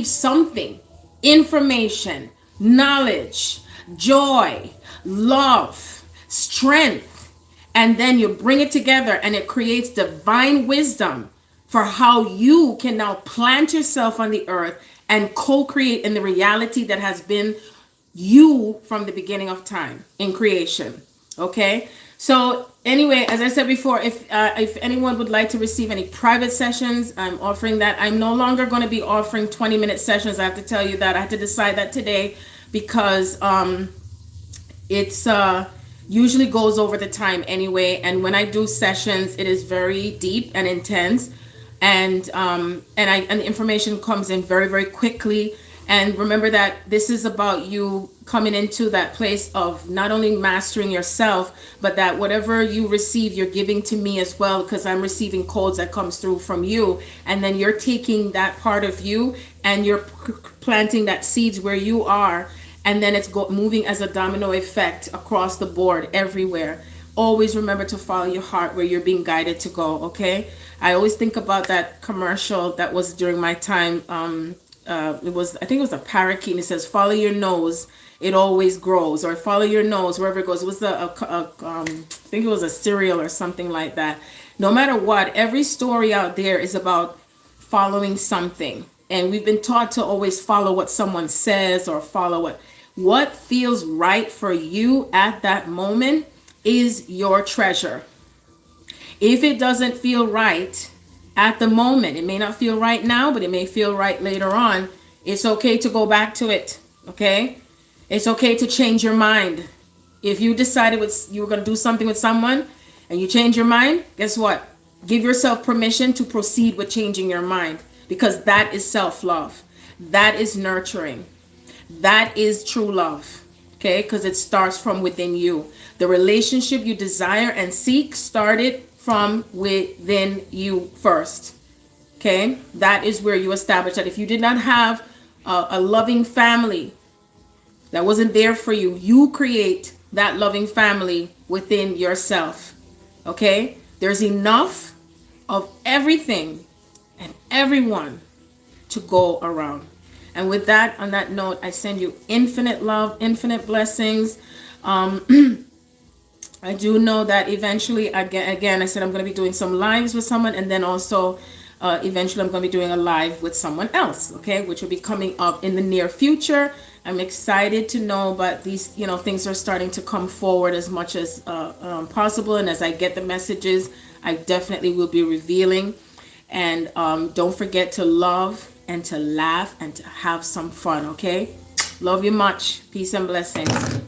something, information, knowledge, joy, love, strength. And then you bring it together and it creates divine wisdom for how you can now plant yourself on the earth and co-create in the reality that has been you from the beginning of time in creation. Okay. So anyway, as I said before, if anyone would like to receive any private sessions, I'm offering that. I'm no longer going to be offering 20-minute sessions. I have to tell you that. I had to decide that today because it's usually goes over the time anyway. And when I do sessions, it is very deep and intense. And the information comes in very, very quickly. And remember that this is about you coming into that place of not only mastering yourself, but that whatever you receive, you're giving to me as well, because I'm receiving codes that comes through from you. And then you're taking that part of you and you're planting that seeds where you are. And then it's moving as a domino effect across the board, everywhere. Always remember to follow your heart where you're being guided to go, okay? I always think about that commercial that was during my time. I think it was a parakeet. It says, follow your nose, it always grows. Or follow your nose, wherever it goes. It was I think it was a cereal or something like that. No matter what, every story out there is about following something. And we've been taught to always follow what someone says or follow what feels right for you at that moment is your treasure. If it doesn't feel right at the moment, it may not feel right now, but it may feel right later on. It's okay to go back to it. Okay? It's okay to change your mind. If you decided you were going to do something with someone and you change your mind, guess what? Give yourself permission to proceed with changing your mind, because that is self-love. That is nurturing. That is true love. Okay? Because it starts from within you. The relationship you desire and seek started from within you first. Okay? That is where you establish that. If you did not have a loving family that wasn't there for you, you create that loving family within yourself. Okay? There's enough of everything and everyone to go around. And with that, on that note, I send you infinite love, infinite blessings. I do know that eventually, again, I said I'm going to be doing some lives with someone, and then also eventually I'm going to be doing a live with someone else, okay, which will be coming up in the near future. I'm excited to know, but these, things are starting to come forward as much as possible. And as I get the messages, I definitely will be revealing. And don't forget to love and to laugh and to have some fun, okay? Love you much. Peace and blessings.